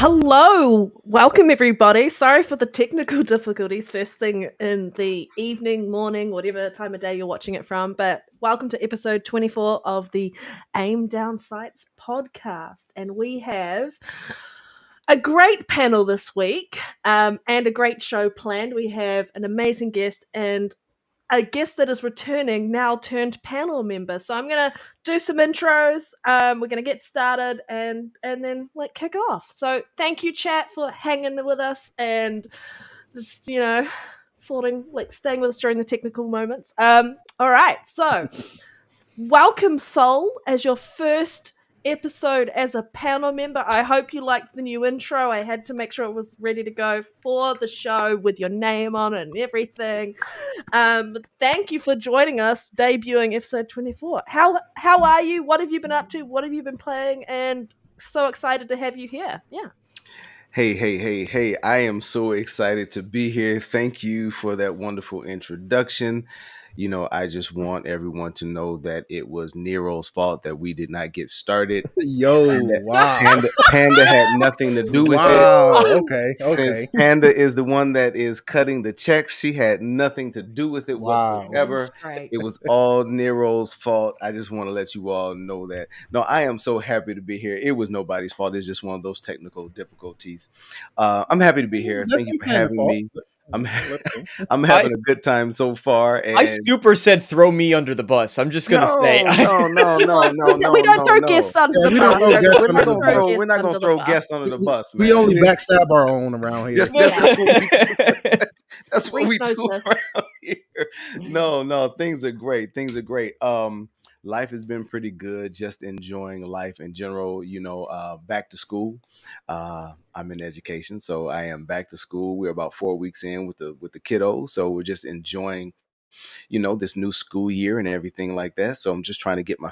Hello, welcome everybody. Sorry for the technical difficulties first thing in the evening, morning, whatever time of day you're watching it from. But welcome to episode 24 of the Aim Down Sights podcast. And we have a great panel this week and a great show planned. We have an amazing guest and a guest that is returning now turned panel member. So I'm gonna do some intros. We're gonna get started and then kick off. So thank you, chat, for hanging with us and just staying with us during the technical moments. All right, so welcome Soul as your first episode as a panel member. I hope you liked the new intro. I had to make sure it was ready to go for the show with your name on it and everything. Thank you for joining us, debuting episode 24. How are you? What have you been up to? What have you been playing? And so excited to have you here. Yeah. Hey. I am so excited to be here. Thank you for that wonderful introduction. I just want everyone to know that it was Nero's fault that we did not get started. Wow. Panda had nothing to do with it. Okay. Since Okay. Panda is the one that is cutting the checks, she had nothing to do with it Wow. whatsoever. Right. It was all Nero's fault. I just want to let you all know that. No, I am so happy to be here. It was nobody's fault. It's just one of those technical difficulties. I'm happy to be here. Thank you for having me. I'm having a good time so far. And I super said throw me under the bus. I'm just gonna say no. We don't throw guests under the bus. We're not gonna throw guests under the bus. We only backstab our own around here. That's what we do around here. No, things are great. Life has been pretty good. Just enjoying life in general. Back to school. I'm in education, so I am back to school. We're about 4 weeks in with the kiddo, so we're just enjoying, this new school year and everything like that. So I'm just trying to get my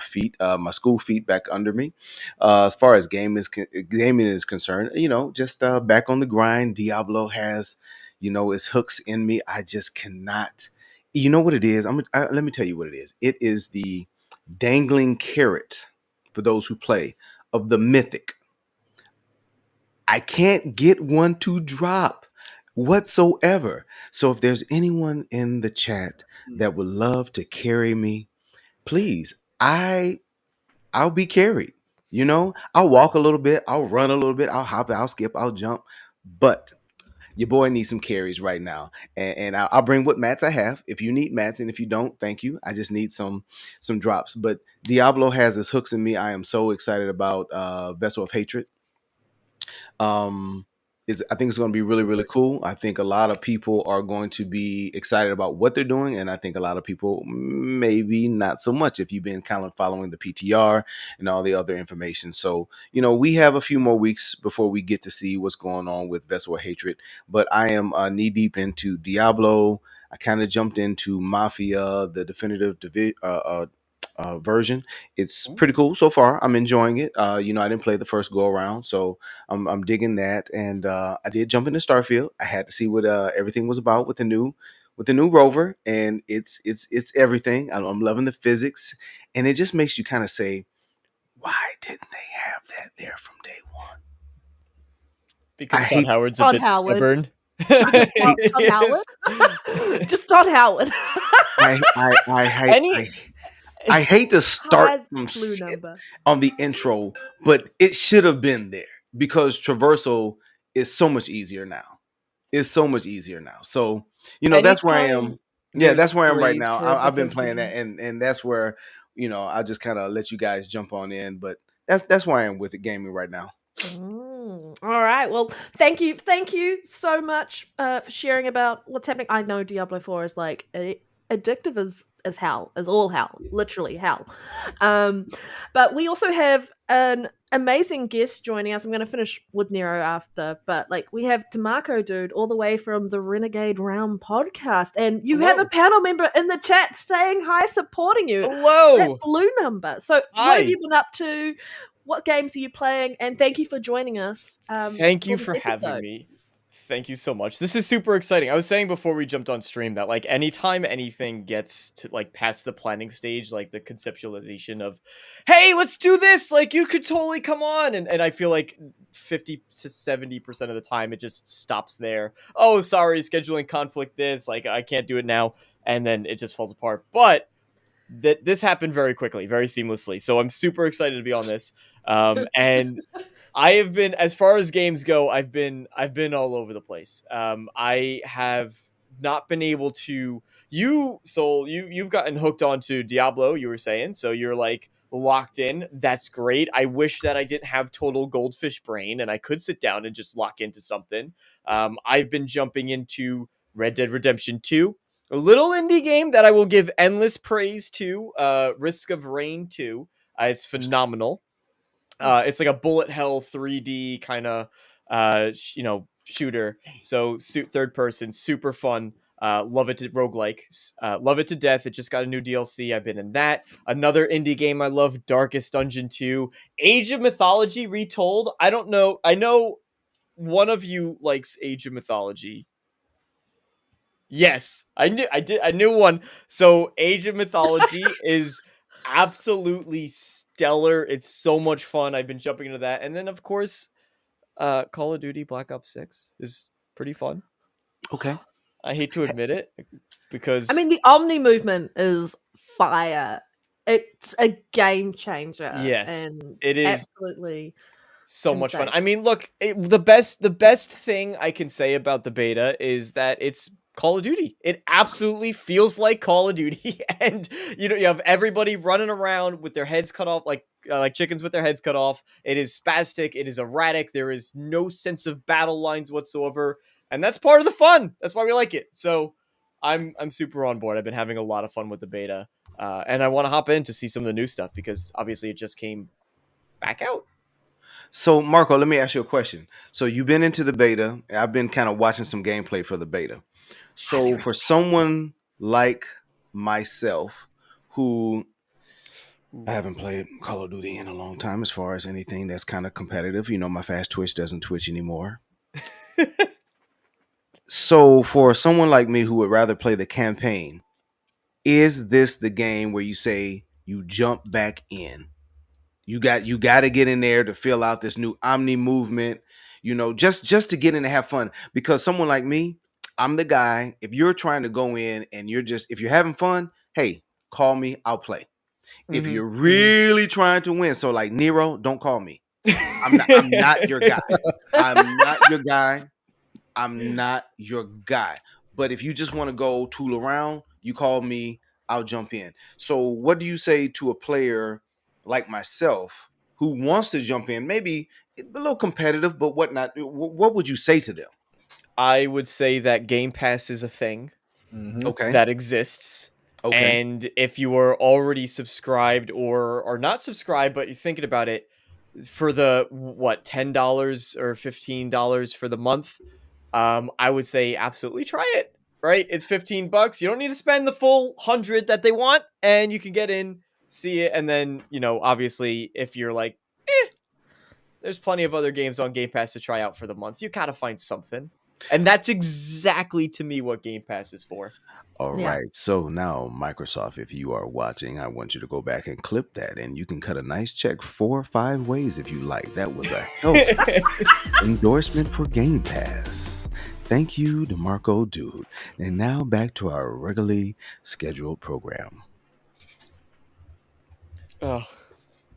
school feet back under me. As far as gaming is concerned, just back on the grind. Diablo has, its hooks in me. I just cannot. You know what it is? Let me tell you what it is. It is the dangling carrot for those who play of the mythic. I can't get one to drop whatsoever. So if there's anyone in the chat that would love to carry me, please, I'll be carried. I'll walk a little bit, I'll run a little bit, I'll hop, I'll skip, I'll jump, but your boy needs some carries right now, and I'll bring what mats I have. If you need mats, and if you don't, thank you. I just need some drops. But Diablo has his hooks in me. I am so excited about Vessel of Hatred. I think it's going to be really, really cool. I think a lot of people are going to be excited about what they're doing, and I think a lot of people maybe not so much if you've been kind of following the PTR and all the other information. So, we have a few more weeks before we get to see what's going on with Vessel of Hatred, but I am knee deep into Diablo. I kind of jumped into Mafia, the definitive version. It's pretty cool so far. I'm enjoying it. I didn't play the first go around, so I'm digging that. And I did jump into Starfield. I had to see what everything was about with the new rover, and it's everything. I'm loving the physics, and it just makes you kind of say, why didn't they have that there from day one? Because Todd Howard's a bit stubborn. Todd Howard? Just Todd Howard. I hate to start from shit on the intro, but it should have been there because traversal is so much easier now. So, that's where I am. Yeah, that's where I am right now. I've been playing that, and that's where, I'll just kind of let you guys jump on in. But that's where I am with the gaming right now. All right. Well, thank you so much for sharing about what's happening. I know Diablo 4 is addictive as hell, as all hell, literally hell. But we also have an amazing guest joining us. I'm going to finish with Nero after, but we have DeMarco Dude all the way from the Renegade Realm podcast, and you have a panel member in the chat saying hi, supporting you. Hello, that blue number. So what have you been up to? What games are you playing? And thank you for joining us. Thank you for having me. Thank you so much. This is super exciting. I was saying before we jumped on stream that anytime anything gets to past the planning stage, the conceptualization of, hey, let's do this, you could totally come on. And I feel like 50 to 70% of the time it just stops there. Oh, sorry, scheduling conflict this, like I can't do it now, and then it just falls apart. But this happened very quickly, very seamlessly. So I'm super excited to be on this. And I have been, as far as games go, I've been all over the place. I have not been able to. You, Soul, you've gotten hooked onto Diablo. You were saying, so you're like locked in. That's great. I wish that I didn't have total goldfish brain and I could sit down and just lock into something. I've been jumping into Red Dead Redemption 2. A little indie game that I will give endless praise to, Risk of Rain 2. It's phenomenal. It's like a bullet hell 3D kind of, shooter. So third person, super fun. Love it to roguelike. Love it to death. It just got a new DLC. I've been in that. Another indie game I love, Darkest Dungeon 2. Age of Mythology Retold. I don't know. I know one of you likes Age of Mythology. Yes, I knew one. So Age of Mythology is absolutely stellar. It's so much fun. I've been jumping into that. And then of course, Call of Duty Black Ops 6 is pretty fun. Okay. I hate to admit it because I mean, the Omni movement is fire. It's a game changer. Yes, and it is absolutely so much fun. insane. I mean, look, the best thing I can say about the beta is that it's Call of Duty. It absolutely feels like Call of Duty, and you have everybody running around with their heads cut off, like chickens with their heads cut off. It is spastic. It is erratic. There is no sense of battle lines whatsoever, and that's part of the fun. That's why we like it. So, I'm super on board. I've been having a lot of fun with the beta, and I want to hop in to see some of the new stuff because obviously it just came back out. So, Marco, let me ask you a question. So, you've been into the beta. I've been kind of watching some gameplay for the beta. So, for someone like myself who I haven't played Call of Duty in a long time as far as anything that's kind of competitive, my fast twitch doesn't twitch anymore. So, for someone like me who would rather play the campaign, is this the game where you say you jump back in? You got to get in there to fill out this new Omni movement, just to get in and have fun. Because someone like me, I'm the guy. If you're trying to go in and if you're having fun, hey, call me, I'll play. If you're really trying to win, so like Nero, don't call me. I'm not your guy. I'm not your guy. I'm not your guy. But if you just want to go tool around, you call me, I'll jump in. So what do you say to a player like myself who wants to jump in, maybe a little competitive, but whatnot? What would you say to them? I would say that Game Pass is a thing Okay. that exists. Okay. And if you are already subscribed or are not subscribed, but you're thinking about it, for the $10 or $15 for the month, I would say absolutely try it. Right? It's $15. You don't need to spend the full 100 that they want, and you can get in, see it, and then obviously if you're like, there's plenty of other games on Game Pass to try out for the month. You gotta find something. And that's exactly, to me, what Game Pass is for. All right. So now, Microsoft, if you are watching, I want you to go back and clip that, and you can cut a nice check 4 or 5 ways if you like. That was a healthy endorsement for Game Pass. Thank you to Marco Dude. And now back to our regularly scheduled program. Oh.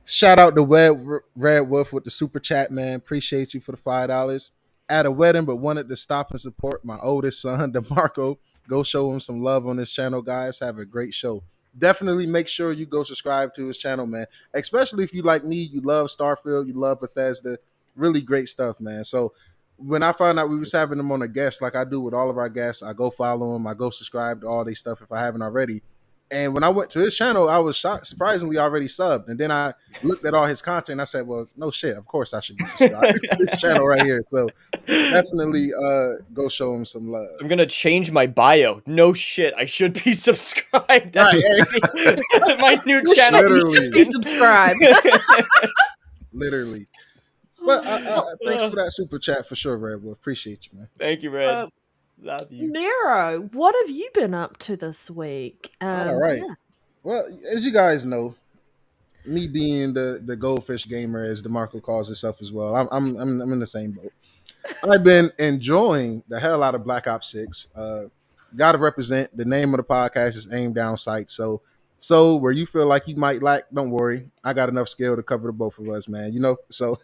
Shout out to Red Wolf with the super chat, man. Appreciate you for the $5. At a wedding, but wanted to stop and support my oldest son, DeMarco. Go show him some love on his channel, guys. Have a great show. Definitely make sure you go subscribe to his channel, man. Especially if you like me, you love Starfield, you love Bethesda. Really great stuff, man. So when I found out we was having him on a guest, like I do with all of our guests, I go follow him. I go subscribe to all their stuff if I haven't already. And when I went to his channel, I was shocked, surprisingly already subbed. And then I looked at all his content and I said, well, no shit. Of course I should be subscribed to this channel right here. So definitely go show him some love. I'm going to change my bio. No shit. I should be subscribed. That's my new channel. Literally. You should be subscribed. Literally. But thanks for that super chat for sure, Red. Well, appreciate you, man. Thank you, Red. Love you. Nero, what have you been up to this week? All right. Yeah. Well, as you guys know, me being the goldfish gamer, as DeMarco calls himself as well, I'm in the same boat. I've been enjoying the hell out of Black Ops 6. Got to represent. The name of the podcast is Aim Down Sight. So where you feel like you might lack, don't worry. I got enough skill to cover the both of us, man. You know. So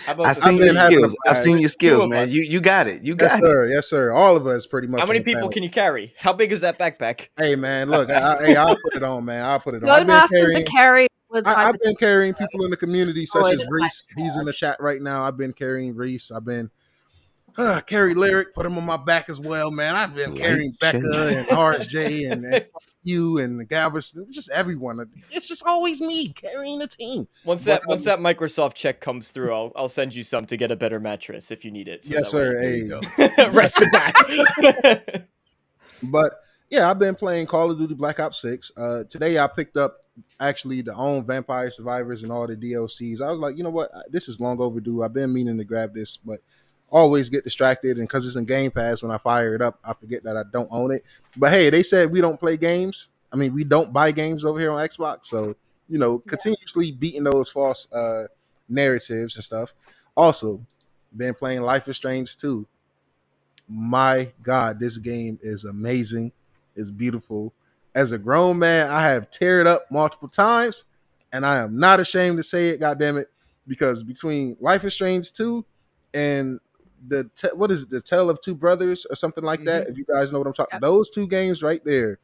How about I the seen your been having a skills. I blast. seen your skills, of man. us. You got it. You yes, got it. sir. Yes, sir. All of us pretty much. How many on the people panel. can you carry? How big is that backpack? Hey, man. Look, I'll put it on, man. I'll put it on. Don't ask him to carry with I've been carrying people in the community, such Lloyd as and Reese. He's in the chat right now. I've been carrying Reese. I've been carry Lyric, put him on my back as well, man. I've been carrying Becca and RSJ and you and Galveston, just everyone. It's just always me carrying the team. Once that Microsoft check comes through, I'll send you some to get a better mattress if you need it. So yes, that way- sir. There you Hey, go. Rest your back. but yeah, I've been playing Call of Duty Black Ops 6. Today I picked up actually the own Vampire Survivors and all the DLCs. I was like, you know what? This is long overdue. I've been meaning to grab this, but always get distracted, and because it's in Game Pass, when I fire it up, I forget that I don't own it. But hey, they said we don't play games. I mean, we don't buy games over here on Xbox, so continuously beating those false narratives and stuff. Also, been playing Life is Strange 2. My God, this game is amazing. It's beautiful. As a grown man, I have teared up multiple times, and I am not ashamed to say it. God damn it, because between Life is Strange 2 and what is it, The Tale of Two Brothers or something like that, if you guys know what I'm talking about, those two games right there,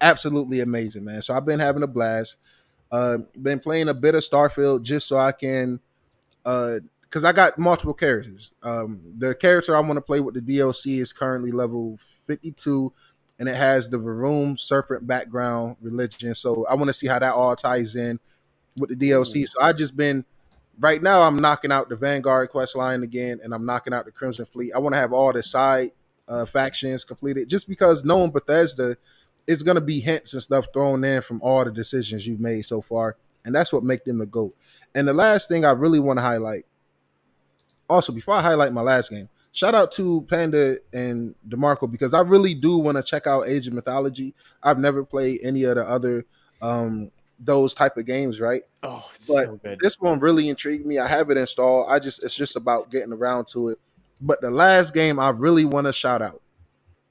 absolutely amazing, man. So I've been having a blast. Been playing a bit of Starfield just so I can because I got multiple characters. The character I want to play with the DLC is currently level 52, and it has the Varum serpent background religion, so I want to see how that all ties in with the DLC. So I just been right now, I'm knocking out the Vanguard quest line again, and I'm knocking out the Crimson Fleet. I want to have all the side factions completed, just because knowing Bethesda, it's going to be hints and stuff thrown in from all the decisions you've made so far, and that's what make them the GOAT. And the last thing I really want to highlight, also before I highlight my last game, shout out to Panda and DeMarco, because I really do want to check out Age of Mythology. I've never played any of the other those type of games, right? Oh, it's But so good. this one really intrigued me. I have it installed. It's just about getting around to it. But the last game I really want to shout out,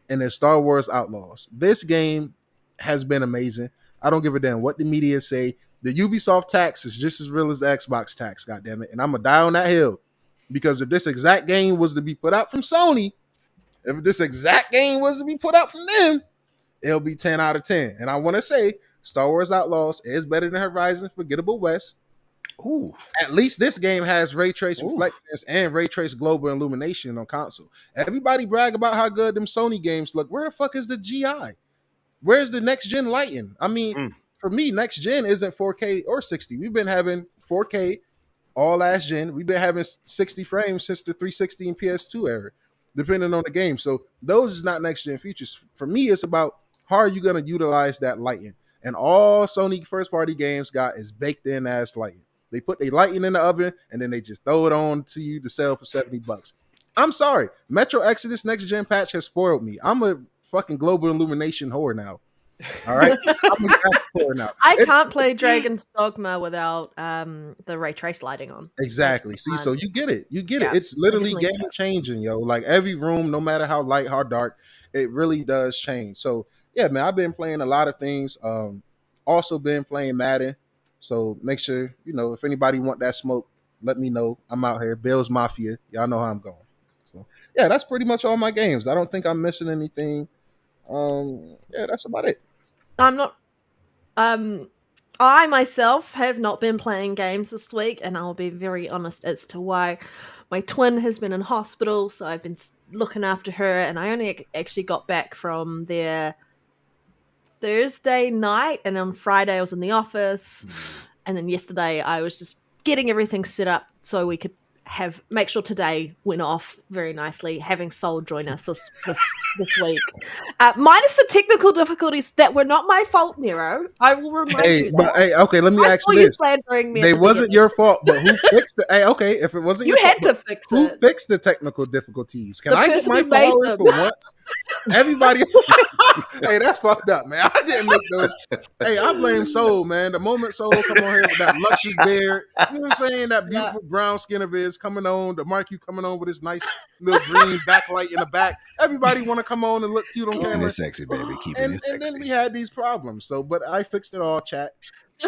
and it's Star Wars Outlaws. This game has been amazing. I don't give a damn what the media say. The Ubisoft tax is just as real as the Xbox tax, goddammit. And I'm gonna die on that hill. Because if this exact game was to be put out from Sony, if this exact game was to be put out from them, it'll be 10 out of 10. And I want to say Star Wars Outlaws is better than Horizon Forgettable West. Ooh. At least this game has ray trace reflections and ray trace global illumination on console. Everybody brag about how good them Sony games look. Where the fuck is the GI? Where's the next gen lighting? I mean, for me, next gen isn't 4K or 60. We've been having 4K all last gen. We've been having 60 frames since the 360 and PS2 era, depending on the game. So those is not next gen features. For me, it's about how are you going to utilize that lighting? And all Sony first party games got is baked in ass lighting. They put their lighting in the oven and then they just throw it on to you to sell for $70. I'm sorry. Metro Exodus next gen patch has spoiled me. I'm a fucking global illumination whore now. All right. I'm a graphic whore now. I can't play Dragon's Dogma without the ray trace lighting on. Exactly. See, so you get it. You get Yeah, it. It's literally definitely. game changing, yo. Like every room, no matter how light, how dark, it really does change. So yeah, man, I've been playing a lot of things. Also been playing Madden. So make sure, if anybody want that smoke, let me know. I'm out here. Bills Mafia. Y'all know how I'm going. So yeah, that's pretty much all my games. I don't think I'm missing anything. Yeah, that's about it. I'm not. I myself have not been playing games this week, and I'll be very honest as to why. My twin has been in hospital, so I've been looking after her, and I only actually got back from there Thursday night, and on Friday I was in the office, and then yesterday I was just getting everything set up so we could make sure today went off very nicely, having Soul join us this week. Minus the technical difficulties that were not my fault, Nero. I will remind you that. Okay, let me I ask saw you you this. slandering me. They wasn't your fault, but who fixed it? Hey, okay, if it wasn't You your had fault, to fix who it. fixed the technical difficulties? Can The I get person my who made flowers them. for once? Everybody, hey, that's fucked up, man. I didn't make those. Hey, I blame Soul, man. The moment Soul come on here with that luscious beard, you know what I'm saying? That beautiful brown skin of his coming on, the Mark you coming on with his nice little green backlight in the back. Everybody want to come on and look cute on camera. Keeping it sexy, baby. Keeping it sexy. And then we had these problems. So, but I fixed it all, chat.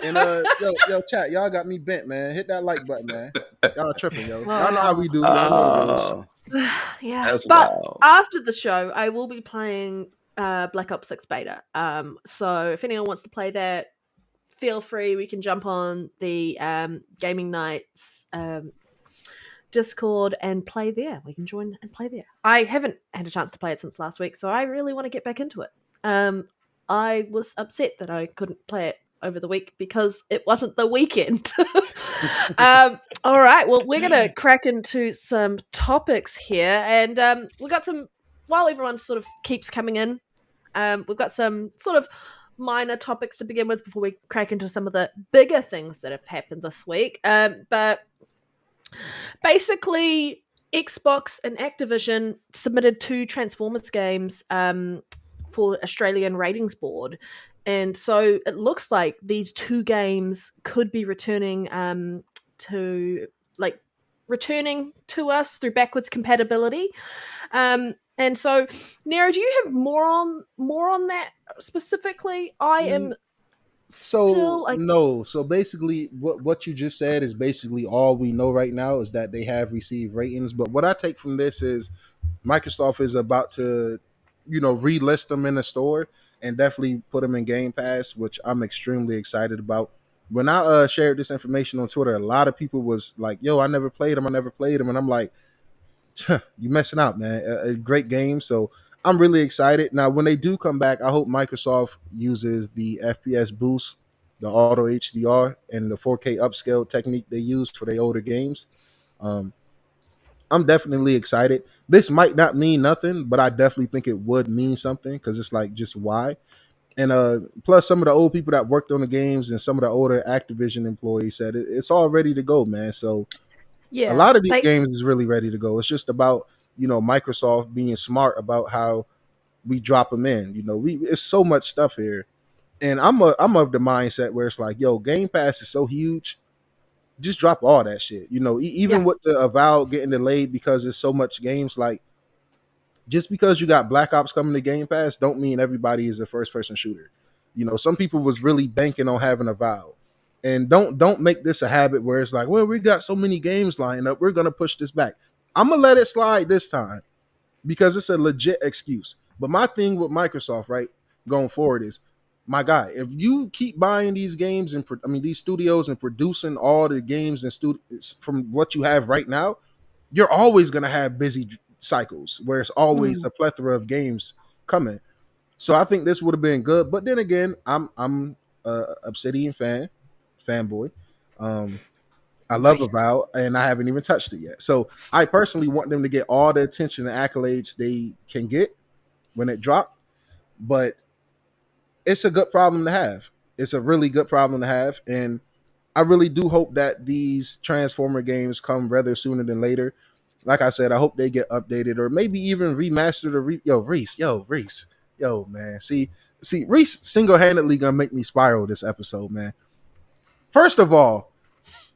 And yo, chat, y'all got me bent, man. Hit that like button, man. Y'all tripping, yo. Y'all know how we do. Y'all know Yeah, That's but wild. after the show, I will be playing Black Ops 6 beta. So if anyone wants to play that, feel free. We can jump on the Gaming Nights Discord and play there. We can join and play there. I haven't had a chance to play it since last week, so I really want to get back into it. I was upset that I couldn't play it over the week because it wasn't the weekend. All right, well, we're gonna crack into some topics here, and we've got some. While everyone sort of keeps coming in, we've got some sort of minor topics to begin with before we crack into some of the bigger things that have happened this week. But basically, Xbox and Activision submitted 2 Transformers games for Australian Ratings Board. And so it looks like these 2 games could be returning to us through backwards compatibility. And so, Nero, do you have more on that specifically? I am still no. So basically, what you just said is basically all we know right now is that they have received ratings. But what I take from this is Microsoft is about to, relist them in the store and definitely put them in Game Pass, which I'm extremely excited about. When I shared this information on Twitter, a lot of people was like, "Yo, I never played them. And I'm like, "You messing out, man! A great game." So I'm really excited. Now, when they do come back, I hope Microsoft uses the FPS boost, the auto HDR, and the 4K upscale technique they used for their older games. I'm definitely excited. This might not mean nothing, but I definitely think it would mean something because it's like, just why? And plus, some of the old people that worked on the games and some of the older Activision employees said it's all ready to go, man. So yeah, a lot of these games is really ready to go. It's just about Microsoft being smart about how we drop them in. It's so much stuff here, and I'm of the mindset where it's like, yo, Game Pass is so huge. Just drop all that shit. Even with the Avowed getting delayed because there's so much games. Like, just because you got Black Ops coming to Game Pass, don't mean everybody is a first person shooter. Some people was really banking on having Avowed. And don't make this a habit where it's like, well, we got so many games lined up, we're gonna push this back. I'm gonna let it slide this time because it's a legit excuse. But my thing with Microsoft, right, going forward is, my guy, if you keep buying these games and these studios and producing all the games and from what you have right now, you're always gonna have busy cycles where it's always a plethora of games coming. So I think this would have been good. But then again, I'm a Obsidian fanboy. I love Avowed, and I haven't even touched it yet. So I personally want them to get all the attention and accolades they can get when it dropped. But it's a good problem to have. It's a really good problem to have. And I really do hope that these Transformer games come rather sooner than later. Like I said, I hope they get updated or maybe even remastered or Reese. Yo, man. See, Reese single-handedly gonna make me spiral this episode, man. First of all,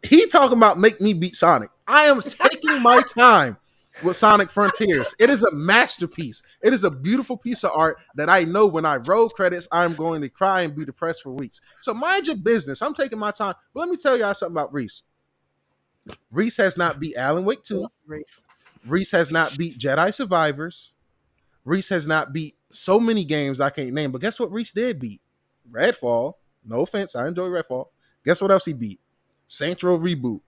he talking about make me beat Sonic. I am taking my time with Sonic Frontiers. It is a masterpiece. It is a beautiful piece of art that I know when I roll credits, I'm going to cry and be depressed for weeks. So mind your business. I'm taking my time. But let me tell y'all something about Reese. Reese has not beat Alan Wake 2. Reese has not beat Jedi Survivors. Reese has not beat so many games I can't name. But guess what Reese did beat? Redfall. No offense. I enjoy Redfall. Guess what else he beat? Saints Row Reboot.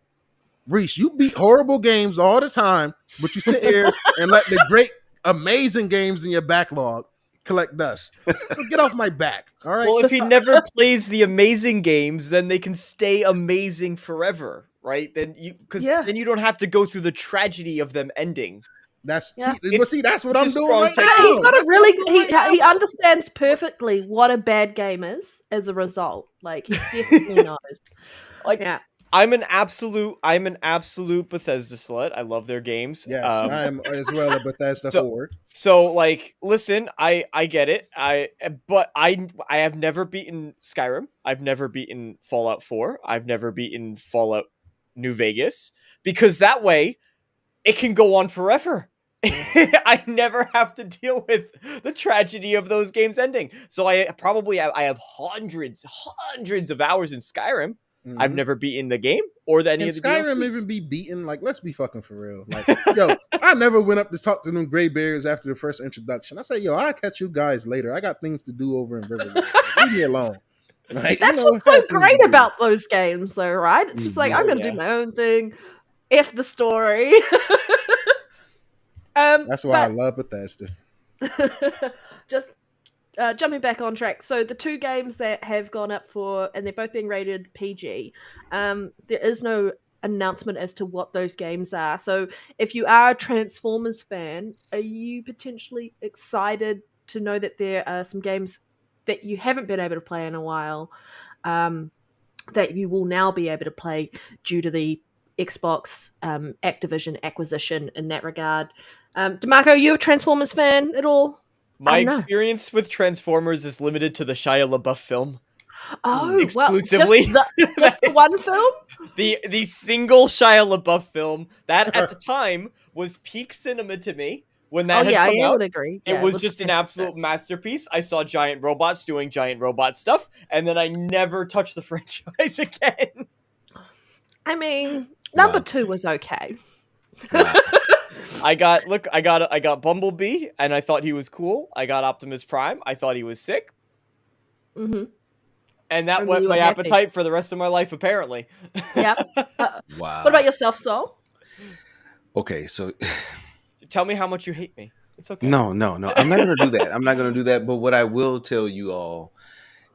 Reese, you beat horrible games all the time, but you sit here and let the great, amazing games in your backlog collect dust. So get off my back, all right? Well, if he never plays the amazing games, then they can stay amazing forever, right? Then you don't have to go through the tragedy of them ending. That's that's what I'm doing right now. He's got a really he understands perfectly what a bad game is as a result. Like, he definitely knows. I'm an absolute Bethesda slut. I love their games. Yes, I am as well a Bethesda So whore. so like listen, I get it. But I have never beaten Skyrim. I've never beaten Fallout 4. I've never beaten Fallout New Vegas because that way it can go on forever. I never have to deal with the tragedy of those games ending. So I have hundreds of hours in Skyrim. I've Mhm. never beaten the game or any Can of the Skyrim DLC. even be beaten? Like, let's be fucking for real. Like, yo, I never went up to talk to them gray bears after the first introduction. I say, yo, I'll catch you guys later. I got things to do over in Riverwood. Like, leave me alone. Like, That's I what's had so things to great do. about those games, though, right? It's just like, Mhm. I'm Oh, going to yeah. do my own thing. F the story. That's why I But love Bethesda. just jumping back on track. So the two games that have gone up for, and they're both being rated PG, there is no announcement as to what those games are. So if you are a Transformers fan, are you potentially excited to know that there are some games that you haven't been able to play in a while, that you will now be able to play due to the Xbox Activision acquisition in that regard? DeMarco, are you a Transformers fan at all? I My don't know. experience with Transformers is limited to the Shia LaBeouf film Oh, well, exclusively. just the one film? The single Shia LaBeouf film that at the time was peak cinema to me when that Oh, had yeah, come I out. would agree. It Yeah, was just an fantastic. absolute masterpiece. I saw giant robots doing giant robot stuff, and then I never touched the franchise again. I mean, number Wow. 2 was okay. Wow. I got Bumblebee, and I thought he was cool. I got Optimus Prime. I thought he was sick, hmm and that And then whet you were my happy. appetite for the rest of my life. Apparently. Yep. What Wow. about yourself, Sol? Okay, so Tell me how much you hate me. It's okay. no. I'm not gonna do that. I'm not gonna do that. But what I will tell you all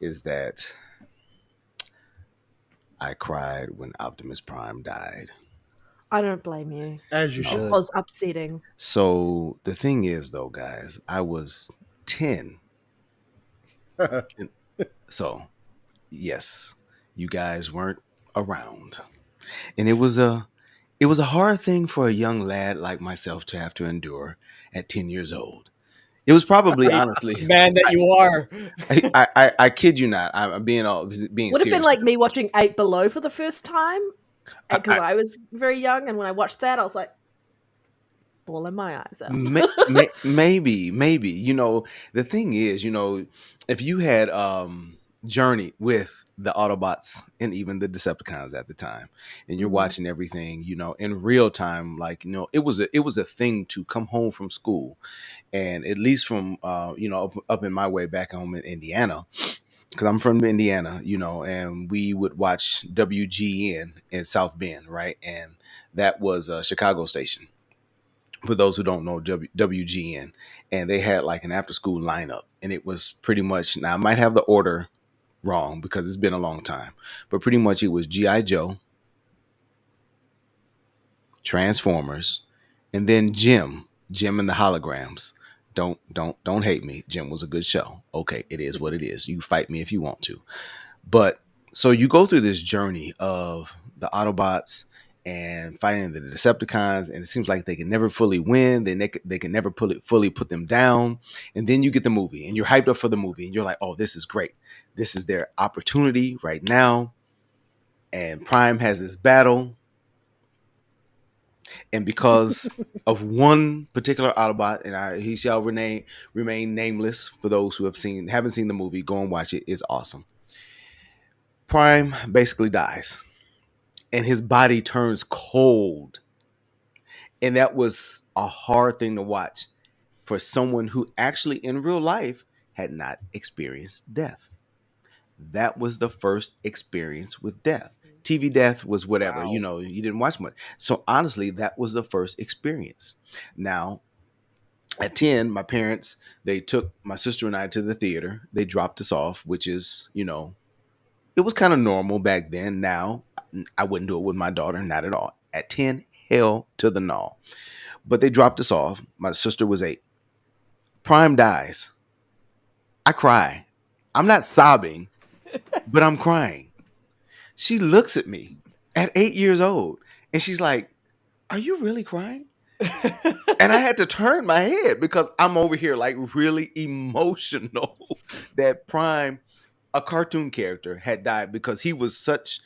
is that I cried when Optimus Prime died. I don't blame you. As you It should. was upsetting. So the thing is, though, guys, I was 10. So yes, you guys weren't around, and it was a hard thing for a young lad like myself to have to endure at 10 years old. It was probably honestly. Man that you are. I kid you not. I'm being Would have been serious. like me watching 8 Below for the first time, because I, I was very young, and when I watched that, I was like, bawling my eyes out. maybe. The thing is, if you had journeyed with the Autobots and even the Decepticons at the time, and you're Mhm. watching everything, in real time, like it was a thing to come home from school, and at least from up in my way back home in Indiana. Because I'm from Indiana, and we would watch WGN in South Bend, right? And that was a Chicago station, for those who don't know WGN, and they had like an after school lineup, and it was pretty much, now I might have the order wrong because it's been a long time, but pretty much it was GI Joe, Transformers, and then Jim and the Holograms. Don't hate me. Jim was a good show. Okay, it is what it is. You fight me if you want to. But so you go through this journey of the Autobots and fighting the Decepticons, and it seems like they can never fully win. They can never fully put them down. And then you get the movie, and you're hyped up for the movie, and you're like, oh, this is great. This is their opportunity right now. And Prime has this battle. And because of one particular Autobot, and he shall remain nameless for those who haven't seen the movie, go and watch it. It's awesome. Prime basically dies, and his body turns cold. And that was a hard thing to watch for someone who actually in real life had not experienced death. That was the first experience with death. TV death was whatever, Wow. you didn't watch much. So honestly, that was the first experience. Now, at 10, my parents, they took my sister and I to the theater. They dropped us off, which is, it was kind of normal back then. Now, I wouldn't do it with my daughter, not at all. At 10, hell to the no. But they dropped us off. My sister was 8. Prime dies. I cry. I'm not sobbing, but I'm crying. She looks at me. at 8 years old. And she's like, "Are you really crying?" And I had to turn my head because I'm over here like really emotional that Prime, a cartoon character, had died because he was such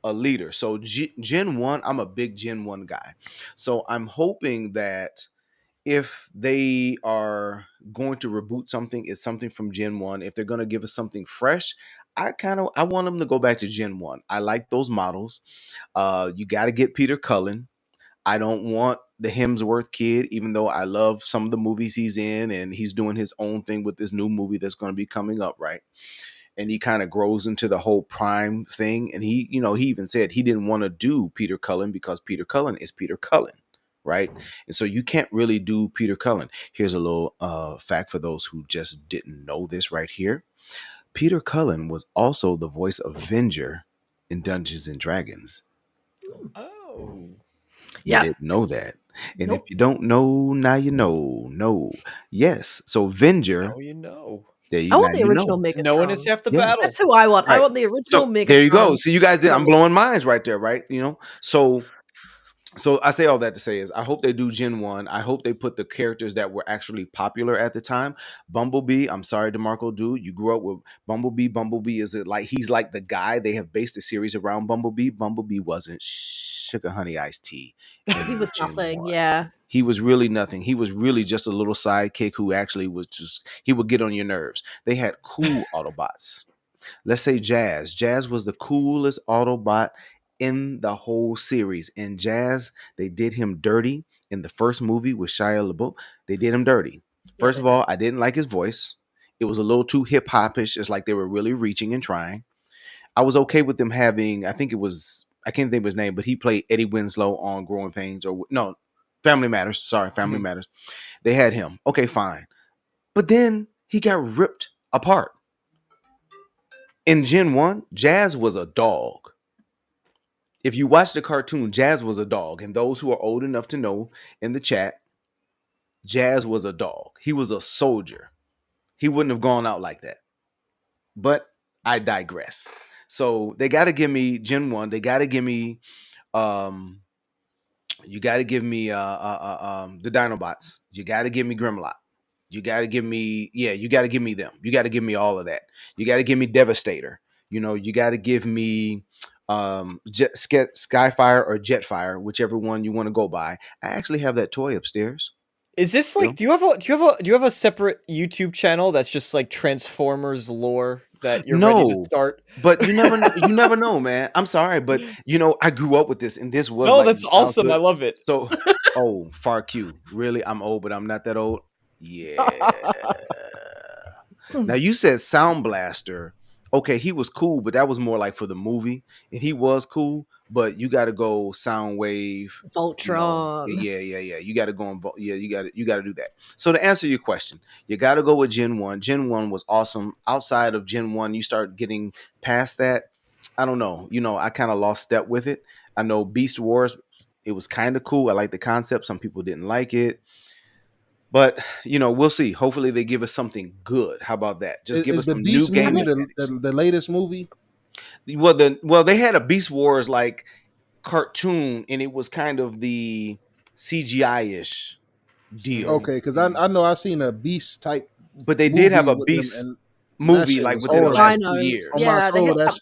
a leader. So Gen 1, I'm a big Gen 1 guy. So I'm hoping that if they are going to reboot something, it's something from Gen 1. If they're going to give us something fresh, I want them to go back to Gen 1. I like those models. You got to get Peter Cullen. I don't want the Hemsworth kid, even though I love some of the movies he's in, and he's doing his own thing with this new movie that's going to be coming up, right? And he kind of grows into the whole Prime thing. And he, he even said he didn't want to do Peter Cullen because Peter Cullen is Peter Cullen, right? And so you can't really do Peter Cullen. Here's a little fact for those who just didn't know this right here. Peter Cullen was also the voice of Venger in Dungeons and Dragons. Oh. Yeah. You didn't know that. And Nope. if you don't know, now you know. No. Yes. So Venger, Oh, you know. there I you want now the you original know. Megatron. No one is half the Yeah. battle. That's who I want. I Right. want the original So Megatron. there you go. See, you guys did. I'm Not- blowing minds right there, right? So I say all that to say is I hope they do Gen 1. I hope they put the characters that were actually popular at the time. Bumblebee, I'm sorry, DeMarco, dude. You grew up with Bumblebee. Bumblebee is it like he's like the guy. They have based the series around Bumblebee. Bumblebee wasn't sugar honey iced tea. He was Gen nothing. 1. Yeah. He was really nothing. He was really just a little sidekick who actually was just, he would get on your nerves. They had cool Autobots. Let's say Jazz. Jazz was the coolest Autobot in the whole series. In Jazz, they did him dirty in the first movie with Shia LaBeouf. They did him dirty. Yeah, First they of all, I didn't like his voice. It was a little too hip hopish. It's like they were really reaching and trying. I was okay with them having, I think it was, I can't think of his name, but he played Eddie Winslow on Growing Pains or no, Family Matters. Sorry, Family Matters. They had him. Okay, fine. But then he got ripped apart. In Gen 1, Jazz was a dog. If you watch the cartoon, Jazz was a dog. And those who are old enough to know in the chat, Jazz was a dog. He was a soldier. He wouldn't have gone out like that. But I digress. So they got to give me Gen 1. They got to give me you got to give me the Dinobots. You got to give me Grimlock. You got to give me, you got to give me them. You got to give me all of that. You got to give me Devastator. You got to give me Skyfire or Jetfire, whichever one you want to go by. I actually have that toy upstairs. Is this like? Do you have a separate YouTube channel that's just like Transformers lore that you're ready to start? But you never know, you never know, man. I'm sorry, but I grew up with this, and this was No, like that's awesome. I love it. So, far Q. Really, I'm old, but I'm not that old. Yeah. Now you said Sound Blaster. Okay, he was cool, but that was more like for the movie, and he was cool. But you got to go Soundwave, Voltron. yeah. You got to go on. You got to do that. So to answer your question, you got to go with Gen 1. Gen 1 was awesome. Outside of Gen 1, you start getting past that. I don't know. I kind of lost step with it. I know Beast Wars. It was kind of cool. I like the concept. Some people didn't like it. But we'll see. Hopefully, they give us something good. How about that? Just give us some new game. The latest movie. Well, they had a Beast Wars like cartoon, and it was kind of the CGI-ish deal. Okay, because I know I've seen a Beast type, but they did have a Beast movie like within the last 2 years. On my soul, that's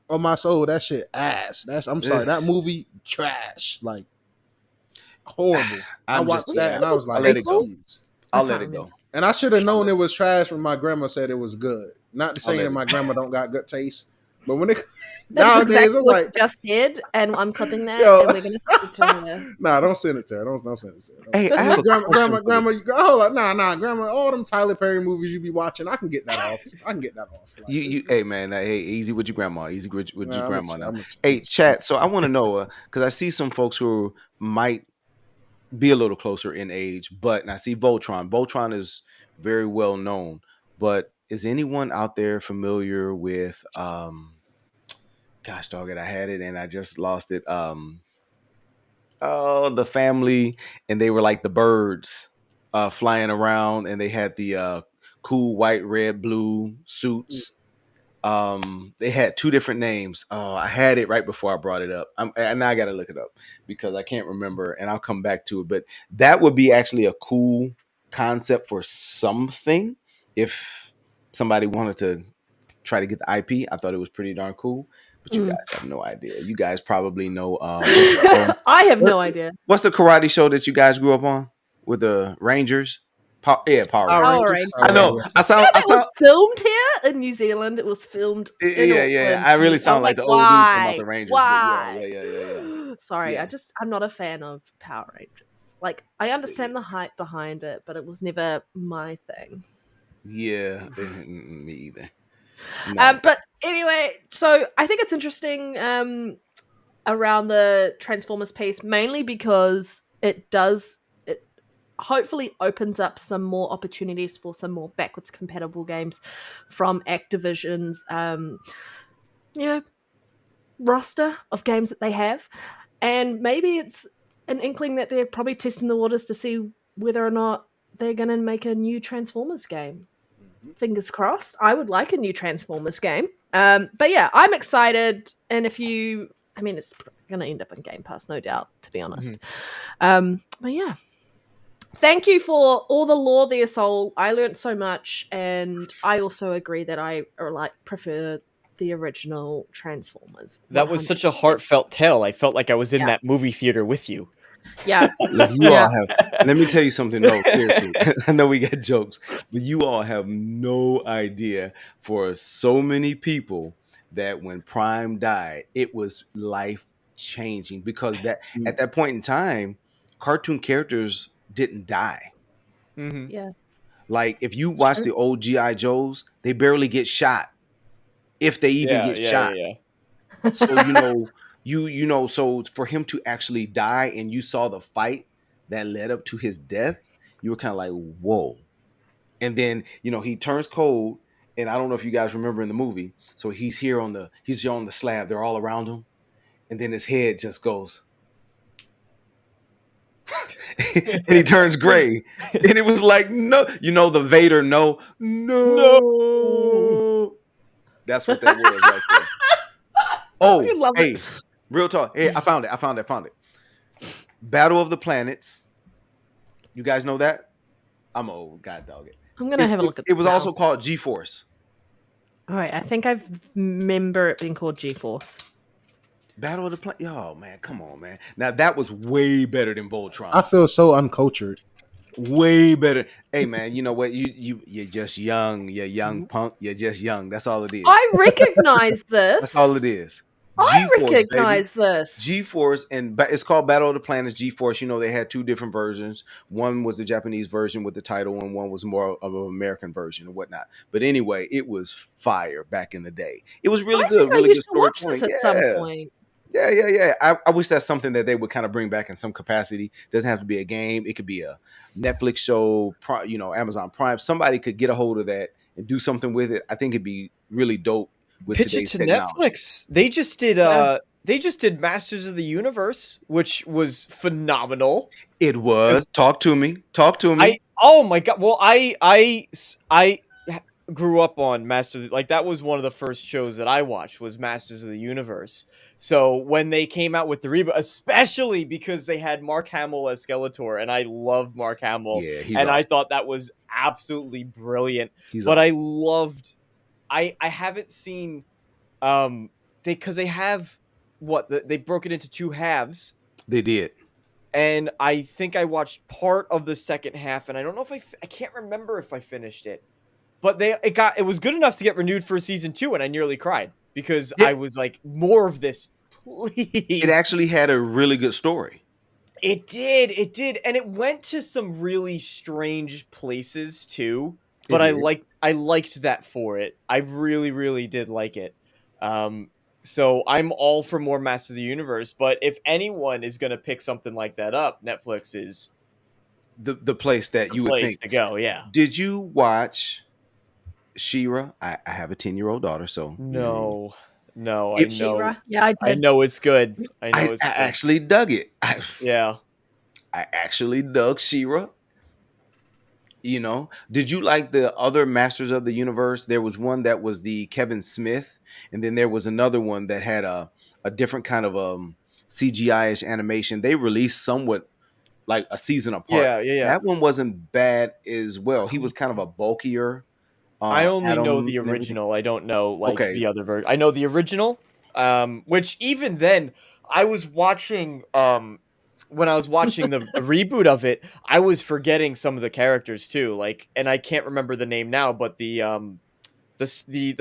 on my soul, that shit ass. I'm sorry, that movie trash. Like horrible. I watched that and I was like, I'll let it go. I'll let it go. And I should have known it was trash when my grandma said it was good. Not to say that my grandma don't got good taste, but when it nowadays exactly I'm like, just did, and I'm clipping that, and we're gonna send it to her. Nah, don't send it to her. Don't send it to her. Hey, I have grandma, you go, hold on, nah, grandma. All them Tyler Perry movies you be watching, I can get that off. Like, you, hey man, hey, easy with your grandma, easy with your grandma. Now, hey, chat. So I want to know because I see some folks who might be a little closer in age, but and I see Voltron. Voltron is very well known, but is anyone out there familiar with gosh dog it, I had it and I just lost it. The family, and they were like the birds flying around, and they had the cool white, red, blue suits. They had two different names. I had it right before I brought it up. And now I got to look it up because I can't remember, and I'll come back to it. But that would be actually a cool concept for something if somebody wanted to try to get the IP. I thought it was pretty darn cool. But you guys have no idea. You guys probably know. I have no idea. What's the karate show that you guys grew up on with the Rangers? Power Rangers. Power Rangers. I know. I sound. It was filmed here in New Zealand. It was filmed. Yeah. I really sound like the old dude talking about the Rangers. Why? Yeah. Sorry, Yeah. I'm not a fan of Power Rangers. Like, I understand the hype behind it, but it was never my thing. Yeah, me either. No. But anyway, so I think it's interesting around the Transformers piece, mainly because it hopefully opens up some more opportunities for some more backwards compatible games from Activision's roster of games that they have. And maybe it's an inkling that they're probably testing the waters to see whether or not they're going to make a new Transformers game. Fingers crossed. I would like a new Transformers game. But yeah, I'm excited. And it's going to end up in Game Pass, no doubt, to be honest. But yeah. Thank you for all the lore there, Soul. I learned so much, and I also agree that I prefer the original Transformers. That was such a heartfelt tale. I felt like I was in that movie theater with you. Yeah. Look, you all have. Let me tell you something. No, seriously. I know we get jokes, but you all have no idea. For so many people, that when Prime died, it was life changing because at that point in time, cartoon characters didn't die. Yeah. Like if you watch the old G.I. Joes, they barely get shot, if they even get shot. Yeah. So so for him to actually die and you saw the fight that led up to his death, you were kind of like, whoa. And then, he turns cold, and I don't know if you guys remember in the movie. So he's here on the slab, they're all around him, and then his head just goes and he turns gray. And it was like, no, the Vader no. That's what that was right there. Oh, hey, real talk. Hey, I found it. Battle of the Planets. You guys know that? I'm old. God dog it. I'm going to have a look at it. It was also called G-Force. All right. I think I remember it being called G-Force. Battle of the Planets. Oh, man. Come on, man. Now, that was way better than Voltron. I feel so uncultured. Way better. Hey, man, you know what? You're just young. You're young punk. You're just young. That's all it is. I recognize this. That's all it is. I recognize this. G-Force, and it's called Battle of the Planets. G-Force, they had two different versions. One was the Japanese version with the title, and one was more of an American version and whatnot. But anyway, it was fire back in the day. It was really good. Really good story. Watch this at some point. Yeah. I wish that's something that they would kind of bring back in some capacity. Doesn't have to be a game. It could be a Netflix show, Amazon Prime. Somebody could get a hold of that and do something with it. I think it'd be really dope. Pitch it to technology. Netflix. They just did Masters of the Universe, which was phenomenal. It was. Talk to me. Oh my god. Well, I grew up on that was one of the first shows that I watched was Masters of the Universe. So when they came out with the reboot, especially because they had Mark Hamill as Skeletor, and I love Mark Hamill, and awesome. I thought that was absolutely brilliant. I loved. I haven't seen, because they have they broke it into two halves. They did, and I think I watched part of the second half, and I don't know if I can't remember if I finished it, but it was good enough to get renewed for season 2, and I nearly cried because I was like, more of this, please. It actually had a really good story. It did, and it went to some really strange places too. But I liked that for it. I really, really did like it. So I'm all for more Master of the Universe. But if anyone is going to pick something like that up, Netflix is the place that you would think to go. Yeah. Did you watch She-Ra? I have a 10-year-old daughter, so no. I know. She-Ra? Yeah, I did. I know it's good. I actually dug it. Yeah. I actually dug She-Ra. You know, did you like the other Masters of the Universe? There was one that was the Kevin Smith, and then there was another one that had a different kind of CGI-ish animation. They released somewhat like a season apart. Yeah. That one wasn't bad as well. He was kind of a bulkier I only know Adam the and everything. original. I don't know like Okay. the other version. I know the original, which even then I was watching. When I was watching the reboot of it, I was forgetting some of the characters too. Like, and I can't remember the name now, but the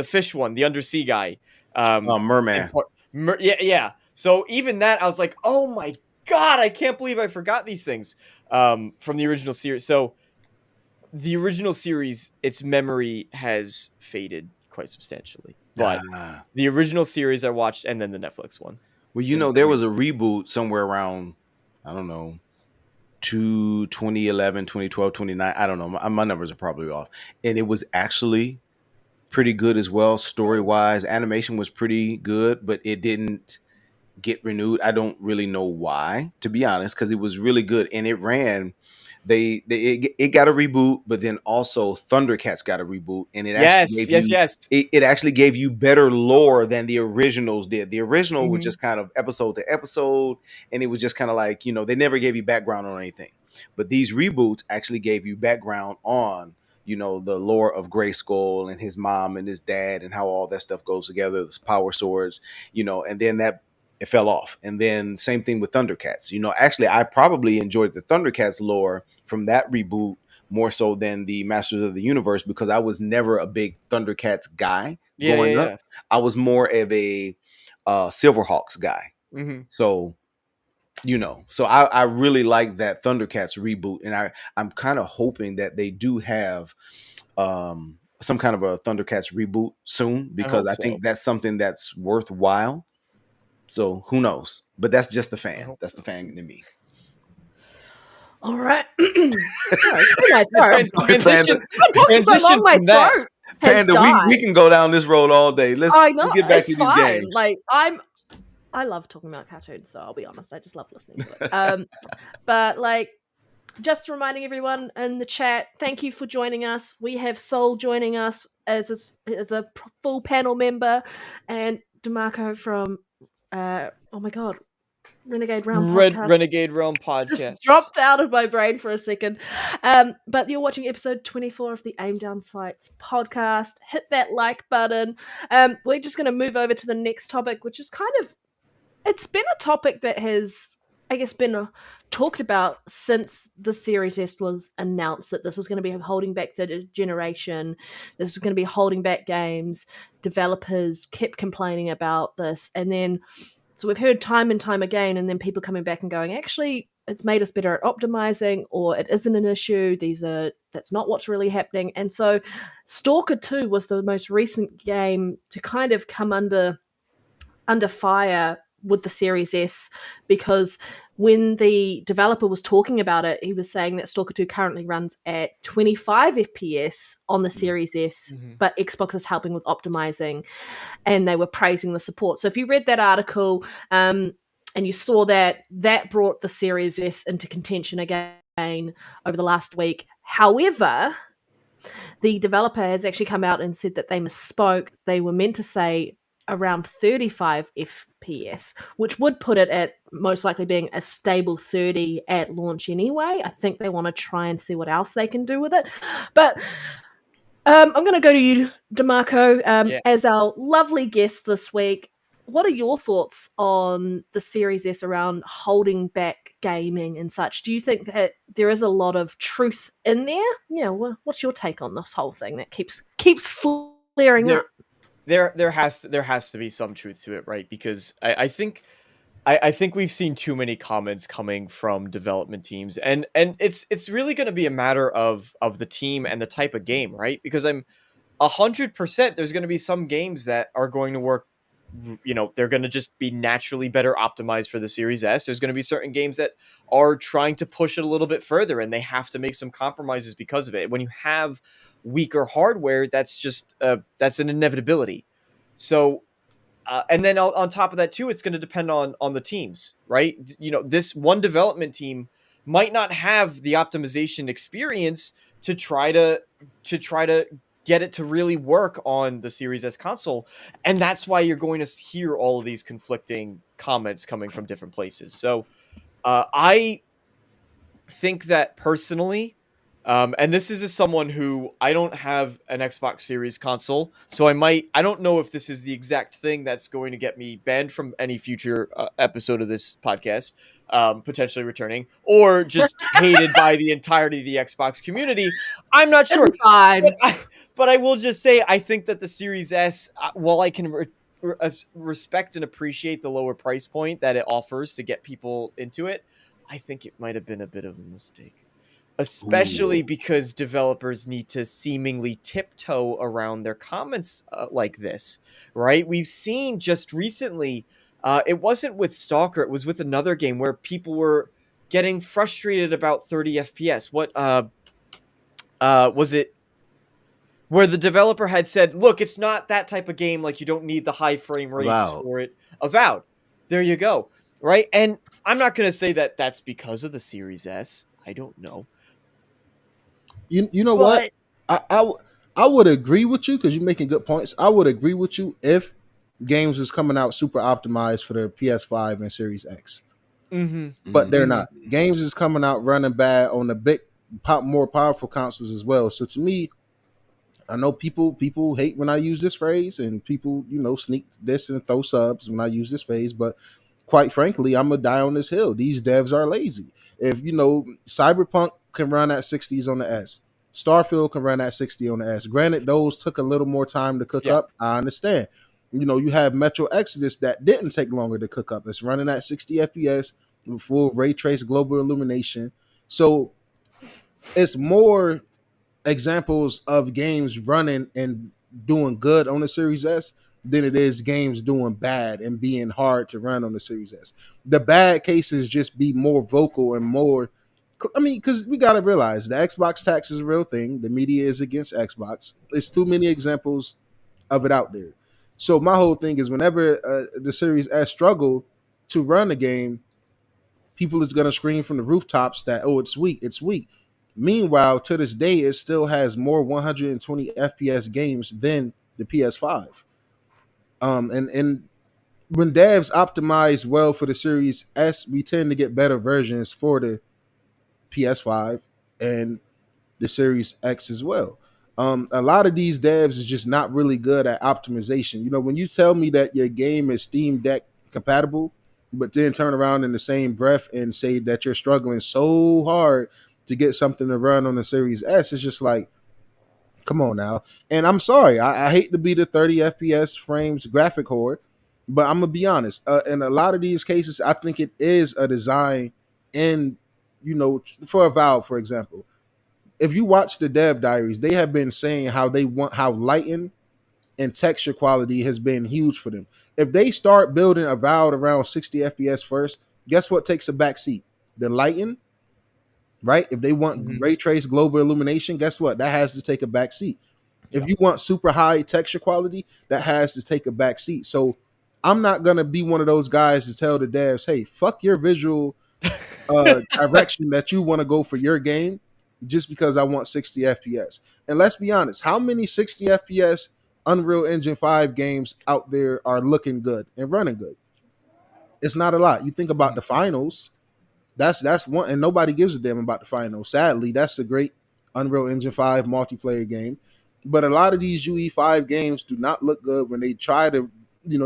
fish one, the undersea guy, Merman. yeah. So even that, I was like, oh my god, I can't believe I forgot these things from the original series. So the original series, its memory has faded quite substantially. But Ah. the original series I watched, and then the Netflix one. Well, you know, there was a reboot somewhere around, I don't know, 2011, 2012, 29. I don't know. My numbers are probably off. And it was actually pretty good as well, story wise. Animation was pretty good, but it didn't get renewed. I don't really know why, to be honest, because it was really good and it ran. It got a reboot, but then also Thundercats got a reboot, and it actually Yes, gave yes, you yes. it actually gave you better lore than the originals did. The original was Mhm. just kind of episode to episode, and it was just kind of like, you know, they never gave you background on anything. But these reboots actually gave you background on, you know, the lore of Grayskull and his mom and his dad and how all that stuff goes together, the power swords, you know, and then that it fell off. And then same thing with Thundercats. You know, actually, I probably enjoyed the Thundercats lore from that reboot more so than the Masters of the Universe because I was never a big Thundercats guy growing up. Yeah. I was more of a Silverhawks guy. Hmm. So, you know, so I really like that Thundercats reboot, and I'm kind of hoping that they do have some kind of a Thundercats reboot soon I because hope I so. think that's something that's worthwhile. So who knows? But that's just the I fan. hope That's the so. fan in me. All right. Sorry, my Yeah, throat. Panda, transition, I've been talking so long, transition my from that. throat has Panda, we died. can go down this road all day. I know Let's get back it's to these fine. games. Like I love talking about cartoons, so I'll be honest. I just love listening to it. But like, just reminding everyone in the chat, thank you for joining us. We have Soul joining us as a full panel member, and DeMarco from oh my god, Renegade Realm podcast. Renegade Realm Just podcast. dropped out of my brain for a second. But you're watching episode 24 of the Aim Down Sights podcast. Hit that like button. We're just going to move over to the next topic, which is kind of, it's been a topic that has, I guess, been talked about since the Series S was announced that this was going to be holding back the generation. This was going to be holding back games. Developers kept complaining about this. And then so we've heard time and time again, and then people coming back and going, actually, it's made us better at optimizing, or it isn't an issue. That's not what's really happening. And so Stalker 2 was the most recent game to kind of come under fire with the Series S, because when the developer was talking about it, he was saying that Stalker 2 currently runs at 25 FPS on the Series S, but Xbox is helping with optimizing, and they were praising the support. So if you read that article and you saw that brought the Series S into contention again over the last week. However, the developer has actually come out and said that they misspoke. They were meant to say around 35 FPS, which would put it at most likely being a stable 30 at launch anyway. I think they want to try and see what else they can do with it. But I'm going to go to you, DeMarco, as our lovely guest this week. What are your thoughts on the Series S around holding back gaming and such? Do you think that there is a lot of truth in there? Yeah, what's your take on this whole thing that keeps flaring up? There has to be some truth to it, right? Because I think we've seen too many comments coming from development teams, and it's really going to be a matter of the team and the type of game, right? Because I'm 100% there's going to be some games that are going to work, you know, they're going to just be naturally better optimized for the Series S. There's going to be certain games that are trying to push it a little bit further, and they have to make some compromises because of it. When you have weaker hardware, that's just that's an inevitability. So and then on top of that too, it's going to depend on the teams, right? You know, this one development team might not have the optimization experience to try to get it to really work on the Series S console. And that's why you're going to hear all of these conflicting comments coming from different places. So I think that personally, and this is as someone who I don't have an Xbox Series console, so I don't know if this is the exact thing that's going to get me banned from any future episode of this podcast, potentially returning, or just hated by the entirety of the Xbox community. I'm not sure. It's fine. But I will just say, I think that the Series S, while I can respect and appreciate the lower price point that it offers to get people into it, I think it might have been a bit of a mistake. Especially because developers need to seemingly tiptoe around their comments like this, right? We've seen just recently, it wasn't with Stalker, it was with another game where people were getting frustrated about 30 FPS. What was it? Where the developer had said, look, it's not that type of game, like you don't need the high frame rates for it. Avowed. There you go, right? And I'm not going to say that that's because of the Series S. I don't know. You know what? I would agree with you because you're making good points. I would agree with you if games was coming out super optimized for the PS5 and Series X. But they're not. Games is coming out running bad on the big, more powerful consoles as well. So to me, I know people hate when I use this phrase, and people sneak this and throw subs when I use this phrase. But quite frankly, I'm gonna die on this hill. These devs are lazy. If Cyberpunk can run at 60s on the S, Starfield can run at 60 on the S. Granted, those took a little more time to cook up. I understand. You have Metro Exodus that didn't take longer to cook up. It's running at 60 FPS with full ray trace global illumination. So it's more examples of games running and doing good on the Series S than it is games doing bad and being hard to run on the Series S. The bad cases just be more vocal and more. I mean, because we got to realize the Xbox tax is a real thing. The media is against Xbox. There's too many examples of it out there. So my whole thing is whenever the Series S struggle to run a game, people is going to scream from the rooftops that, oh, it's weak, it's weak. Meanwhile, to this day, it still has more 120 FPS games than the PS5. And when devs optimize well for the Series S, we tend to get better versions for the PS5 and the Series X as well. A lot of these devs is just not really good at optimization. When you tell me that your game is Steam Deck compatible, but then turn around in the same breath and say that you're struggling so hard to get something to run on the Series S, it's just like, come on now. And I'm sorry, I hate to be the 30 FPS frames graphic whore, but I'm going to be honest. In a lot of these cases, I think it is a design in, for a Valve, for example. If you watch the dev diaries, they have been saying how lighting and texture quality has been huge for them. If they start building a Valve around 60 FPS first, guess what takes a back seat? The lighting, right? If they want ray trace global illumination, guess what? That has to take a back seat. If you want super high texture quality, that has to take a back seat. So I'm not going to be one of those guys to tell the devs, hey, fuck your visual direction that you want to go for your game just because I want 60 FPS. And let's be honest, how many 60 FPS Unreal Engine 5 games out there are looking good and running good? It's not a lot. You think about the finals, that's one, and nobody gives a damn about the finals. Sadly, that's a great Unreal Engine 5 multiplayer game. But a lot of these UE5 games do not look good when they try to,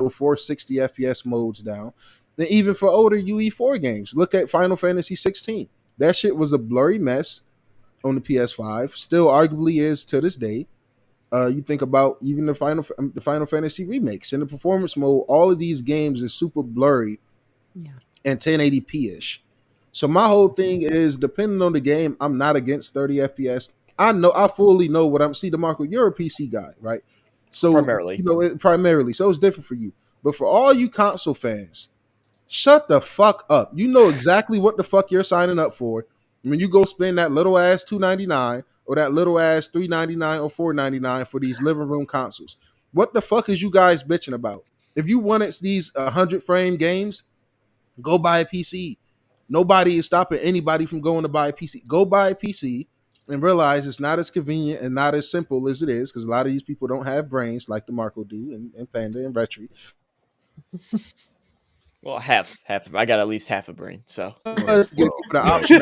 force 60 FPS modes down. And even for older UE4 games, look at Final Fantasy 16. That shit was a blurry mess on the PS5, still arguably is to this day. You think about even the Final Fantasy remakes in the performance mode, all of these games is super blurry and 1080p-ish. So my whole thing is, depending on the game, I'm not against 30 FPS. I fully know what I'm. See, DeMarco, you're a PC guy, right? So primarily, so it's different for you. But for all you console fans, shut the fuck up. You know exactly what the fuck you're signing up for when you go spend that little ass $299 or that little ass $399 or $499 for these living room consoles. What the fuck is you guys bitching about? If you wanted these 100 frame games, go buy a PC. Nobody is stopping anybody from going to buy a PC. Go buy a PC, and realize it's not as convenient and not as simple as it is, because a lot of these people don't have brains like DeMarco do and Panda and Rhetri. Well, half. I got at least half a brain, so. Let's give people the option.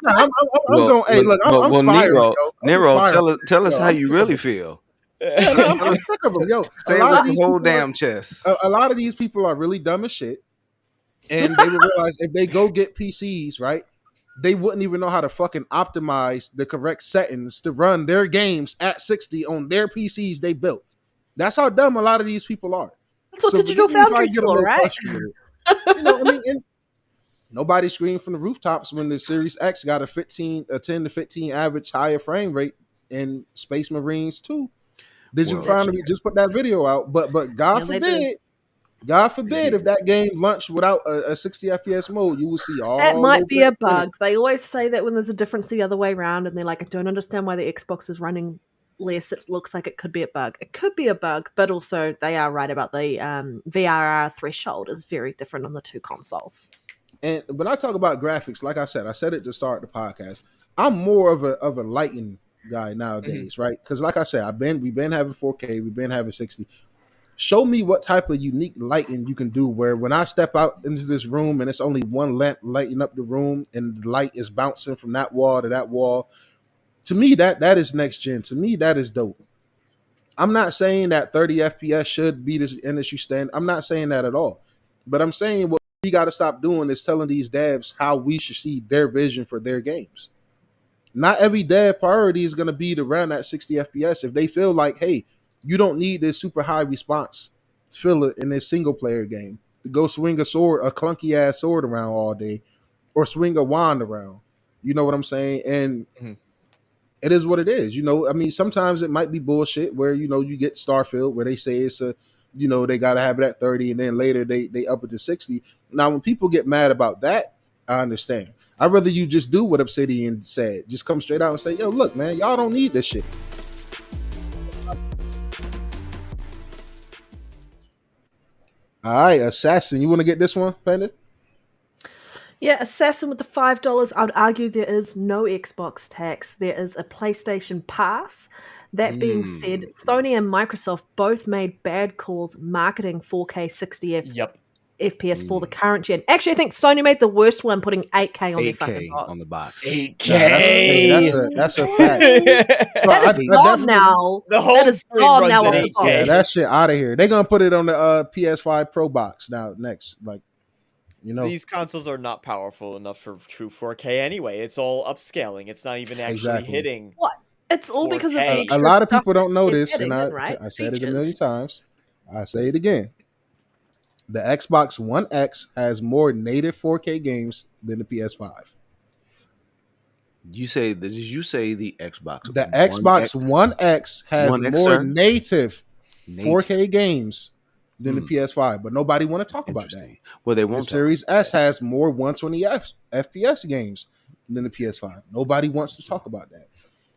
I'm going. Hey, look, I'm inspiring, Nero, yo. Nero, tell us Yo, how I'm you sick of really them. feel. Yeah, no, I'm sick of them, yo. Say it with the whole damn chest. A lot of these people are really dumb as shit, and they would realize if they go get PCs, right, they wouldn't even know how to fucking optimize the correct settings to run their games at 60 on their PCs they built. That's how dumb a lot of these people are. That's what So Digital forgive me if I Foundry's get a for, little right? frustrated. You know, I mean, and nobody screamed from the rooftops when the Series X got a 10 to 15 average higher frame rate in Space Marines 2. Digital Foundry just put that video out, but God forbid if that game launched without a 60 FPS mode, you will see all that might be a over it. bug. They always say that when there's a difference the other way around, and they're like, I don't understand why the Xbox is running less. It looks like it could be a bug. It could be a bug, but also they are right about the VRR threshold is very different on the two consoles. And when I talk about graphics, like I said it to start the podcast. I'm more of a lighting guy nowadays, right? Because like I said, we've been having 4K, we've been having 60. Show me what type of unique lighting you can do where when I step out into this room and it's only one lamp lighting up the room and the light is bouncing from that wall to that wall. To me, that is next gen. To me, that is dope. I'm not saying that 30 FPS should be this industry standard. I'm not saying that at all. But I'm saying what we got to stop doing is telling these devs how we should see their vision for their games. Not every dev priority is going to be to run at 60 FPS. If they feel like, hey, you don't need this super high response filler in this single player game to go swing a clunky ass sword around all day or swing a wand around. You know what I'm saying? And it is what it is. You know, I mean, sometimes it might be bullshit where, you know, you get Starfield where they say it's a, you know, they got to have it at 30 and then later they up it to 60. Now, when people get mad about that, I understand. I'd rather you just do what Obsidian said. Just come straight out and say, yo, look, man, y'all don't need this shit. All right, Assassin, you want to get this one, Panda? Yeah, Assassin with the $5. I would argue there is no Xbox tax. There is a PlayStation Pass. That being said, Sony and Microsoft both made bad calls marketing 4K 60 FPS for the current gen. Actually, I think Sony made the worst one, putting 8K on their fucking box. On the box. 8K. That's a fact. That is gone now. The home that is screen gone runs now. at Off the 8K. box. Yeah, that shit out of here. They're gonna put it on the PS5 Pro box now next. Like, you know, these consoles are not powerful enough for true 4K anyway. It's all upscaling. It's not even actually hitting. What? It's all because of the 4K. extra a lot of stuff people don't know they're this, and getting in, right? I said it a Features. million times. I say it again. The Xbox One X has more native 4K games than the PS5. Did you say the Xbox? The Xbox One X has more native 4K games than the PS5, but nobody want to talk about that. Well, they won't. The Series S has more 120 FPS games than the PS5. Nobody wants to talk about that.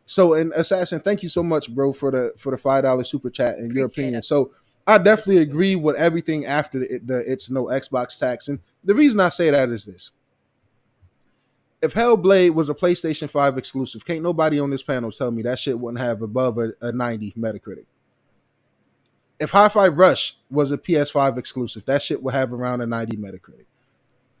So, and Assassin, thank you so much, bro, for the $5 super chat and your opinion. So, I definitely agree with everything after the it's no Xbox tax, and the reason I say that is this: if Hellblade was a PlayStation 5 exclusive, can't nobody on this panel tell me that shit wouldn't have above a 90 Metacritic. If Hi-Fi Rush was a PS5 exclusive, that shit would have around a 90 Metacritic.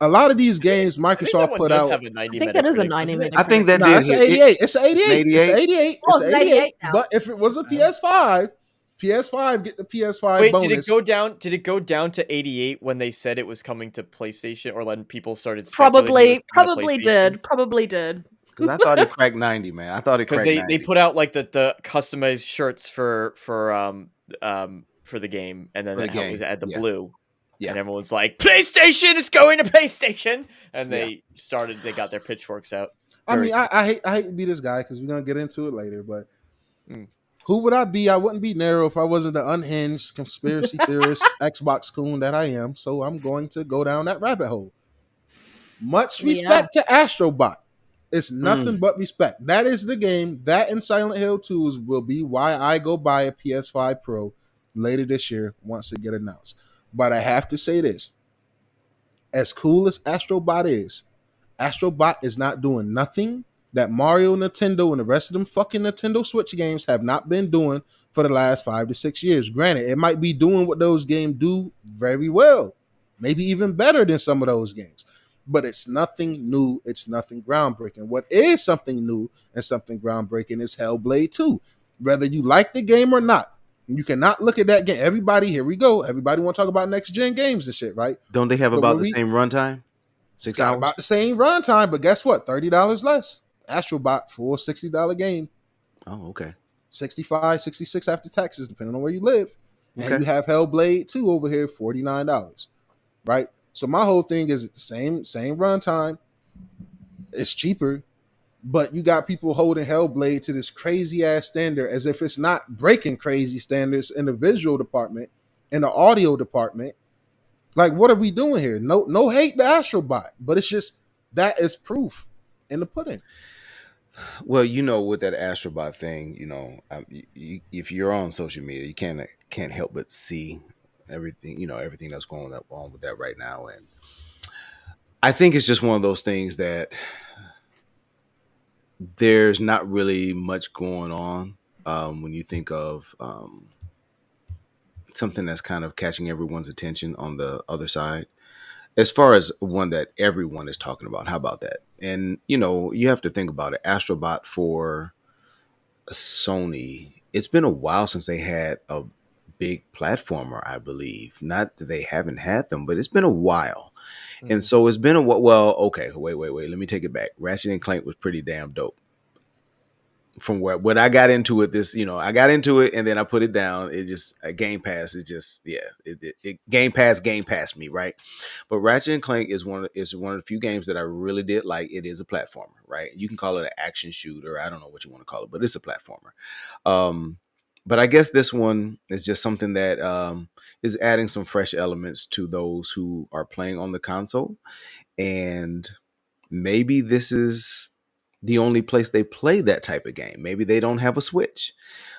A lot of these games Microsoft put out. Have a 90 I think that is a 90 Metacritic. I think that it's an 88. It's an 88. It's an 88. Oh, it's 88 now. But if it was a PS5 get the PS5 Wait, bonus. did it go down? Did it go down to 88 when they said it was coming to PlayStation, or when people started probably did. Because I thought it cracked 90, man. I thought it cracked 90. Because they put out like the customized shirts for the game, and then it was at the blue. Yeah. And everyone's like, PlayStation is going to PlayStation, and they got their pitchforks out. I mean, I hate to be this guy because we're gonna get into it later, but who would I be? I wouldn't be Nero if I wasn't the unhinged conspiracy theorist Xbox coon that I am. So I'm going to go down that rabbit hole. Much respect to Astrobot. It's nothing but respect. That is the game. That and Silent Hill 2 will be why I go buy a PS5 Pro later this year once it get announced. But I have to say this. As cool as Astrobot is not doing nothing that Mario, Nintendo, and the rest of them fucking Nintendo Switch games have not been doing for the last 5 to 6 years. Granted, it might be doing what those games do very well, maybe even better than some of those games, but it's nothing new. It's nothing groundbreaking. What is something new and something groundbreaking is Hellblade 2. Whether you like the game or not, you cannot look at that game. Everybody, here we go. Everybody want to talk about next gen games and shit, right? Don't they have But about when the we, same runtime? it's 6 got hours? about the same runtime, but guess what? $30 less. Astrobot, full $60 game. Oh, okay. 65, 66 after taxes, depending on where you live. And Okay. you have Hellblade 2 over here, $49. Right? So my whole thing is the same runtime. It's cheaper, but you got people holding Hellblade to this crazy ass standard as if it's not breaking crazy standards in the visual department, in the audio department. Like, what are we doing here? No hate to Astrobot, but it's just that is proof in the pudding. Well, with that Astrobot thing, if you're on social media, you can't help but see everything that's going on with that right now, and I think it's just one of those things that there's not really much going on when you think of something that's kind of catching everyone's attention on the other side. As far as one that everyone is talking about, how about that? And you have to think about it. Astrobot for Sony, it's been a while since they had a big platformer, I believe. Not that they haven't had them, but it's been a while. And so it's been okay, wait. Let me take it back. Ratchet and Clank was pretty damn dope. From when I got into it, I got into it and then I put it down. It just Game Pass is just it Game Pass me, right? But Ratchet and Clank is one of the few games that I really did like. It is a platformer, right? You can call it an action shooter. I don't know what you want to call it, but it's a platformer. But I guess this one is just something that is adding some fresh elements to those who are playing on the console, and maybe this is the only place they play that type of game. Maybe they don't have a Switch,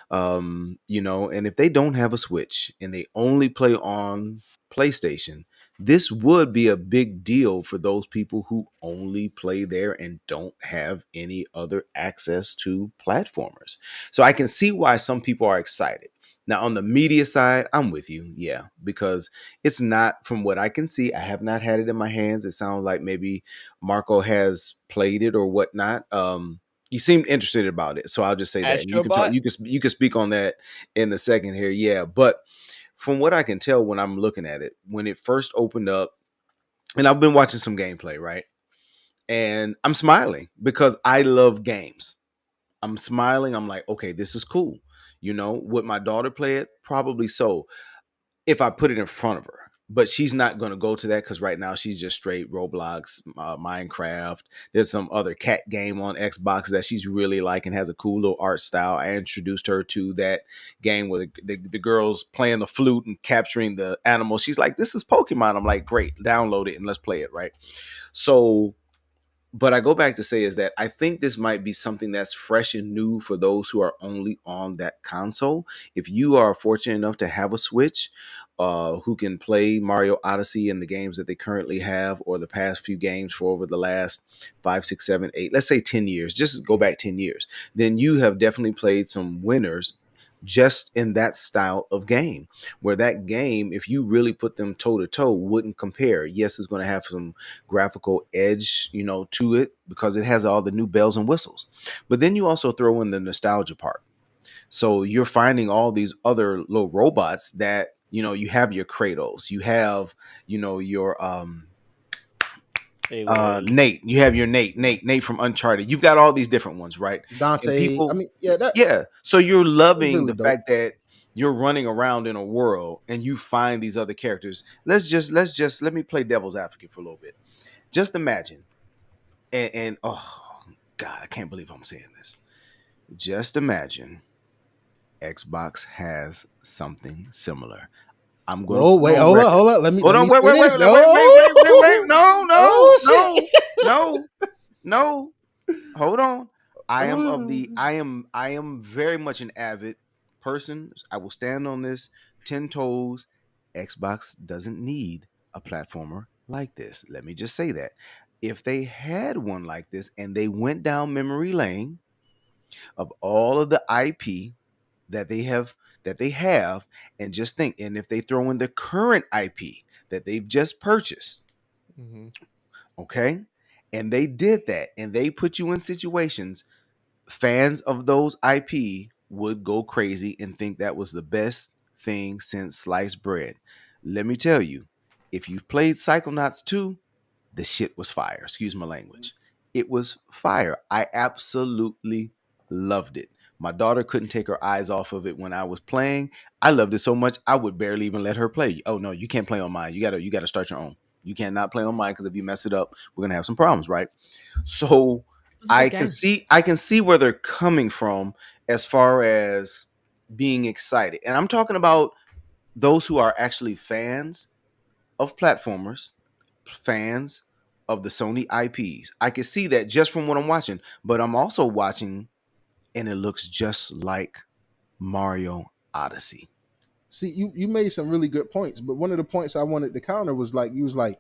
and if they don't have a Switch and they only play on PlayStation, this would be a big deal for those people who only play there and don't have any other access to platformers. So I can see why some people are excited. Now, on the media side, I'm with you. Yeah, because it's not, from what I can see, I have not had it in my hands. It sounds like maybe Marco has played it or whatnot. You seemed interested about it, so I'll just say that. And you can talk. Astrobot? You can speak on that in a second here. Yeah, but from what I can tell when I'm looking at it, when it first opened up, and I've been watching some gameplay, right? And I'm smiling because I love games. I'm smiling. I'm like, okay, this is cool. Would my daughter play it? Probably so, if I put it in front of her. But she's not going to go to that because right now she's just straight Roblox, Minecraft. There's some other cat game on Xbox that she's really like and has a cool little art style. I introduced her to that game where the girls playing the flute and capturing the animals. She's like, this is Pokemon. I'm like, great, download it and let's play it, right? So, but I go back to say is that I think this might be something that's fresh and new for those who are only on that console. If you are fortunate enough to have a Switch, who can play Mario Odyssey and the games that they currently have, or the past few games for over the last 5, 6, 7, 8, let's say 10 years, just go back 10 years, then you have definitely played some winners just in that style of game, where that game, if you really put them toe to toe, wouldn't compare. Yes, it's going to have some graphical edge, to it because it has all the new bells and whistles. But then you also throw in the nostalgia part. So you're finding all these other little robots that, you have your Kratos, you have, your Nate, you have your Nate from Uncharted. You've got all these different ones, right? And Dante, I people, mean, yeah, that yeah. So you're was loving really the dope. fact that you're running around in a world and you find these other characters. Let me play devil's advocate for a little bit. Just imagine, and oh God, I can't believe I'm saying this. Just imagine Xbox has something similar. I'm gonna Whoa, put wait, on hold up, record. hold up. Let Hold me on, wait, say wait, wait, this. wait, wait, wait, wait, wait, wait. Oh, No, oh shit. no, no. Hold on. Oh. I am very much an avid person. I will stand on this 10 toes. Xbox doesn't need a platformer like this. Let me just say that. if they had one like this and they went down memory lane of all of the IP that they have, and just think, and if they throw in the current IP that they've just purchased, Mm-hmm. okay, and they did that, and they put you in situations, fans of those IP would go crazy and think that was the best thing since sliced bread. Let me tell you, if you played Psychonauts 2, the shit was fire. Excuse my language. It was fire. I absolutely loved it. My daughter couldn't take her eyes off of it when I was playing. I loved it so much I would barely even let her play. Oh no, you can't play on mine. You gotta start your own. You cannot play on mine because if you mess it up, we're gonna have some problems, right? So It was a good game. I can see where they're coming from as far as being excited. And I'm talking about those who are actually fans of platformers, fans of the Sony IPs. I can see that just from what I'm watching, but I'm also watching and it looks just like Mario Odyssey. See, you made some really good points, but one of the points I wanted to counter was like you was like,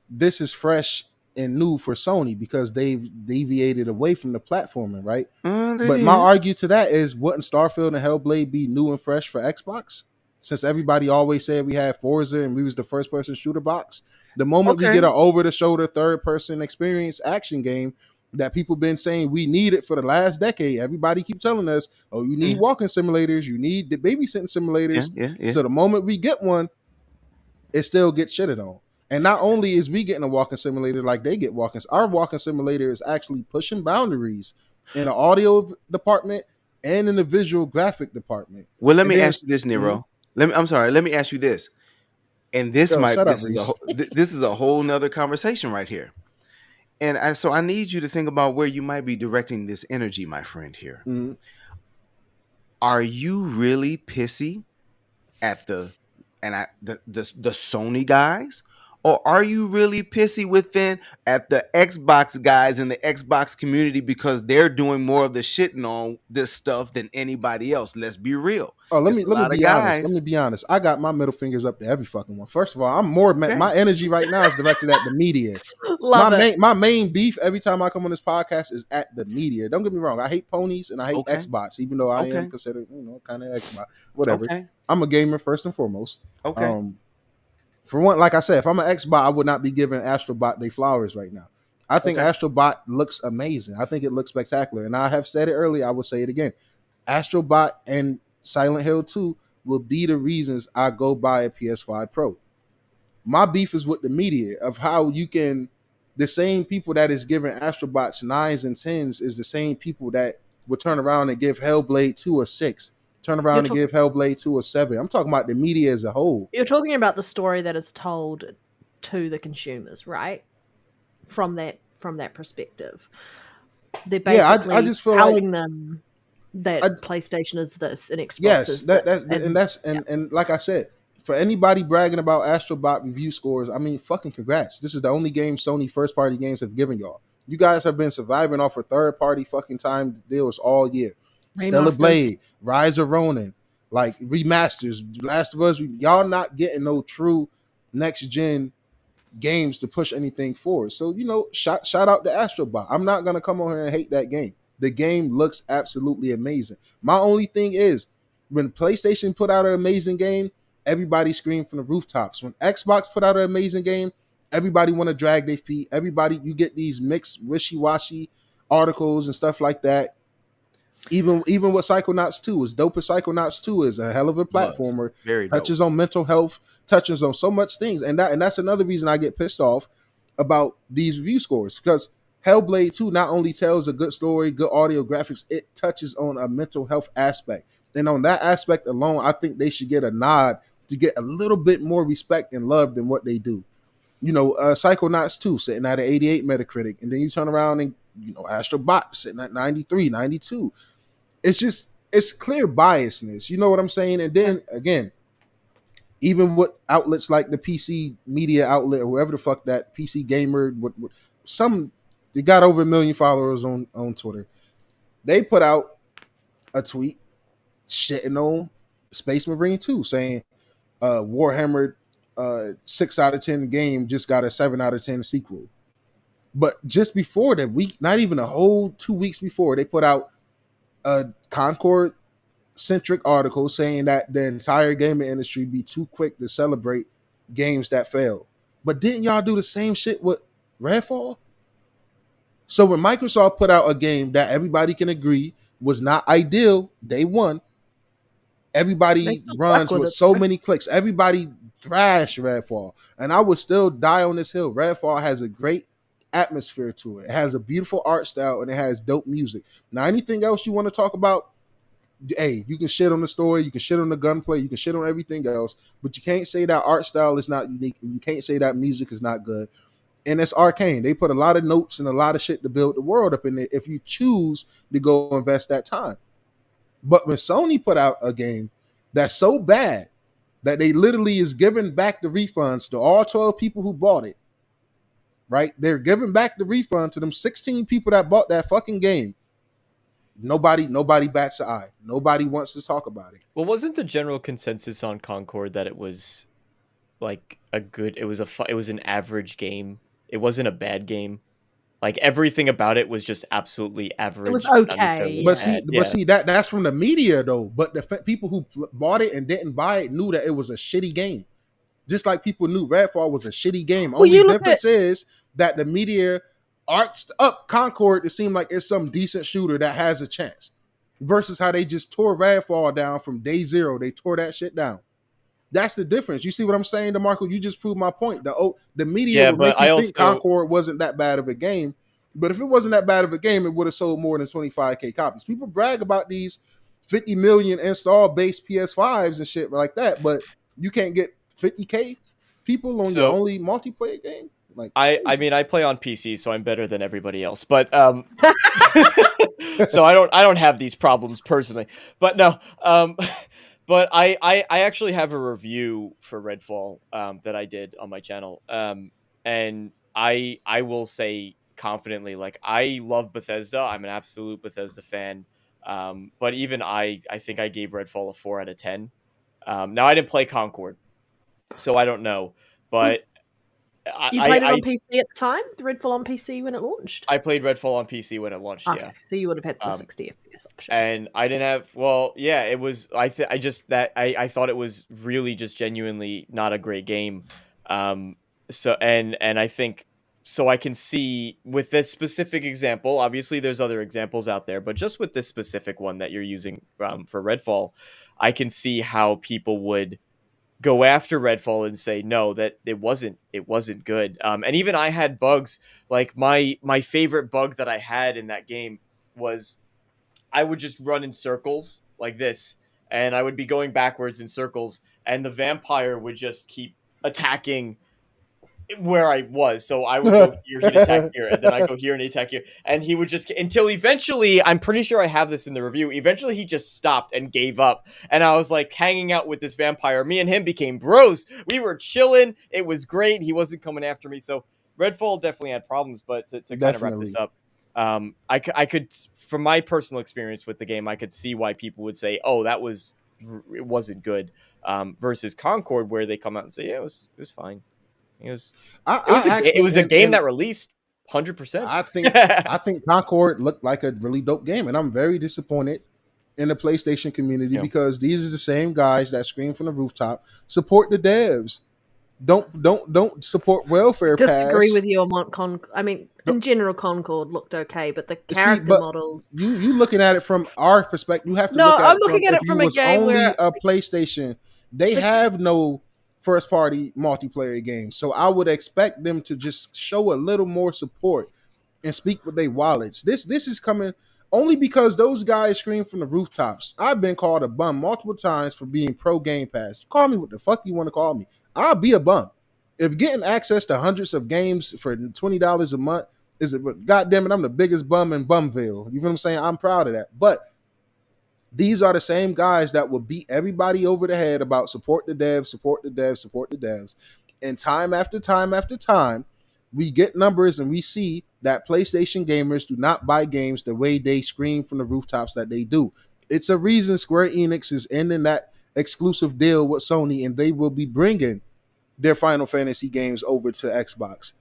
this is fresh and new for Sony because they've deviated away from the platforming, right? They But my did. argue to that is, wouldn't Starfield and Hellblade be new and fresh for Xbox? Since everybody always said we had Forza and we was the first person shooter box, the moment we Okay. get an over the shoulder third person experience action game that people been saying we need it for the last decade, everybody keep telling us, oh, you need Yeah, walking simulators, you need the babysitting simulators. yeah. So the moment we get one, it still gets shitted on. And not only is we getting a walking simulator like they get walking, our walking simulator is actually pushing boundaries in the audio department and in the visual graphic department. Well, let And me then, ask you this, Nero. I'm sorry. Let me ask you this. And yo, shut up, Reese. this is a whole nother conversation right here. And so I need you to think about where you might be directing this energy, my friend here. Mhm. Are you really pissy at the Sony guys, or are you really pissy within at the Xbox guys in the Xbox community because they're doing more of the shitting on this stuff than anybody else? Let's be real. Oh, let It's me a let me lot of be honest. Let guys. me be honest. I got my middle fingers up to every fucking one. First of all, I'm more Okay. my energy right now is directed at the media. Love it. My main beef every time I come on this podcast is at the media. Don't get me wrong. I hate ponies and I hate Okay. Xbox, even though I am Okay. considered, kind of Xbox. Whatever. Okay. I'm a gamer first and foremost. Okay. For one, like I said, if I'm an Xbox, I would not be giving Astrobot they flowers right now. I think Okay. Astrobot looks amazing. I think it looks spectacular. And I have said it earlier, I will say it again. Astrobot and Silent Hill 2 will be the reasons I go buy a PS5 Pro. My beef is with the media of how you can, the same people that is giving Astrobots 9s and 10s is the same people that would turn around and give Hellblade 2 a 6, turn You're, around and give Hellblade 2 a 7. I'm talking about the media as a whole. you're talking about the story that is told to the consumers, right? From that perspective. They're Yeah, basically I just feel telling them that I, PlayStation is this and Xbox yes, is this. and like I said, for anybody bragging about Astrobot review scores, I mean, fucking congrats. This is the only game Sony first party games have given y'all. You guys have been surviving off of third party fucking time deals all year. Stellar Remasters. Blade, Rise of Ronin, like remasters, Last of Us. Y'all not getting no true next gen games to push anything forward. So shout out to Astrobot. I'm not gonna come on here and hate that game. The game looks absolutely amazing. My only thing is when PlayStation put out an amazing game, everybody screamed from the rooftops. When Xbox put out an amazing game, everybody want to drag their feet. Everybody, you get these mixed wishy-washy articles and stuff like that. Even with Psychonauts 2, as dope as Psychonauts 2 is, a hell of a platformer. Very dope. Touches on mental health, touches on so much things. And that's another reason I get pissed off about these review scores. Because Hellblade 2 not only tells a good story, good audio graphics, it touches on a mental health aspect. And on that aspect alone, I think they should get a nod to get a little bit more respect and love than what they do. Psychonauts 2 sitting at an 88 Metacritic. And then you turn around and, Astrobot sitting at 93, 92. It's clear biasness. You know what I'm saying? And then again, even with outlets like the PC media outlet or whoever the fuck that PC gamer, they got over 1 million followers on Twitter. They put out a tweet shitting on Space Marine 2 saying Warhammer 6 out of 10 game just got a 7 out of 10 sequel. But just before that week, not even a whole 2 weeks before, they put out a Concord centric article saying that the entire gaming industry be too quick to celebrate games that fail. But didn't y'all do the same shit with Redfall? So when Microsoft put out a game that everybody can agree was not ideal day one, everybody runs with so many clicks. Everybody thrashed Redfall. And I would still die on this hill. Redfall has a great atmosphere to it. It has a beautiful art style and it has dope music. Now, anything else you want to talk about? Hey, you can shit on the story, you can shit on the gunplay, you can shit on everything else, but you can't say that art style is not unique, and you can't say that music is not good. And it's Arcane. They put a lot of notes and a lot of shit to build the world up in there if you choose to go invest that time. But when Sony put out a game that's so bad that they literally is giving back the refunds to all 12 people who bought it, right? They're giving back the refund to them 16 people that bought that fucking game. Nobody bats an eye. Nobody wants to talk about it. Well, wasn't the general consensus on Concord that it was like it was an average game? It wasn't a bad game. Like everything about it was just absolutely average. It was okay. But see, that's from the media though. But the people who bought it and didn't buy it knew that it was a shitty game. Just like people knew Redfall was a shitty game. Only difference is that the media arched up Concord to seem like it's some decent shooter that has a chance, versus how they just tore Redfall down from day zero. They tore that shit down. That's the difference. You see what I'm saying, DeMarco? You just proved my point. The media would make you think Concord wasn't that bad of a game, but if it wasn't that bad of a game, it would have sold more than 25K copies. People brag about these 50 million install base PS5s and shit like that, but you can't get 50K people on your only multiplayer game. Like, I mean, I play on PC, so I'm better than everybody else. But so I don't have these problems personally. But no, but I actually have a review for Redfall that I did on my channel, and I will say confidently, like, I love Bethesda. I'm an absolute Bethesda fan. But even I think I gave Redfall a 4 out of 10. Now I didn't play Concord, so I don't know, but. You played it on PC at the time? The Redfall on PC when it launched? I played Redfall on PC when it launched, okay, yeah. So you would have had the 60 FPS option. And I didn't have, well, yeah, it was, I thought it was really just genuinely not a great game. So, and I think, so I can see with this specific example, obviously there's other examples out there, but just with this specific one that you're using for Redfall, I can see how people would go after Redfall and say no, that it wasn't good. And even I had bugs. Like my favorite bug that I had in that game was I would just run in circles like this, and I would be going backwards in circles, and the vampire would just keep attacking where I was. So I would go here, he'd attack here, and then I go here and he'd attack here. And he would just, until eventually, I'm pretty sure I have this in the review, eventually he just stopped and gave up. And I was like hanging out with this vampire. Me and him became bros. We were chilling. It was great. He wasn't coming after me. So Redfall definitely had problems, but to kind of wrap this up, I could, from my personal experience with the game, I could see why people would say, oh, it wasn't good, versus Concord, where they come out and say, yeah, it was fine. It was a game that released 100%. I think Concord looked like a really dope game, and I'm very disappointed in the PlayStation community because these are the same guys that scream from the rooftop. Support the devs. Don't support welfare. Disagree with you on in general, Concord looked okay, but the character models. You looking at it from our perspective. You have to. I'm looking at it from a game where a PlayStation. They have no first party multiplayer games, so I would expect them to just show a little more support and speak with their wallets. This is coming only because those guys scream from the rooftops. I've been called a bum multiple times for being pro Game Pass. Call me what the fuck you want to call me. I'll be a bum if getting access to hundreds of games for $20 a month is it. Goddamn it, I'm the biggest bum in Bumville. You know what I'm saying? I'm proud of that, but these are the same guys that will beat everybody over the head about support the devs, support the devs, support the devs. And time after time after time, we get numbers and we see that PlayStation gamers do not buy games the way they scream from the rooftops that they do. It's a reason Square Enix is ending that exclusive deal with Sony, and they will be bringing their Final Fantasy games over to Xbox.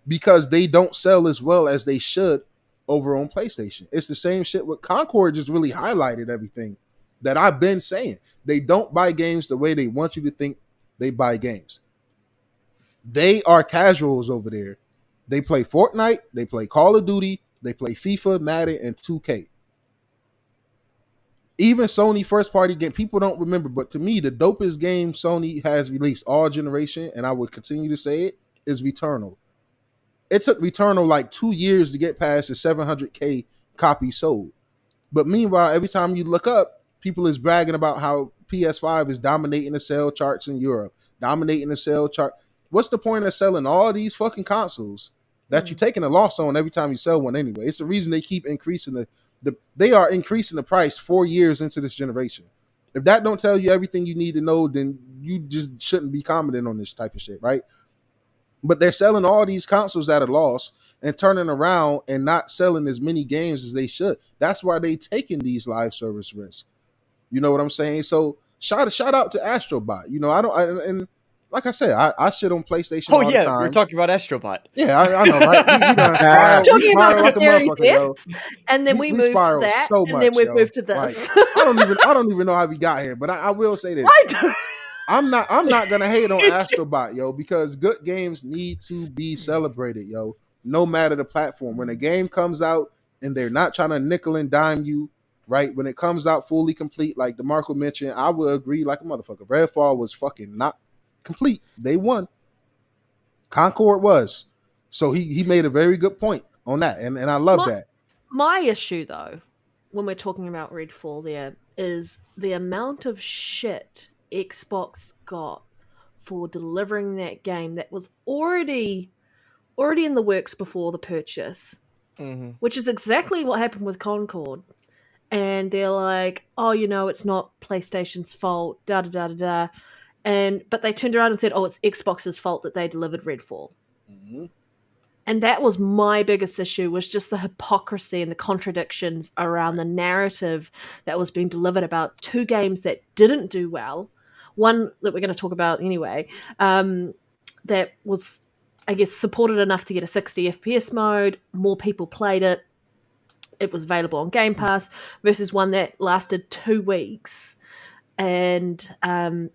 because they don't sell as well as they should over on PlayStation. It's the same shit with Concord, just really highlighted everything that I've been saying. They don't buy games the way they want you to think they buy games. They are casuals over there. They play Fortnite, they play Call of Duty, they play FIFA, Madden, and 2K. Even Sony first party game, people don't remember, but to me, the dopest game Sony has released all generation, and I would continue to say it, is Returnal. It took Returnal like 2 years to get past the 700K copies sold. But meanwhile, every time you look up, people is bragging about how PS5 is dominating the sale charts in Europe, dominating the sale chart. What's the point of selling all these fucking consoles that you're taking a loss on every time you sell one anyway? It's the reason they keep increasing they are increasing the price 4 years into this generation. If that don't tell you everything you need to know, then you just shouldn't be commenting on this type of shit, right? But they're selling all these consoles at a loss and turning around and not selling as many games as they should. That's why they taking these live service risks. You know what I'm saying? So shout out to Astrobot. You know, and like I said, I shit on PlayStation all the time. We're talking about Astrobot. Yeah, I know, right? We done talking about like the Series S, and then we moved to that, so and then we've moved to Like, this. I don't even know how we got here, but I will say this. I'm not gonna hate on Astrobot, yo, because good games need to be celebrated, yo, no matter the platform. When a game comes out and they're not trying to nickel and dime you, right? When it comes out fully complete, like DeMarco mentioned, I will agree like a motherfucker. Redfall was fucking not complete. They won. Concord was. So he made a very good point on that. And I love that. My issue though, when we're talking about Redfall there, is the amount of shit Xbox got for delivering that game that was already in the works before the purchase. Which is exactly what happened with Concord. And they're like, oh, you know, it's not PlayStation's fault, da-da-da-da-da. But they turned around and said, oh, it's Xbox's fault that they delivered Redfall. Mm-hmm. And that was my biggest issue, was just the hypocrisy and the contradictions around the narrative that was being delivered about two games that didn't do well. One that we're going to talk about anyway, that was, I guess, supported enough to get a 60 FPS mode. More people played it. It was available on Game Pass, versus one that lasted 2 weeks and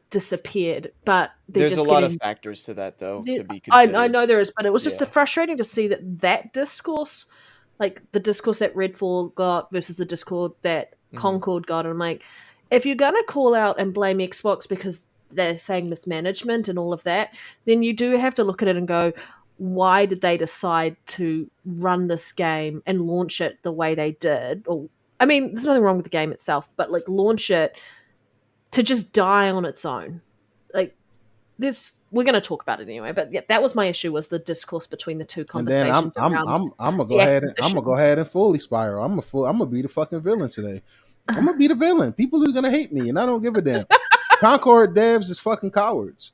disappeared. But there's a lot of factors to that, though, to be considered. I know there is, but it was just frustrating to see that discourse, like the discourse that Redfall got versus the discourse that Concord got. And I'm like, if you're going to call out and blame Xbox because they're saying mismanagement and all of that, then you do have to look at it and go, why did they decide to run this game and launch it the way they did? Or, I mean, there's nothing wrong with the game itself, but like launch it to just die on its own. Like this, we're going to talk about it anyway. But yeah, that was my issue, was the discourse between the two conversations. And then I'm gonna go ahead and fully spiral. I'm gonna be the fucking villain today. I'm gonna be the villain. People are gonna hate me, and I don't give a damn. Concord devs is fucking cowards.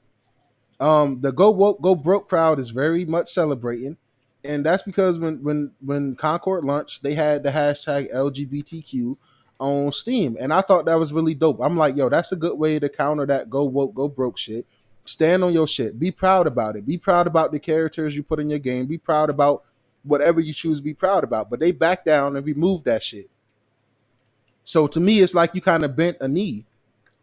The go woke, go broke crowd is very much celebrating, and that's because when Concord launched, they had the hashtag LGBTQ on Steam, and I thought that was really dope. I'm like, yo, that's a good way to counter that go woke, go broke shit. Stand on your shit. Be proud about it. Be proud about the characters you put in your game. Be proud about whatever you choose to be proud about. But they backed down and removed that shit. So to me, it's like you kind of bent a knee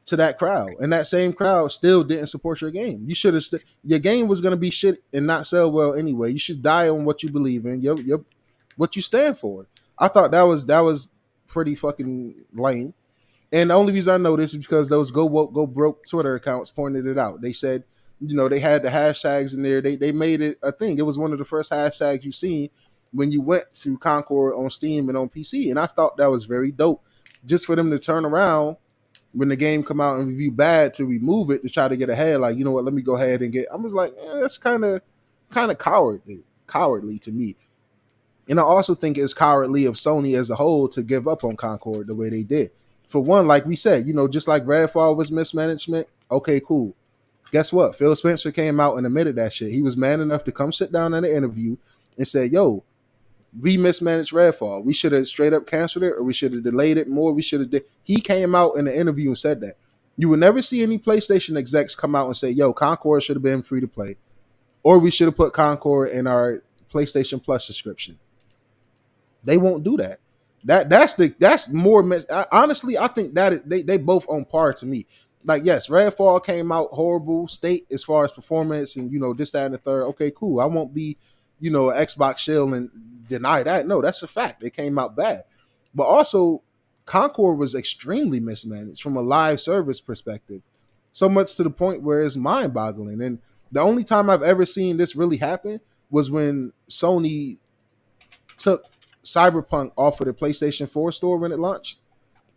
to that crowd, and that same crowd still didn't support your game. You should have. Your game was going to be shit and not sell well anyway. You should die on what you believe in. Your what you stand for. I thought that was pretty fucking lame. And the only reason I know this is because those go woke, go broke Twitter accounts pointed it out. They said, you know, they had the hashtags in there. They made it a thing. It was one of the first hashtags you seen when you went to Concord on Steam and on PC. And I thought that was very dope. Just for them to turn around when the game come out and review bad, to remove it, to try to get ahead. Like, you know what, let me go ahead and get. I was like, that's kind of cowardly to me. And I also think it's cowardly of Sony as a whole to give up on Concord the way they did. For one, like we said, you know, just like Redfall was mismanagement. Okay, cool. Guess what? Phil Spencer came out and admitted that shit. He was man enough to come sit down in an interview and say, yo, we mismanaged Redfall. We should have straight up canceled it, or we should have delayed it more. We should have. He came out in the interview and said that. You will never see any PlayStation execs come out and say, yo, Concord should have been free to play, or we should have put Concord in our PlayStation Plus subscription. They won't do that. That's more. Honestly, I think that they both on par to me. Like, yes, Redfall came out horrible state as far as performance and this, that, and the third. Okay, cool. I won't be an Xbox shill and deny that. No, that's a fact. It came out bad, but also Concord was extremely mismanaged from a live service perspective, so much to the point where it's mind-boggling. And the only time I've ever seen this really happen was when Sony took Cyberpunk off of the PlayStation 4 store when it launched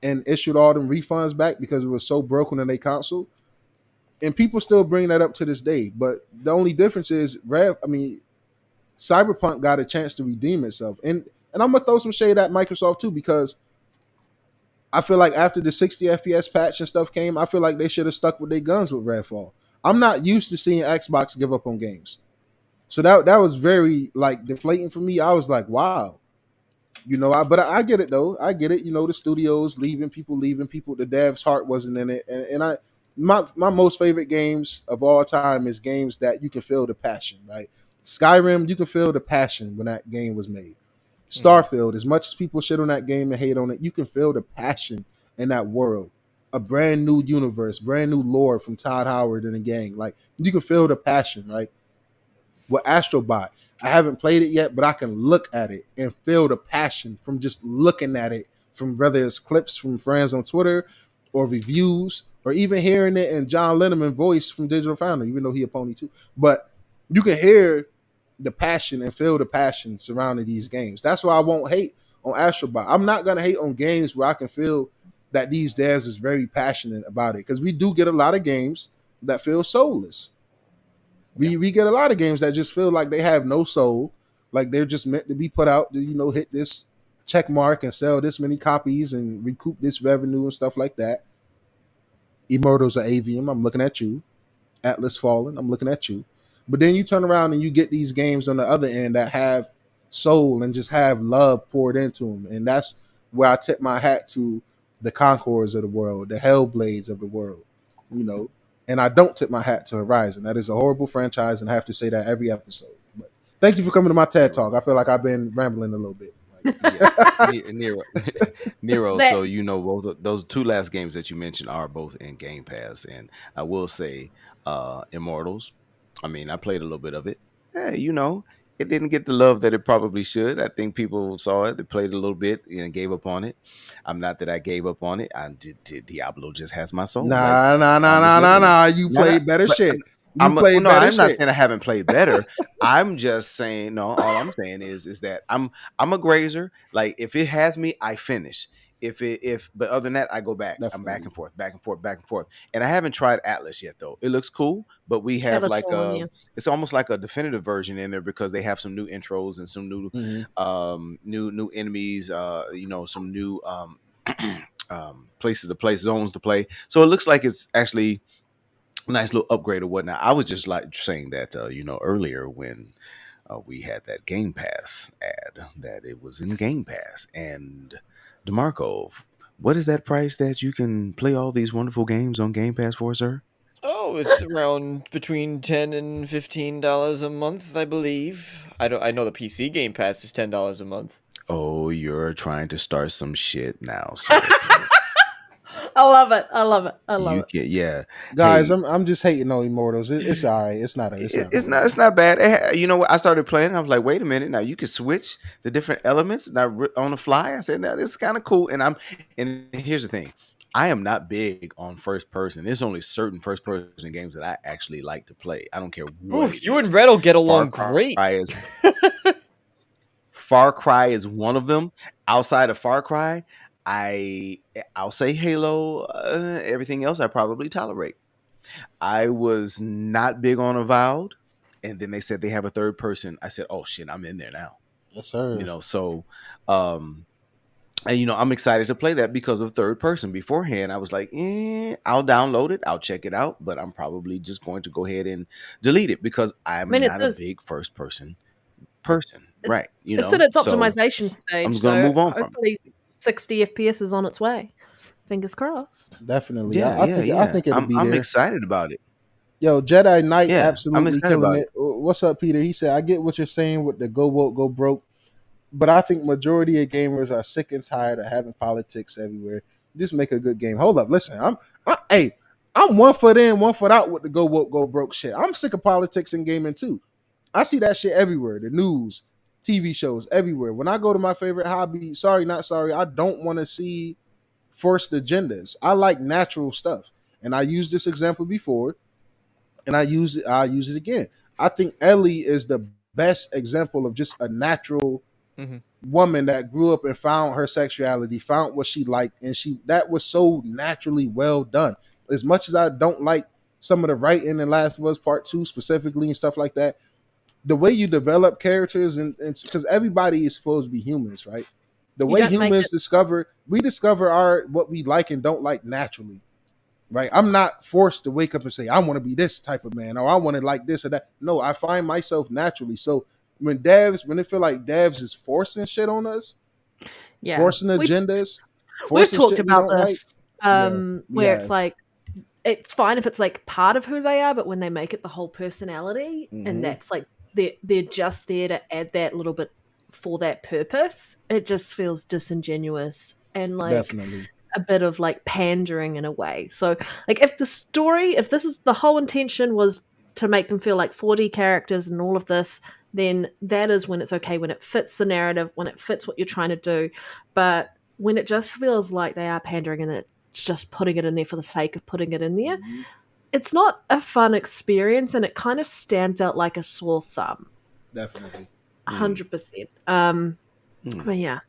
and issued all them refunds back because it was so broken in their console. And people still bring that up to this day. But the only difference is Cyberpunk got a chance to redeem itself. And I'm gonna throw some shade at Microsoft too, because I feel like after the 60 FPS patch and stuff came, I feel like they should have stuck with their guns with Redfall. I'm not used to seeing Xbox give up on games. So that was very deflating for me. I was like, wow. But I get it though. I get it. The studios leaving, the devs' heart wasn't in it. And my most favorite games of all time is games that you can feel the passion, right? Skyrim, you can feel the passion when that game was made. Starfield, as much as people shit on that game and hate on it, you can feel the passion in that world. A brand new universe, brand new lore from Todd Howard and the gang. Like, you can feel the passion, right? With Astrobot, I haven't played it yet, but I can look at it and feel the passion from just looking at it, from whether it's clips from friends on Twitter or reviews, or even hearing it in John Linneman's voice from Digital Foundry, even though he a pony too. But you can hear the passion and feel the passion surrounding these games. That's why I won't hate on Astrobot. I'm not going to hate on games where I can feel that these devs is very passionate about it, because we do get a lot of games that feel soulless. We get a lot of games that just feel like they have no soul, like they're just meant to be put out to, hit this check mark and sell this many copies and recoup this revenue and stuff like that. Immortals of Avium, I'm looking at you. Atlas Fallen, I'm looking at you. But then you turn around and you get these games on the other end that have soul and just have love poured into them. And that's where I tip my hat to the Concords of the world, the Hellblades of the world, And I don't tip my hat to Horizon. That is a horrible franchise, and I have to say that every episode. But thank you for coming to my TED Talk. I feel like I've been rambling a little bit. Nero. So both of those two last games that you mentioned are both in Game Pass, and I will say, Immortals. I mean, I played a little bit of it. It didn't get the love that it probably should. I think people saw it, they played a little bit, and gave up on it. I'm not that I gave up on it. Diablo just has my soul. Nah. You played better shit. I'm not saying I haven't played better. I'm just saying, no, all I'm saying is that I'm a grazer. Like, if it has me, I finish. But other than that, I go back. Definitely. I'm back and forth. And I haven't tried Atlas yet, though. It looks cool, but we have it's almost like a definitive version in there, because they have some new intros and some new new enemies, some new places to play, zones to play. So it looks like it's actually a nice little upgrade or whatnot. I was just like saying that earlier when we had that Game Pass ad, that it was in Game Pass. And DeMarco, what is that price that you can play all these wonderful games on Game Pass for, sir? Oh, it's around between $10 and $15 a month, I believe. I know the PC Game Pass is $10 a month. Oh, you're trying to start some shit now, sir. I love it. Yeah, guys, hey, I'm just hating on Immortals. It's all right. It's not bad. You know what? I started playing. I was like, wait a minute. Now you can switch the different elements now on the fly. I said, now this is kind of cool. And here's the thing. I am not big on first person. There's only certain first person games that I actually like to play. I don't care what. You and Red will get along great. Far Cry is one of them. Outside of Far Cry, I'll say Halo. Everything else I probably tolerate. I was not big on Avowed, and then they said they have a third person. I said, "Oh shit, I'm in there now." Yes, sir. And I'm excited to play that because of third person. Beforehand, I was like, I'll download it, I'll check it out, but I'm probably just going to go ahead and delete it because I'm not a big first person, right? It's in its optimization stage. I'm just going to move on. Hopefully, 60 FPS is on its way. Fingers crossed. Definitely. I think it'll be there. I'm excited about it. Yo, Jedi Knight Yeah, I'm absolutely excited killing about it. What's up, Peter? He said, I get what you're saying with the go woke, go broke, but I think majority of gamers are sick and tired of having politics everywhere. Just make a good game. Hold up, listen. I'm 1 foot in, 1 foot out with the go woke, go broke shit. I'm sick of politics in gaming too. I see that shit everywhere. The news, TV shows, everywhere. When I go to my favorite hobby, sorry, not sorry, I don't want to see forced agendas. I like natural stuff. And I used this example before, and I'll use it again. I think Ellie is the best example of just a natural woman that grew up and found her sexuality, found what she liked, and that was so naturally well done. As much as I don't like some of the writing in Last of Us Part 2 specifically and stuff like that, the way you develop characters and because everybody is supposed to be humans, right? The way humans discover what we like and don't like naturally. Right, I'm not forced to wake up and say I want to be this type of man or I want to like this or that. No, I find myself naturally. So when it feel like devs is forcing shit on us, forcing agendas, we've forcing talked shit about we don't this, like. where it's like it's fine if it's like part of who they are, but when they make it the whole personality, and that's like they're just there to add that little bit for that purpose, it just feels disingenuous and like Definitely a bit of like pandering in a way. So like if this is the whole intention was to make them feel like 4D characters and all of this, then that is when it's okay, when it fits the narrative, when it fits what you're trying to do. But when it just feels like they are pandering and it's just putting it in there for the sake of putting it in there, it's not a fun experience, and it kind of stands out like a sore thumb. Definitely. 100%. But yeah.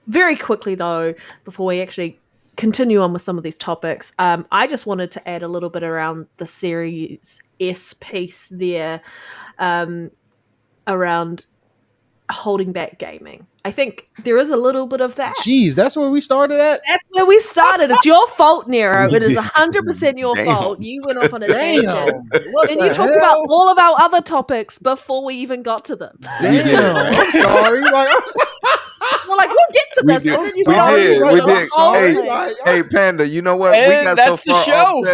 Very quickly though, before we actually continue on with some of these topics, I just wanted to add a little bit around the Series S piece there, around holding back gaming. I think there is a little bit of that. Jeez, that's where we started at? That's where we started. It's your fault, Nero. We It is did. 100% your Damn. fault. You went off on a tangent. What And the you talked hell? about all of our other topics before we even got to them. Damn, I'm sorry. Like, We're like, we'll get to this. And then you We go, did. you We go, did. oh, Hey, okay. hey, Panda, you know what? We And got that's so the far show. off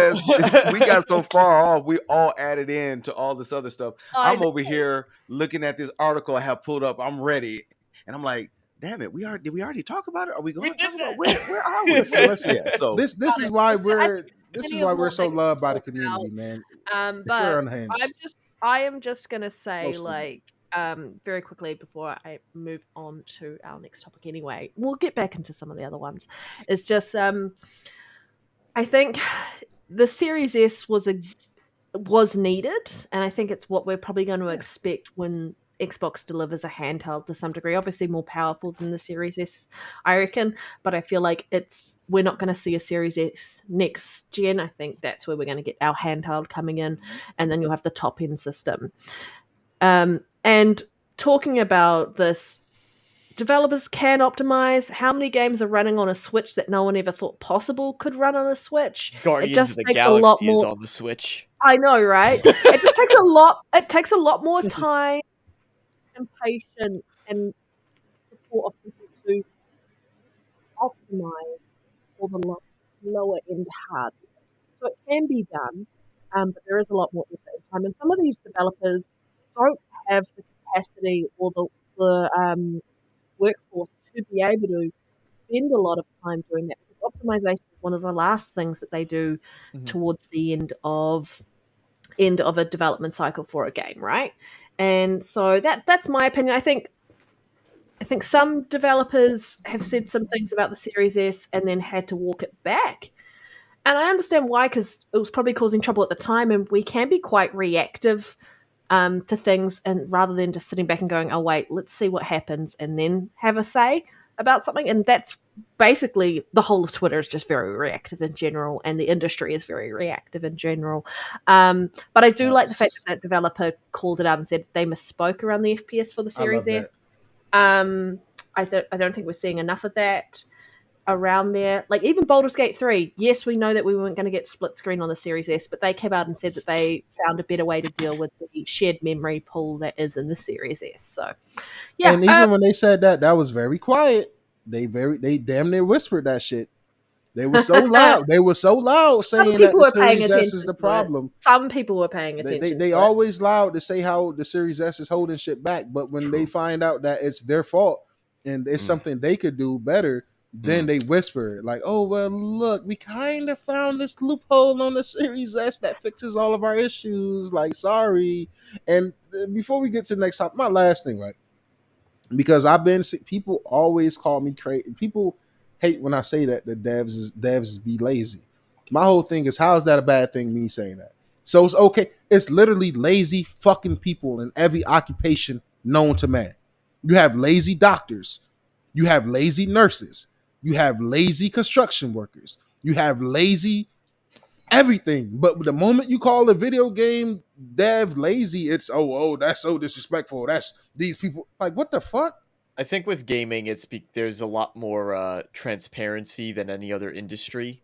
this. We got so far off. We all added in to all this other stuff. I I'm over here looking at this article I have pulled up. I'm ready. And I'm like, damn it, did we already talk about it? Are we going to talk about where are we? Listen, Yeah, so this is why we're so loved by the community, man. But I am just gonna say, Mostly. like, very quickly before I move on to our next topic anyway, we'll get back into some of the other ones. It's just I think the Series S was needed, and I think it's what we're probably going to expect when Xbox delivers a handheld to some degree. Obviously more powerful than the Series S, I reckon, but I feel like we're not going to see a Series S next gen. I think that's where we're going to get our handheld coming in, and then you'll have the top end system. And talking about this, developers can optimize. How many games are running on a Switch that no one ever thought possible could run on a Switch? Guardians it just of the takes Galaxy a lot is more on the Switch. I know, right? It just takes a lot. It takes a lot more time and patience and support of people to optimize for the lower end hardware. So it can be done, but there is a lot more effort and time. And some of these developers don't have the capacity or the workforce to be able to spend a lot of time doing that. Because optimization is one of the last things that they do towards the end of a development cycle for a game, right? And so that's my opinion. I think some developers have said some things about the Series S and then had to walk it back. And I understand why, because it was probably causing trouble at the time, and we can be quite reactive to things, and rather than just sitting back and going, oh, wait, let's see what happens, and then have a say about something. And that's basically the whole of Twitter is just very reactive in general, and the industry is very reactive in general. But I do like the fact that developer called it out and said they misspoke around the FPS for the Series S. I don't think we're seeing enough of that around there. Like even Baldur's Gate 3, yes, we know that we weren't going to get split screen on the Series S, but they came out and said that they found a better way to deal with the shared memory pool that is in the Series S. So, yeah. And even when they said that was very quiet. They damn near whispered that shit. They were so loud. They were so loud Some saying that people the were paying Series S is attention the to it. problem. Some people were paying They attention they to it. always loud to say how the Series S is holding shit back, but when they True. find out that it's their fault and it's Mm. something they could do better, then they whisper like, "Oh well, look, we kind of found this loophole on the Series S that fixes all of our issues. Like, sorry." And before we get to the next topic, my last thing, right? Because people always call me crazy. People hate when I say that the devs be lazy. My whole thing is, how is that a bad thing? Me saying that, so it's okay. It's literally lazy fucking people in every occupation known to man. You have lazy doctors, you have lazy nurses, you have lazy construction workers, you have lazy everything. But the moment you call a video game dev lazy, it's that's so disrespectful. That's these people like what the fuck? I think with gaming, there's a lot more transparency than any other industry.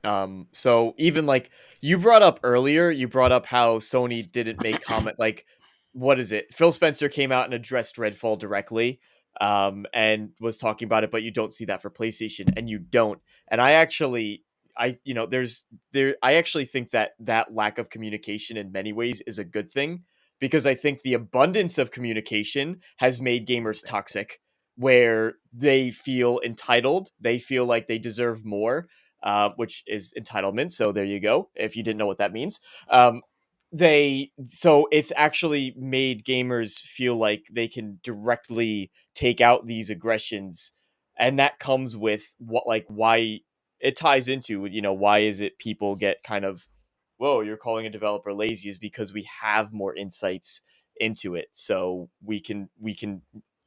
So even like you brought up earlier, you brought up how Sony didn't make comment like, what is it? Phil Spencer came out and addressed Redfall directly, and was talking about it, but you don't see that for PlayStation, and you don't. And I actually think that lack of communication in many ways is a good thing, because I think the abundance of communication has made gamers toxic, where they feel entitled, they feel like they deserve more, which is entitlement. So there you go. If you didn't know what that means, so it's actually made gamers feel like they can directly take out these aggressions, and that comes with why it ties into, why is it people get kind of, whoa, you're calling a developer lazy, is because we have more insights into it, so we can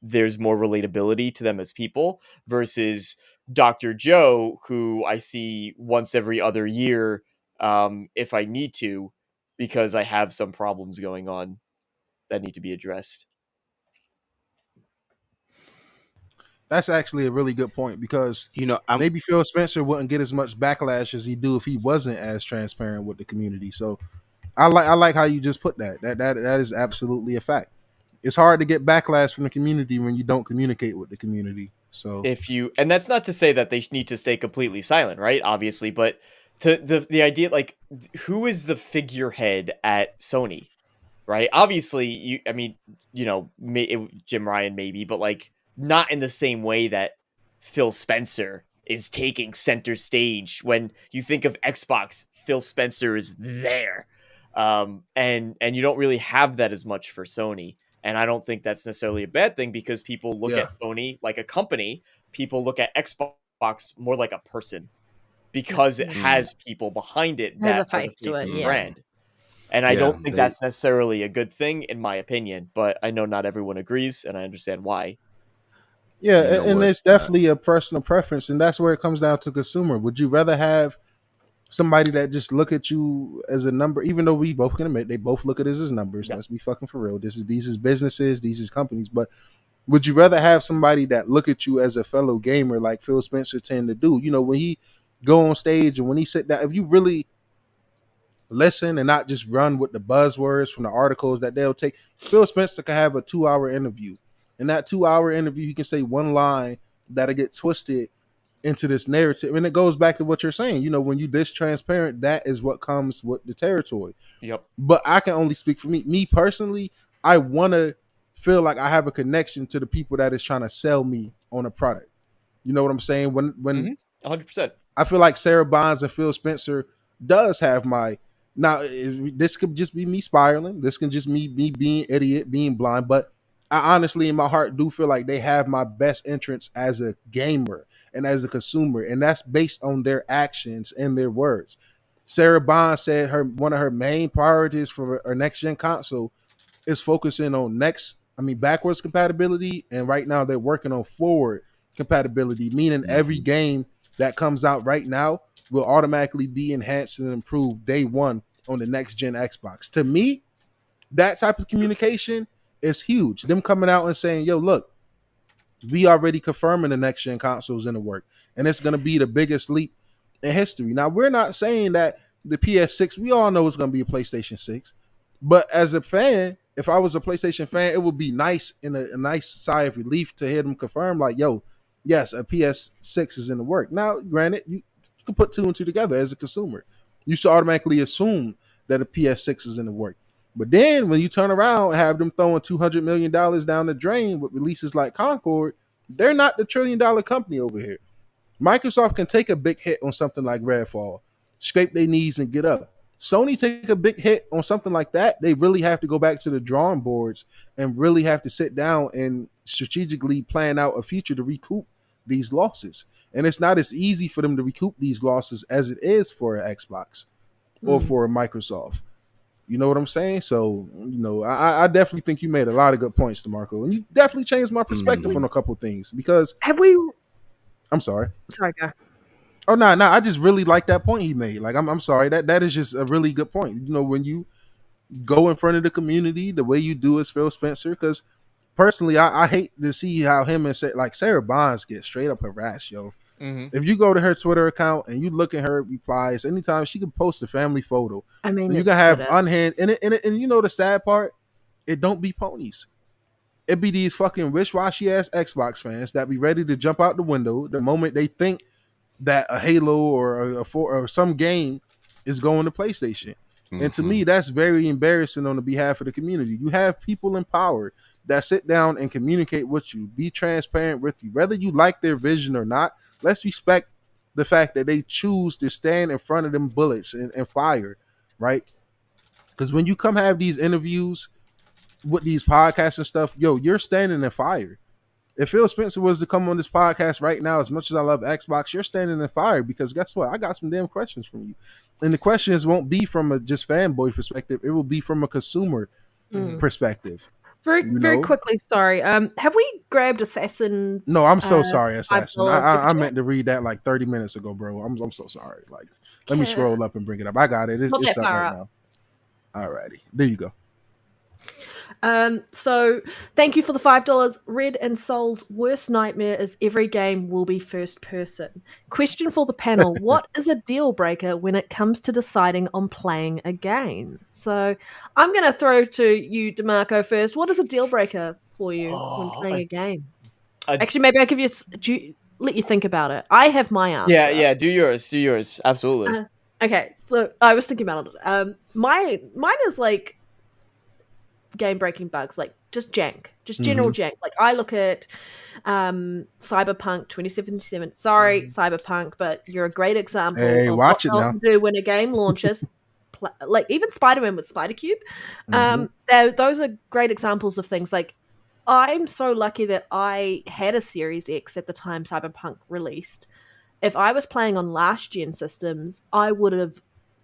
there's more relatability to them as people, versus Dr. Joe, who I see once every other year, if I need to, because I have some problems going on that need to be addressed. That's actually a really good point, because maybe Phil Spencer wouldn't get as much backlash as he do if he wasn't as transparent with the community. So I like how you just put that. That is absolutely a fact. It's hard to get backlash from the community when you don't communicate with the community. So And that's not to say that they need to stay completely silent, right? Obviously, but to the idea, like, who is the figurehead at Sony, right? Obviously, Jim Ryan maybe, but like not in the same way that Phil Spencer is taking center stage. When you think of Xbox, Phil Spencer is there, and you don't really have that as much for Sony. And I don't think that's necessarily a bad thing, because people look at Sony like a company. People look at Xbox more like a person, because it has people behind it that Has a are the face to face it, of the yeah. brand. And I don't think that's necessarily a good thing, in my opinion, but I know not everyone agrees, and I understand why. yeah, You know and what? it's definitely a personal preference, and that's where it comes down to consumer. Would you rather have somebody that just look at you as a number, even though we both can admit they both look at us as numbers? Yeah. Let's be fucking for real. These is businesses, these is companies, but would you rather have somebody that look at you as a fellow gamer, like Phil Spencer tend to do? When he go on stage and when he sit down, if you really listen and not just run with the buzzwords from the articles that they'll take, Phil Spencer can have a 2-hour interview. In that 2-hour interview, he can say one line that'll get twisted into this narrative. And it goes back to what you're saying. When you this transparent, that is what comes with the territory. Yep. But I can only speak for me. Me personally, I want to feel like I have a connection to the people that is trying to sell me on a product. You know what I'm saying? When 100%. I feel like Sarah Bonds and Phil Spencer does have my. Now, this could just be me spiraling. This can just me being idiot, being blind. But I honestly, in my heart, do feel like they have my best interests as a gamer and as a consumer, and that's based on their actions and their words. Sarah Bond said one of her main priorities for her next gen console is focusing on backwards compatibility, and right now they're working on forward compatibility, meaning every game that comes out right now will automatically be enhanced and improved day one on the next gen Xbox. To me, that type of communication is huge. Them coming out and saying, yo, look, we already confirming the next gen consoles in the work, and it's going to be the biggest leap in history. Now, we're not saying that the PS6, we all know it's going to be a PlayStation 6, but as a fan, if I was a PlayStation fan, it would be nice and a nice sigh of relief to hear them confirm, like, yo, yes, a PS6 is in the work. Now, granted, can put two and two together as a consumer. You should automatically assume that a PS6 is in the work. But then when you turn around and have them throwing $200 million down the drain with releases like Concord, they're not the $1 trillion company over here. Microsoft can take a big hit on something like Redfall, scrape their knees and get up. Sony take a big hit on something like that, they really have to go back to the drawing boards and really have to sit down and strategically plan out a future to recoup these losses. And it's not as easy for them to recoup these losses as it is for an Xbox or for a Microsoft. You know what I'm saying? So, I definitely think you made a lot of good points, DeMarco. And you definitely changed my perspective on a couple of things because... I'm sorry. Sorry, go. Oh, no, I just really like that point he made. Like, I'm sorry. That is just a really good point. When you go in front of the community, the way you do is Phil Spencer, because personally, I hate to see how him and Sarah Bonds get straight up harassed, yo. Mm-hmm. If you go to her Twitter account and you look at her replies, anytime she can post a family photo. I mean, you can have unhinged, and you know the sad part, it don't be ponies. It be these fucking wish-washy ass Xbox fans that be ready to jump out the window the moment they think that a Halo or some game is going to PlayStation. Mm-hmm. And to me, that's very embarrassing on the behalf of the community. You have people in power that sit down and communicate with you, be transparent with you, whether you like their vision or not. Let's respect the fact that they choose to stand in front of them bullets and fire, right? Because when you come have these interviews with these podcasts and stuff, yo, you're standing in fire. If Phil Spencer was to come on this podcast right now, as much as I love Xbox, you're standing in fire because guess what? I got some damn questions from you. And the questions won't be from a just fanboy perspective. It will be from a consumer perspective. Very quickly, sorry. Have we grabbed Assassin's? No, I'm so sorry, Assassin. I meant to read that like 30 minutes ago, bro. I'm so sorry. Like, let me scroll up and bring it up. I got it. It's up right now. Alrighty. There you go. So thank you for the $5. Red and Soul's worst nightmare is every game will be first person. Question for the panel: what is a deal breaker when it comes to deciding on playing a game? So I'm going to throw to you, DeMarco, first. What is a deal breaker for you when playing a game? Actually, maybe I'll give you let you think about it. I have my answer. Yeah. Do yours. Absolutely. Okay. So I was thinking about it. Mine is like game breaking bugs, like just jank, just general jank. Like I look at Cyberpunk 2077. Sorry, Cyberpunk, but you're a great example of watch what you do when a game launches. Like even Spider-Man with Spider-Cube. Those are great examples of things. Like I'm so lucky that I had a Series X at the time Cyberpunk released. If I was playing on last gen systems, I would have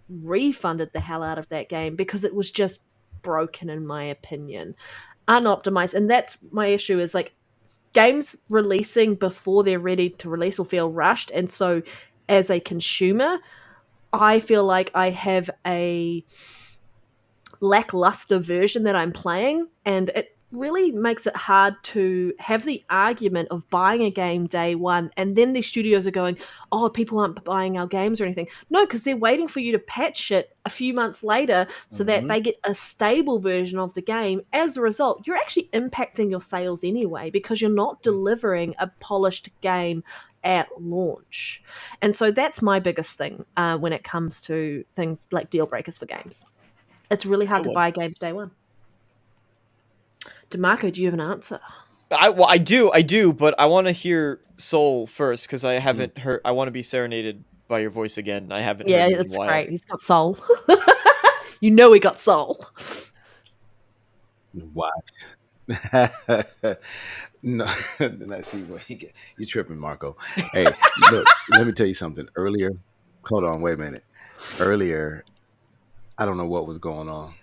refunded the hell out of that game because it was just broken, in my opinion, unoptimized. And that's my issue, is like games releasing before they're ready to release will feel rushed. And so as a consumer, I feel like I have a lackluster version that I'm playing, and it really makes it hard to have the argument of buying a game day one and then the studios are going, oh, people aren't buying our games or anything. No, because they're waiting for you to patch it a few months later so that they get a stable version of the game. As a result, you're actually impacting your sales anyway because you're not delivering a polished game at launch. And so that's my biggest thing when it comes to things like deal breakers for games. It's really hard to buy games day one. DeMarco, do you have an answer? I do, but I want to hear Soul first because I haven't heard. I want to be serenaded by your voice again. I haven't. Yeah, heard that's great. He's got soul. You know, he got soul. What? No, let's see what you get. You're tripping, Marco. Hey, look, let me tell you something. Earlier, hold on, wait a minute. Earlier, I don't know what was going on.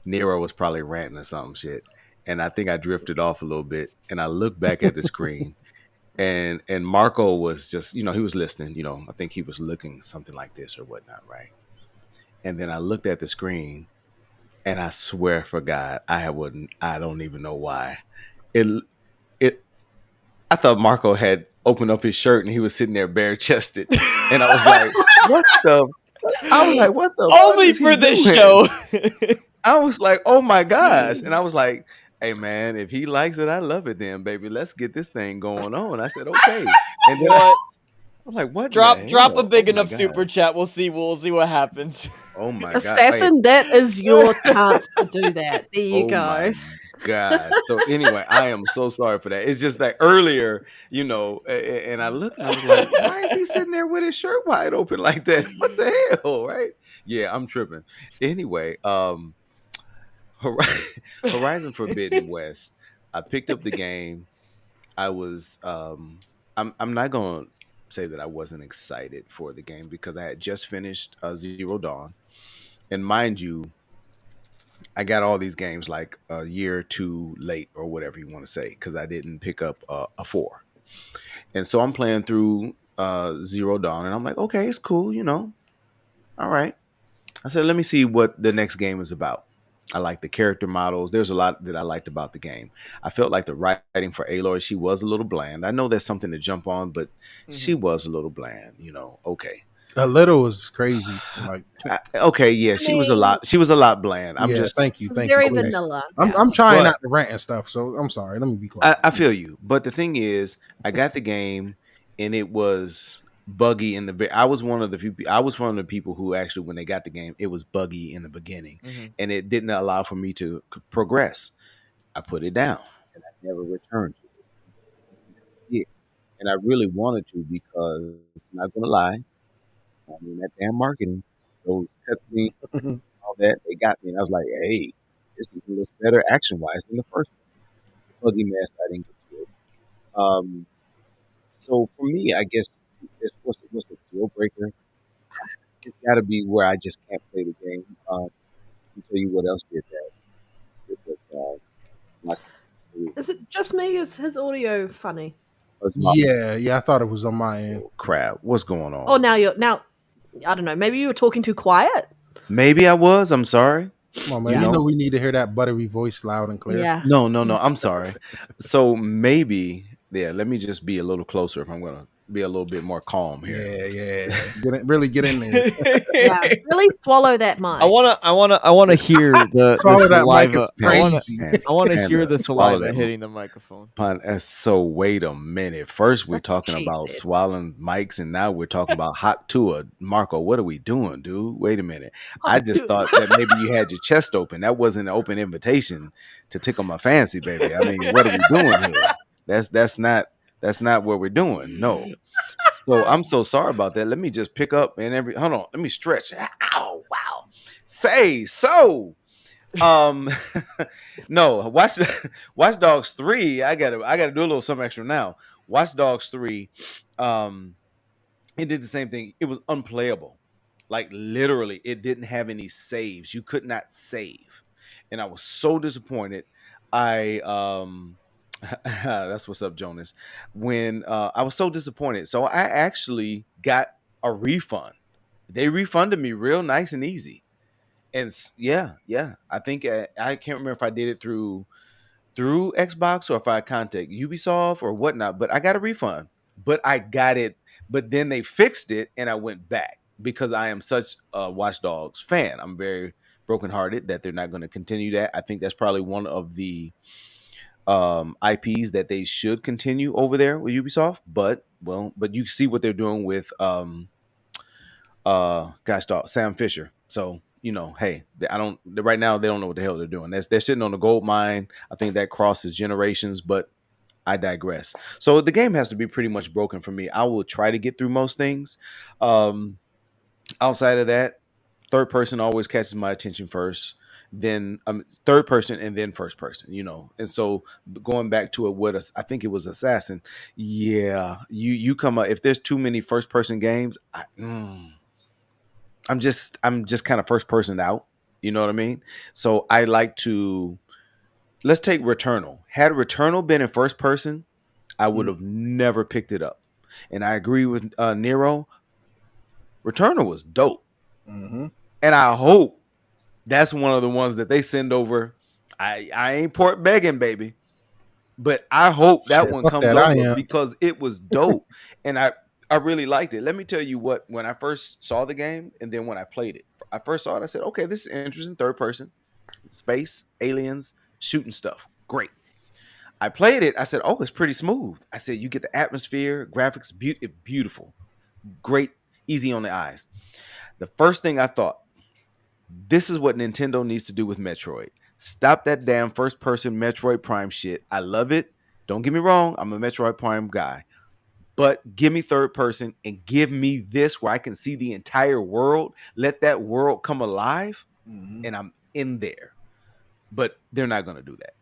Nero was probably ranting or something shit. And I think I drifted off a little bit. And I looked back at the screen. and Marco was just, he was listening. I think he was looking something like this or whatnot, right? And then I looked at the screen. And I swear for God, I don't even know why. I thought Marco had opened up his shirt and he was sitting there bare chested. And I was like, what the Only for this show. I was like, oh my gosh. And I was like, hey man, if he likes it, I love it then, baby. Let's get this thing going on. I said, okay. And then I'm like, what? Drop in the drop a hell? big Oh my enough super God. chat. We'll see what happens. Oh my God. Hey, Assassin, that is your chance to do that. There you oh go. my gosh. So anyway, I am so sorry for that. It's just that earlier, and I looked and I was like, why is he sitting there with his shirt wide open like that? What the hell? Right? Yeah, I'm tripping. Anyway, Horizon Forbidden West. I picked up the game. I was I'm not gonna say that I wasn't excited for the game because I had just finished Zero Dawn. And mind you, I got all these games like a year or two late or whatever you want to say because I didn't pick up a 4. And so I'm playing through Zero Dawn and I'm like, okay, it's cool. All right. I said, let me see what the next game is about. I like the character models. There's a lot that I liked about the game. I felt like the writing for Aloy, she was a little bland. I know that's something to jump on, but she was a little bland. Okay. A little was crazy. Like, Okay, yeah, I she was a mean, lot. She was a lot bland. I'm yeah, just thank you. very Please. vanilla. I'm Yeah. I'm trying But not to rant and stuff, so I'm sorry. Let me be quiet. I feel you. But the thing is, I got the game and it was buggy in the I was one of the few I was one of the people who actually when they got the game, it was buggy in the beginning and it didn't allow for me to progress. I put it down and I never returned to it. Yeah. And I really wanted to because I'm not gonna lie, Sony and that damn marketing, those cutscenes, all that, they got me and I was like, hey, this is a little better action wise than the first one. Buggy mess, I didn't get to it. So for me, I guess what's the deal breaker? It's got to be where I just can't play the game. I'll tell you what else did that. It was my, Is it just me? Is his audio funny? Yeah, I thought it was on my end. oh, crap. What's going on? Oh, now I don't know. Maybe you were talking too quiet. Maybe I was. I'm sorry. Come on, man. Yeah. You know we need to hear that buttery voice loud and clear. Yeah. No. I'm sorry. So maybe, yeah. Let me just be a little closer if I'm gonna be a little bit more calm here. Yeah. Really get in there. Yeah. Really swallow that mic. I wanna hear the Swallow that mic saliva. is crazy. I wanna hear Panda, the swallow saliva that hitting the microphone. So wait a minute. First we're That's what talking she about said. swallowing mics, and now we're talking about hot tour. Marco, what are we doing, dude? Wait a minute. I just thought that maybe you had your chest open. That wasn't an open invitation to tickle my fancy, baby. I mean, what are we doing here? That's not what we're doing. No. So I'm so sorry about that. Let me just pick up and hold on. Let me stretch. Ow, wow. Say so. Um, no, Watch Dogs 3. I gotta do a little something extra now. Watch Dogs 3. It did the same thing. It was unplayable. Like literally, it didn't have any saves. You could not save. And I was so disappointed. I that's what's up, Jonas. When I was so disappointed. So I actually got a refund. They refunded me real nice and easy. And yeah. I think I can't remember if I did it through Xbox or if I contact Ubisoft or whatnot, but I got a refund. But I got it, but then they fixed it and I went back because I am such a Watch Dogs fan. I'm very brokenhearted that they're not going to continue that. I think that's probably one of the IPs that they should continue over there with Ubisoft. But you see what they're doing with gosh dog Sam Fisher. So hey, I don't right now they don't know what the hell they're doing. They're sitting on a gold mine. I think that crosses generations, but I digress. So the game has to be pretty much broken for me. I will try to get through most things. Outside of that, third person always catches my attention first. Then third person and then first person, And so going back to I think it was Assassin. Yeah, you come up if there's too many first person games. I'm just kind of first person out. You know what I mean? So I like to let's take Returnal. Had Returnal been in first person, I would have never picked it up. And I agree with Nero. Returnal was dope. Mm-hmm. And I hope that's one of the ones that they send over. I ain't port begging, baby. But I hope that one comes over because it was dope. And I really liked it. Let me tell you what, when I first saw the game and then when I played it, I first saw it, I said, okay, this is interesting. Third person, space, aliens, shooting stuff. Great. I played it. I said, oh, it's pretty smooth. I said, you get the atmosphere, graphics, beautiful. great, easy on the eyes. The first thing I thought, this is what Nintendo needs to do with Metroid. Stop that damn first person Metroid Prime shit. I love it. Don't get me wrong, I'm a Metroid Prime guy. But give me third person and give me this where I can see the entire world. Let that world come alive Mhm. and I'm in there. But they're not going to do that.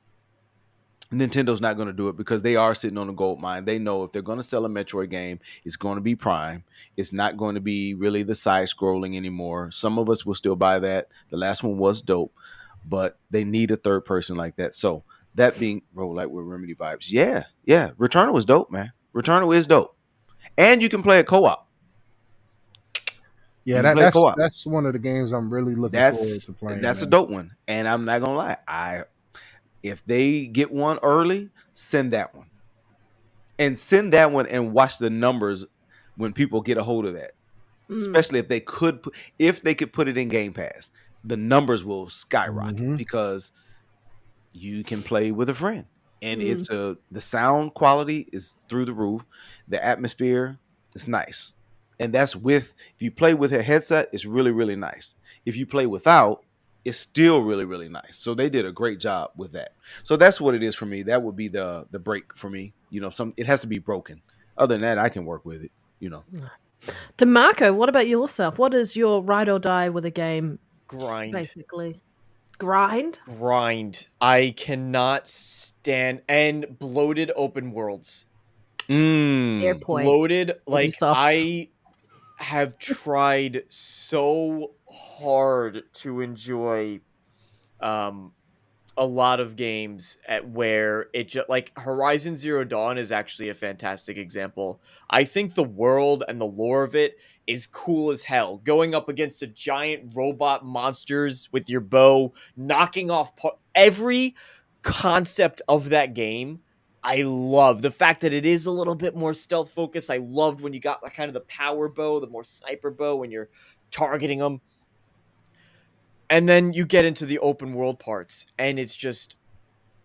Nintendo's not going to do it because they are sitting on a gold mine. They know if they're going to sell a Metroid game, it's going to be Prime. It's not going to be really the side scrolling anymore. Some of us will still buy that. The last one was dope, but they need a third person like that. So that being roguelike with Remedy vibes, yeah, Returnal is dope, man. Returnal is dope, and you can play a co-op. Yeah, You can play that's co-op. that's one of the games I'm really looking forward to playing. That's a Man. dope one, and I'm not gonna lie. If they get one early, send that one. And send that one and watch the numbers when people get a hold of that. Especially if they could put it in Game Pass, the numbers will skyrocket because you can play with a friend. And the sound quality is through the roof. The atmosphere is nice. And that's if you play with a headset, it's really, really nice. If you play without, it's still really, really nice. So they did a great job with that. So that's what it is for me. That would be the break for me. It has to be broken. Other than that, I can work with it. DeMarco, what about yourself? What is your ride or die with a game? Grind. Basically. Grind? I cannot stand and bloated open worlds. Fair point. Bloated, like Ubisoft. I have tried so hard to enjoy a lot of games at where it just like Horizon Zero Dawn is actually a fantastic example. I think the world and the lore of it is cool as hell. Going up against a giant robot monsters with your bow, knocking off every concept of that game. I love the fact that it is a little bit more stealth focused. I loved when you got kind of the power bow, the more sniper bow when you're targeting them. And then you get into the open world parts, and it's just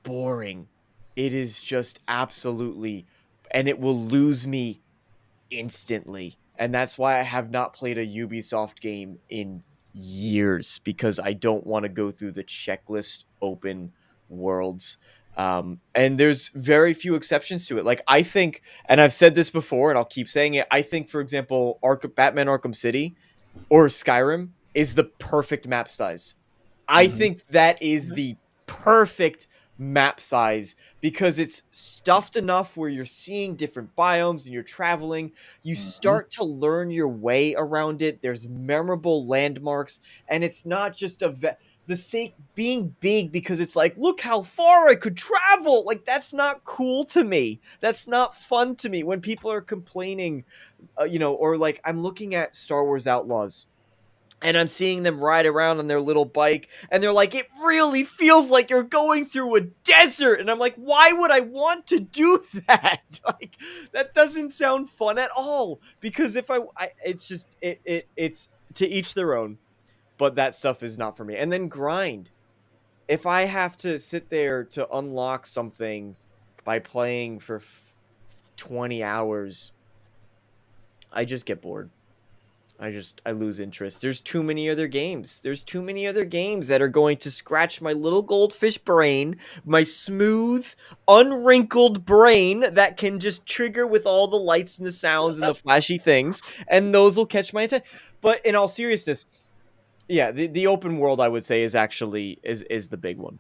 boring. It is just absolutely, and it will lose me instantly. And that's why I have not played a Ubisoft game in years, because I don't want to go through the checklist open worlds. And there's very few exceptions to it. Like, I think, and I've said this before, and I'll keep saying it, I think, for example, Batman Arkham City or Skyrim is the perfect map size. I think that is the perfect map size because it's stuffed enough where you're seeing different biomes and you're traveling. You start to learn your way around it. There's memorable landmarks, and it's not just the sake being big because it's like, look how far I could travel. Like, that's not cool to me. That's not fun to me when people are complaining, or like I'm looking at Star Wars Outlaws. And I'm seeing them ride around on their little bike, and they're like, it really feels like you're going through a desert. And I'm like, why would I want to do that? Like, that doesn't sound fun at all. Because if it's just, it's to each their own. But that stuff is not for me. And then grind. If I have to sit there to unlock something by playing for 20 hours, I just get bored. I lose interest. There's too many other games. There's too many other games that are going to scratch my little goldfish brain, my smooth, unwrinkled brain that can just trigger with all the lights and the sounds and the flashy things, and those will catch my attention. But in all seriousness, yeah, the open world, I would say, is actually is the big one.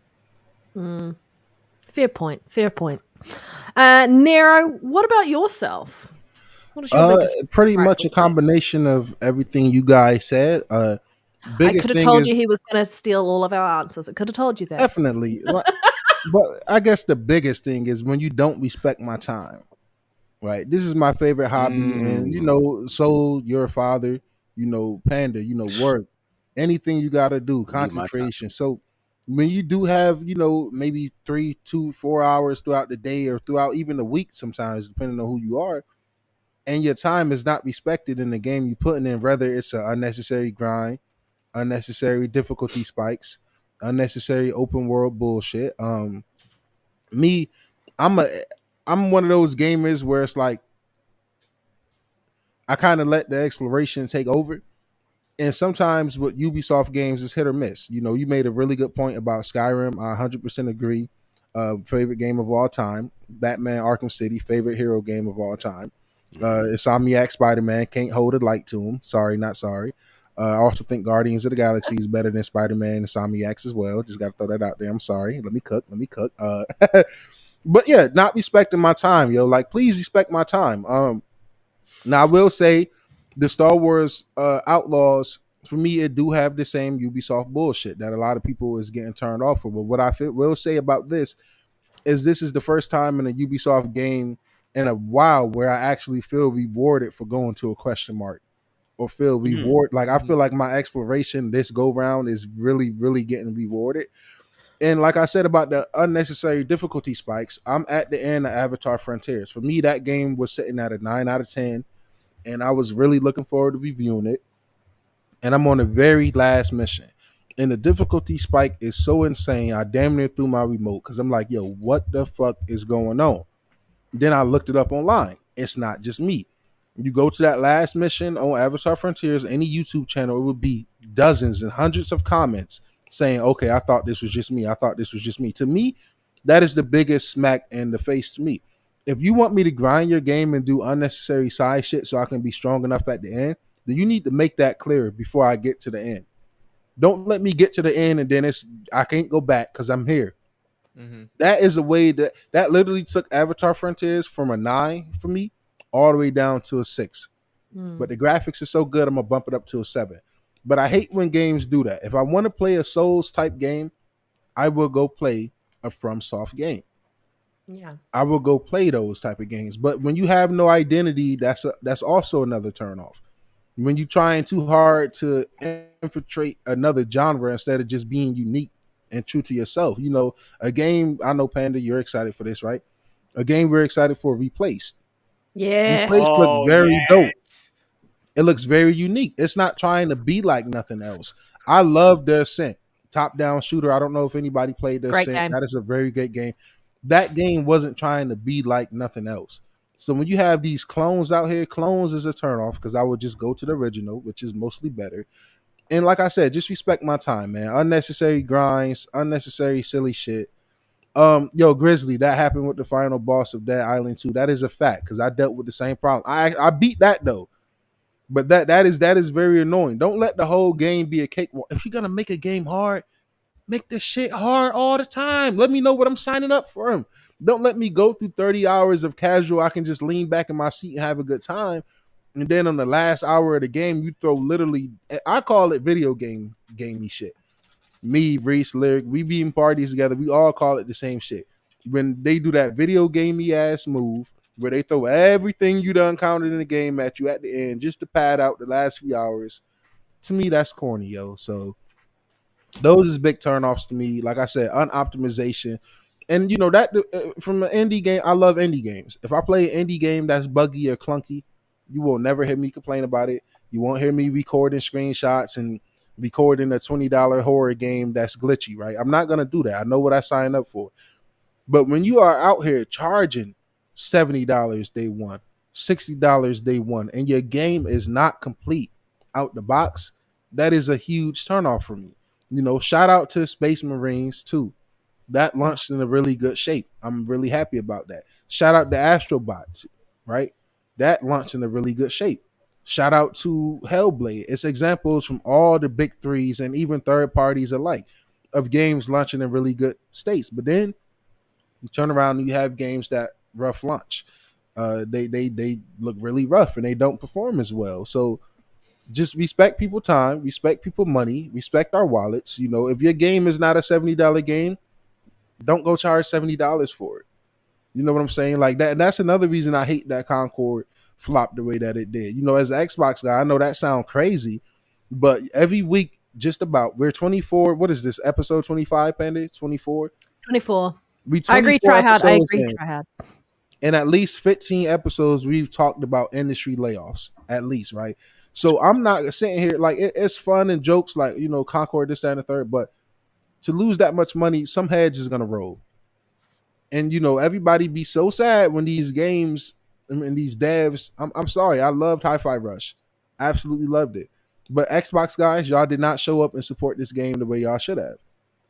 Fair point. Nero, what about yourself? What is your biggest pretty much a combination of everything you guys said. I Biggest could have thing told is you he was going to steal all of our answers. I could have told you that. definitely, but I guess the biggest thing is when you don't respect my time. Right, this is my favorite hobby, and so your father, Panda, work, anything you got to do, concentration. So when you do have, maybe 3 to 4 hours throughout the day or throughout even the week, sometimes depending on who you are, and your time is not respected in the game you're putting in, whether it's an unnecessary grind, unnecessary difficulty spikes, unnecessary open world bullshit. Me, I'm one of those gamers where it's like I kind of let the exploration take over. And sometimes with Ubisoft games, it's hit or miss. You know, you made a really good point about Skyrim. I 100% agree. Favorite game of all time. Batman Arkham City, favorite hero game of all time. Insomniac Spider-Man, can't hold a light to him. Sorry, not sorry. I also think Guardians of the Galaxy is better than Spider-Man and Insomniacs as well. Just got to throw that out there. I'm sorry. Let me cook. But yeah, not respecting my time, yo. Like, please respect my time. Now I will say the Star Wars Outlaws, for me, it do have the same Ubisoft bullshit that a lot of people is getting turned off for. But what will say about this is the first time in a Ubisoft game in a while where I actually feel rewarded for going to a question mark or feel reward. Like, I feel like my exploration this go round is really, really getting rewarded. And like I said about the unnecessary difficulty spikes, I'm at the end of Avatar Frontiers. For me, that game was sitting at a 9 out of 10, and I was really looking forward to reviewing it. And I'm on the very last mission. And the difficulty spike is so insane, I damn near threw my remote because I'm like, yo, what the fuck is going on? Then I looked it up online. It's not just me. You go to that last mission on Avatar Frontiers, any YouTube channel, it would be dozens and hundreds of comments saying, okay, I thought this was just me. I thought this was just me. To me, that is the biggest smack in the face to me. If you want me to grind your game and do unnecessary side shit so I can be strong enough at the end, then you need to make that clear before I get to the end. Don't let me get to the end and then I can't go back because I'm here. Mm-hmm. That is a way that literally took Avatar Frontiers from a 9 for me all the way down to a 6. But the graphics are so good, I'm gonna bump it up to a 7. But I hate when games do that. If I want to play a Souls type game, I will go play a FromSoft game. Yeah, I will go play those type of games. But when you have no identity, that's also another turnoff. When you're trying too hard to infiltrate another genre instead of just being unique and true to yourself. You know, a game, I know Panda, you're excited for this, right? A game we're excited for, Replaced. yes. Replaced look very dope. It looks very unique. It's not trying to be like nothing else. I love The Ascent. Top-down shooter. I don't know if anybody played The Ascent. Game. That is a very good game. That game wasn't trying to be like nothing else. So when you have these clones out here, clones is a turnoff because I would just go to the original, which is mostly better. And like I said, just respect my time, man. Unnecessary grinds, unnecessary silly shit. Yo, Grizzly, that happened with the final boss of Dead Island 2. That is a fact because I dealt with the same problem. I beat that though. But that is very annoying. Don't let the whole game be a cakewalk. If you're gonna make a game hard, make this shit hard all the time. Let me know what I'm signing up for. Don't let me go through 30 hours of casual. I can just lean back in my seat and have a good time. And then on the last hour of the game, you throw literally, I call it video gamey shit. Me, Reese, Lyric, we be in parties together. We all call it the same shit. When they do that video gamey ass move where they throw everything you done counted in the game at you at the end just to pad out the last few hours, to me, that's corny, yo. So those is big turnoffs to me. Like I said, unoptimization. And you know that from an indie game, I love indie games. If I play an indie game that's buggy or clunky, you will never hear me complain about it. You won't hear me recording screenshots and recording a $20 horror game that's glitchy, right? I'm not gonna do that. I know what I signed up for. But when you are out here charging $70 day one, $60 day one, and your game is not complete out the box, that is a huge turnoff for me. You know, shout out to Space Marines too. That launched in a really good shape. I'm really happy about that. Shout out to Astrobot, right? That launched in a really good shape. Shout out to Hellblade. It's examples from all the big threes and even third parties alike of games launching in really good states. But then you turn around and you have games that rough launch. They look really rough and they don't perform as well. So just respect people time, respect people money, respect our wallets. You know, if your game is not a $70 game, don't go charge $70 for it. You know what I'm saying? Like that. And that's another reason I hate that Concord flopped the way that it did. You know, as an Xbox guy, I know that sounds crazy, but every week, just about, we're 24. What is this? Episode 25, Panda? 24? 24. We 24 I agree, try hard. I agree, in. try hard. In at least 15 episodes, we've talked about industry layoffs, at least, right? So I'm not sitting here, like, it's fun and jokes, like, you know, Concord, this, that, and the third, but to lose that much money, some heads is going to roll. And, you know, everybody be so sad when these games I mean, these devs. I'm sorry. I loved Hi-Fi Rush. Absolutely loved it. But Xbox guys, y'all did not show up and support this game the way y'all should have.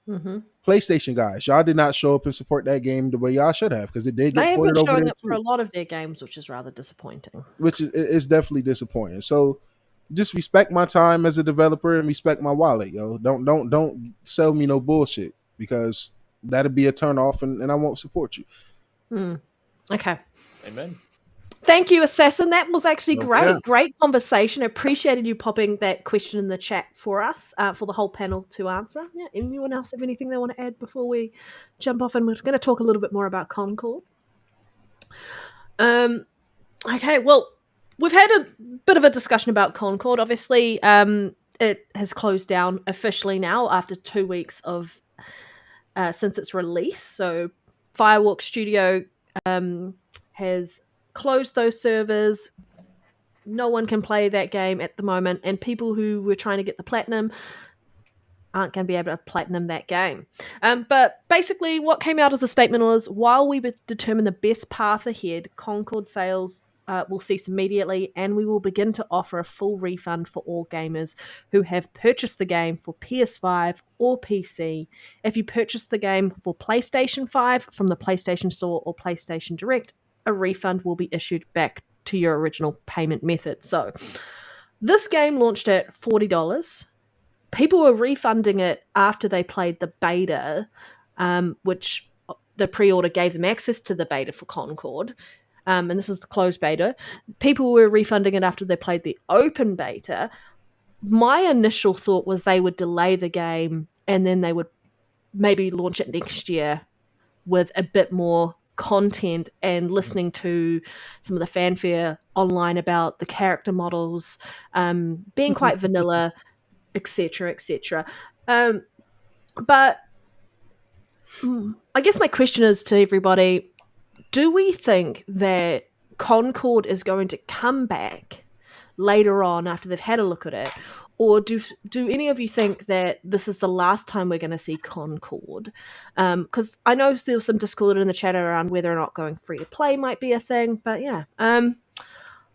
Mm-hmm. PlayStation guys, y'all did not show up and support that game the way y'all should have, because it did get They have been ported over showing there up for a too, lot of their games, which is rather disappointing. which is definitely disappointing. So just respect my time as a developer and respect my wallet, yo. Don't sell me no bullshit, because that'll be a turn off and I won't support you. Okay. Amen. Thank you, Assassin. That was actually great. Yeah. Great conversation. Appreciated you popping that question in the chat for us, for the whole panel to answer. Yeah. Anyone else have anything they want to add before we jump off? And we're going to talk a little bit more about Concord. Okay. Well, we've had a bit of a discussion about Concord. Obviously, it has closed down officially now after 2 weeks of since its release. So, Fireworks Studio has closed those servers. No one can play that game at the moment, and people who were trying to get the platinum aren't going to be able to platinum that game. But basically, what came out as a statement was, while we determine the best path ahead, Concord sales will cease immediately, and we will begin to offer a full refund for all gamers who have purchased the game for PS5 or PC. If you purchased the game for PlayStation 5 from the PlayStation Store or PlayStation Direct, a refund will be issued back to your original payment method. So this game launched at $40. People were refunding it after they played the beta, which the pre-order gave them access to the beta for Concord. And this is the closed beta. People were refunding it after they played the open beta. My initial thought was they would delay the game and then they would maybe launch it next year with a bit more content, and listening to some of the fanfare online about the character models being quite vanilla, etc., etc. But I guess my question is to everybody, do we think that Concord is going to come back later on after they've had a look at it? Or do any of you think that this is the last time we're going to see Concord? Because I know there was some discord in the chat around whether or not going free to play might be a thing. But yeah, I'm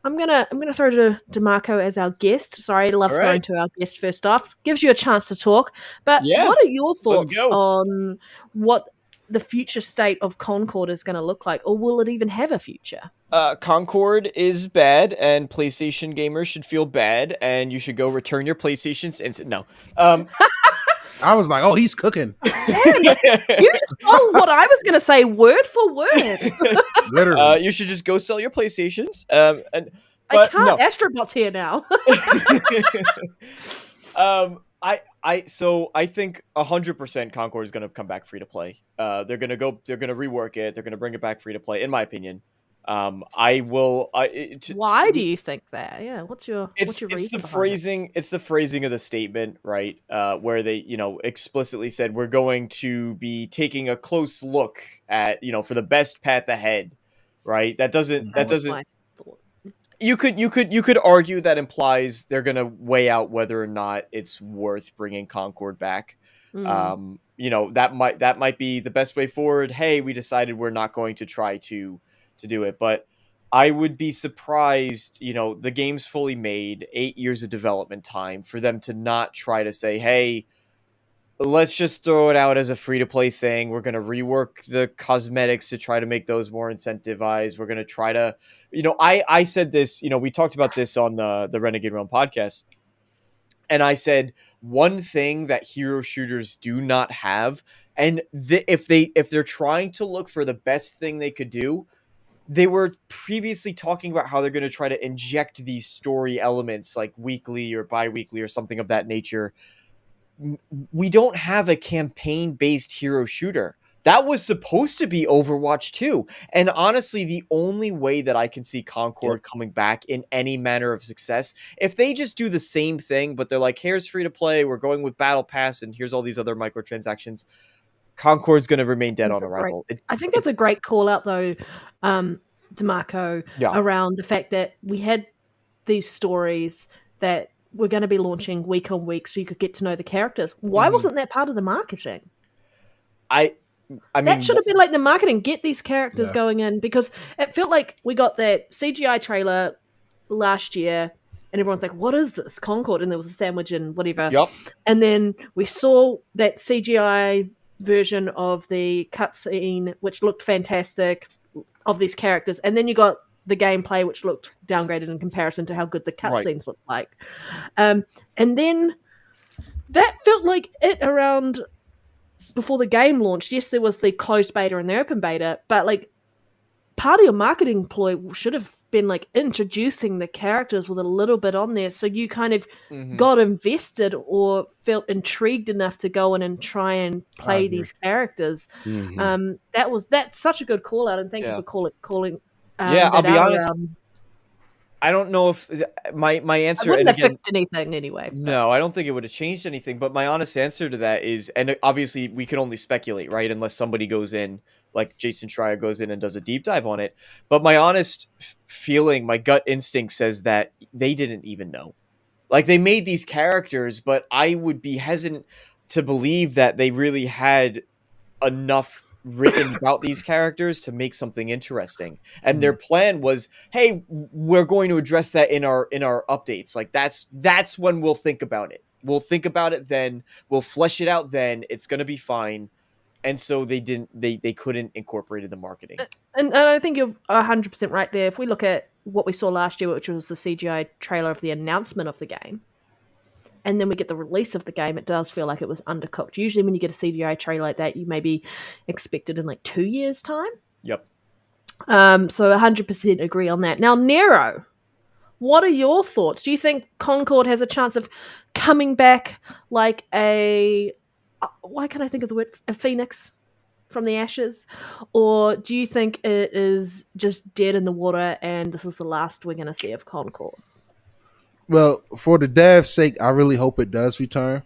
gonna throw to DeMarco as our guest. Sorry, I love throwing to our guest first off. Gives you a chance to talk. But what are your thoughts on what the future state of Concord is going to look like, or will it even have a future? Concord is bad, and PlayStation gamers should feel bad, and you should go return your PlayStations. No. I was like, oh, he's cooking. Damn, you stole what I was going to say word for word. Literally. You should just go sell your PlayStations. I can't. No. Astrobot's here now. I think 100% Concord is going to come back free to play. They're going to rework it. They're going to bring it back free to play, in my opinion. Why do you think that? Yeah, what's your reason? It's the phrasing. It's the phrasing of the statement, right? Where they, explicitly said we're going to be taking a close look at, for the best path ahead, right? That doesn't. You could argue that implies they're gonna weigh out whether or not it's worth bringing Concord back. That might be the best way forward. Hey, we decided we're not going to try to do it, but I would be surprised. The game's fully made, 8 years of development time, for them to not try to say, hey, let's just throw it out as a free-to-play thing. We're going to rework the cosmetics to try to make those more incentivized. We're going to try to, I said this, we talked about this on the Renegade Realm podcast. And I said, one thing that hero shooters do not have, and if they're trying to look for the best thing they could do, they were previously talking about how they're going to try to inject these story elements like weekly or bi-weekly or something of that nature. We don't have a campaign-based hero shooter. That was supposed to be Overwatch 2. And honestly, the only way that I can see Concord coming back in any manner of success, if they just do the same thing, but they're like, here's free to play, we're going with Battle Pass, and here's all these other microtransactions, Concord's going to remain dead on arrival. I think that's a great call out, though, DeMarco, around the fact that we had these stories that we're going to be launching week on week so you could get to know the characters. Why wasn't that part of the marketing? I That mean, should have been like the marketing. Get these characters Yeah. going in, because it felt like we got that CGI trailer last year and everyone's like, what is this? Concord. And there was a sandwich and whatever. Yep. And then we saw that CGI version of the cutscene, which looked fantastic, of these characters. And then you got the gameplay, which looked downgraded in comparison to how good the Right. cutscenes looked like. And then that felt like it around before the game launched. Yes, there was the closed beta and the open beta, but like part of your marketing ploy should have been like introducing the characters with a little bit on there, so you kind of got invested or felt intrigued enough to go in and try and play these characters. That's such a good call out, and thank you for calling. I'll be honest. Around. I don't know if my answer. It wouldn't and have again, fixed anything anyway. No, I don't think it would have changed anything. But my honest answer to that is, and obviously we can only speculate, right? Unless somebody goes in, like Jason Schreier goes in and does a deep dive on it. But my honest feeling, my gut instinct says that they didn't even know. Like, they made these characters, but I would be hesitant to believe that they really had enough written about these characters to make something interesting. And their plan was, hey, we're going to address that in our updates. Like, that's when we'll think about it. We'll think about it then. We'll flesh it out then. It's going to be fine. And so they couldn't incorporate it in the marketing. And I think you're 100% right there. If we look at what we saw last year, which was the CGI trailer of the announcement of the game, and then we get the release of the game, it does feel like it was undercooked. Usually when you get a CGI trailer like that, you maybe expect it in like 2 years' time. Yep. So 100% agree on that. Now, Nero, what are your thoughts? Do you think Concord has a chance of coming back like a... why can't I think of the word? A phoenix from the ashes? Or do you think it is just dead in the water and this is the last we're going to see of Concord? Well, for the dev's sake, I really hope it does return.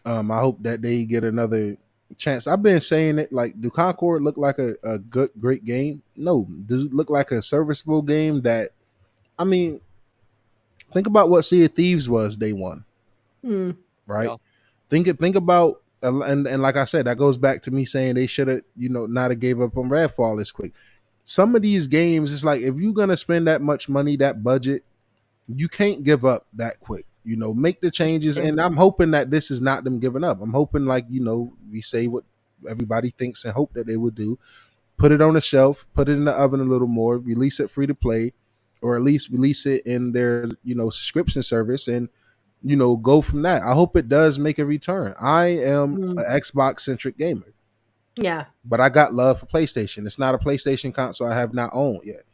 I hope that they get another chance. I've been saying it, like, do Concord look like a good, great game? No. Does it look like a serviceable game that, I mean, think about what Sea of Thieves was day one, right? Yeah. Think about, and like I said, that goes back to me saying they should have, not have gave up on Redfall this quick. Some of these games, it's like, if you're going to spend that much money, that budget, you can't give up that quick. Make the changes. And I'm hoping that this is not them giving up. I'm hoping, like, we say what everybody thinks and hope that they would do. Put it on the shelf, put it in the oven a little more, release it free to play, or at least release it in their, subscription service, and, go from that. I hope it does make a return. I am an Xbox centric gamer. Yeah. But I got love for PlayStation. It's not a PlayStation console I have not owned yet.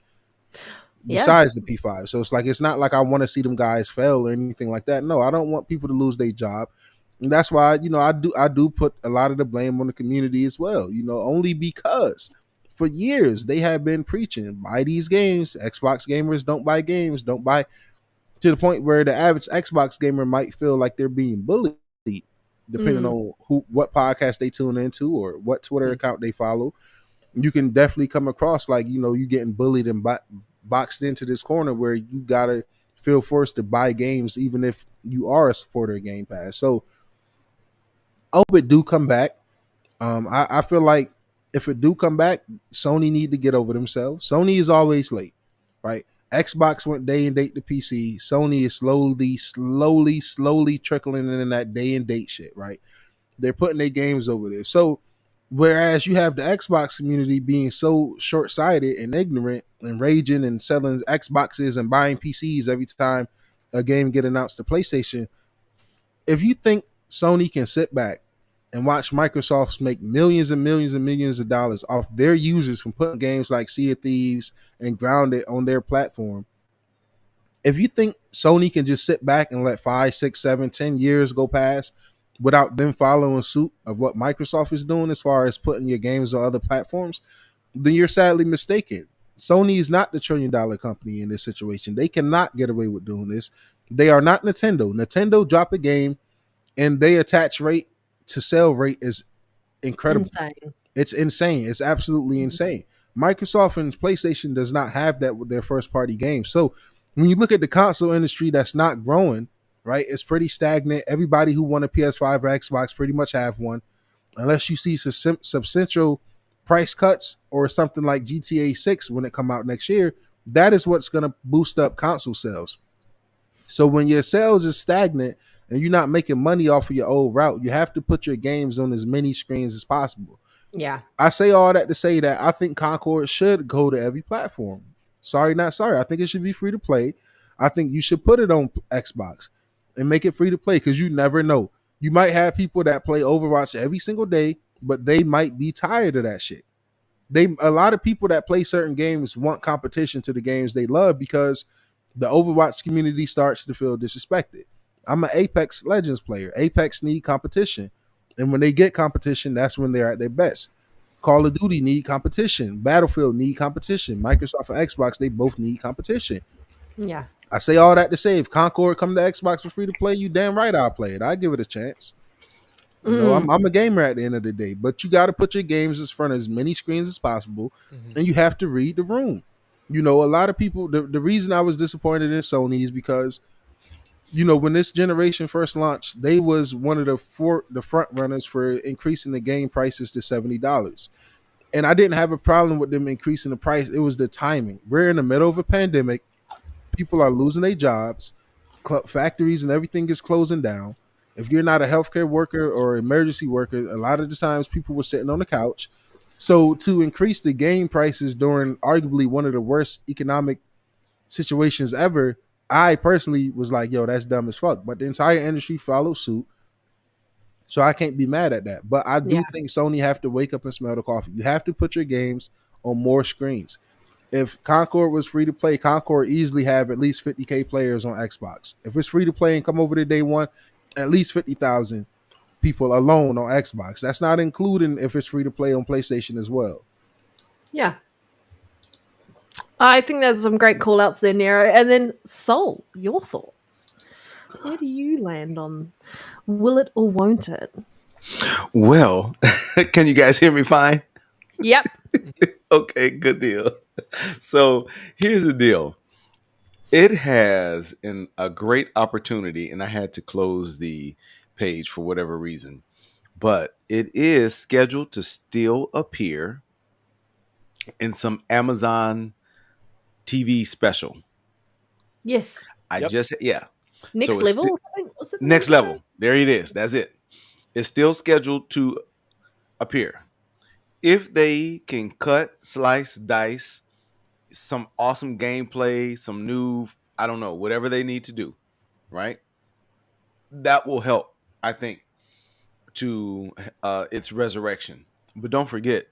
Besides the P5. So it's not like I want to see them guys fail or anything like that. No, I don't want people to lose their job. And that's why, I do put a lot of the blame on the community as well, only because for years they have been preaching, buy these games. Xbox gamers don't buy games, don't buy, to the point where the average Xbox gamer might feel like they're being bullied, depending on what podcast they tune into or what Twitter account they follow. You can definitely come across like, you getting bullied and boxed into this corner where you gotta feel forced to buy games even if you are a supporter of Game Pass. So I hope it do come back. I feel like if it do come back, Sony need to get over themselves. Sony is always late, right? Xbox went day and date to PC. Sony is slowly trickling in that day and date shit, right? They're putting their games over there. So whereas you have the Xbox community being so short-sighted and ignorant and raging and selling Xboxes and buying PCs every time a game get announced to PlayStation, if you think Sony can sit back and watch Microsoft make millions and millions and millions of dollars off their users from putting games like Sea of Thieves and Grounded on their platform, if you think Sony can just sit back and let 5, 6, 7, 10 years go past without them following suit of what Microsoft is doing as far as putting your games on other platforms, then you're sadly mistaken. Sony is not the $1 trillion company in this situation. They cannot get away with doing this. They are not Nintendo. Nintendo drop a game and their attach rate to sell rate is incredible. It's insane. It's absolutely insane. Microsoft and PlayStation does not have that with their first party games. So when you look at the console industry that's not growing, right, it's pretty stagnant. Everybody who won a PS5 or Xbox pretty much have one, unless you see substantial price cuts or something like GTA 6 when it come out next year, that is what's going to boost up console sales. So when your sales is stagnant and you're not making money off of your old route, you have to put your games on as many screens as possible. Yeah. I say all that to say that I think Concord should go to every platform. Sorry, not sorry. I think it should be free to play. I think you should put it on Xbox and make it free to play because you never know. You might have people that play Overwatch every single day, but they might be tired of that shit. A lot of people that play certain games want competition to the games they love because the Overwatch community starts to feel disrespected. I'm an Apex Legends player. Apex need competition. And when they get competition, that's when they're at their best. Call of Duty need competition. Battlefield need competition. Microsoft and Xbox, they both need competition. Yeah. I say all that to say if Concord come to Xbox for free to play, you damn right I'll play it. I give it a chance. You know, I'm a gamer at the end of the day, but you got to put your games in front of as many screens as possible, and you have to read the room. You know, a lot of people, the reason I was disappointed in Sony is because, you know, when this generation first launched, they was one of the front runners for increasing the game prices to $70. And I didn't have a problem with them increasing the price. It was the timing. We're in the middle of a pandemic. People are losing their jobs. Factories and everything is closing down. If you're not a healthcare worker or emergency worker, a lot of the times people were sitting on the couch. So to increase the game prices during arguably one of the worst economic situations ever, I personally was like, yo, that's dumb as fuck. But the entire industry followed suit. So I can't be mad at that. But I do think Sony have to wake up and smell the coffee. You have to put your games on more screens. If Concord was free to play, Concord easily have at least 50K players on Xbox. If it's free to play and come over to day one, at least 50,000 people alone on Xbox. That's not including if it's free to play on PlayStation as well. Yeah. I think there's some great call outs there, Nero. And then Soul, your thoughts. Where do you land on will it or won't it? Well, can you guys hear me fine? Yep. Okay, good deal. So here's the deal. It has a great opportunity, and I had to close the page for whatever reason, but it is scheduled to still appear in some Amazon TV special. Yes. So Next level or something? Was it Next level. There it is. That's it. It's still scheduled to appear. If they can cut, slice, dice, some awesome gameplay, some new, I don't know, whatever they need to do, right? That will help, I think, to its resurrection. But don't forget,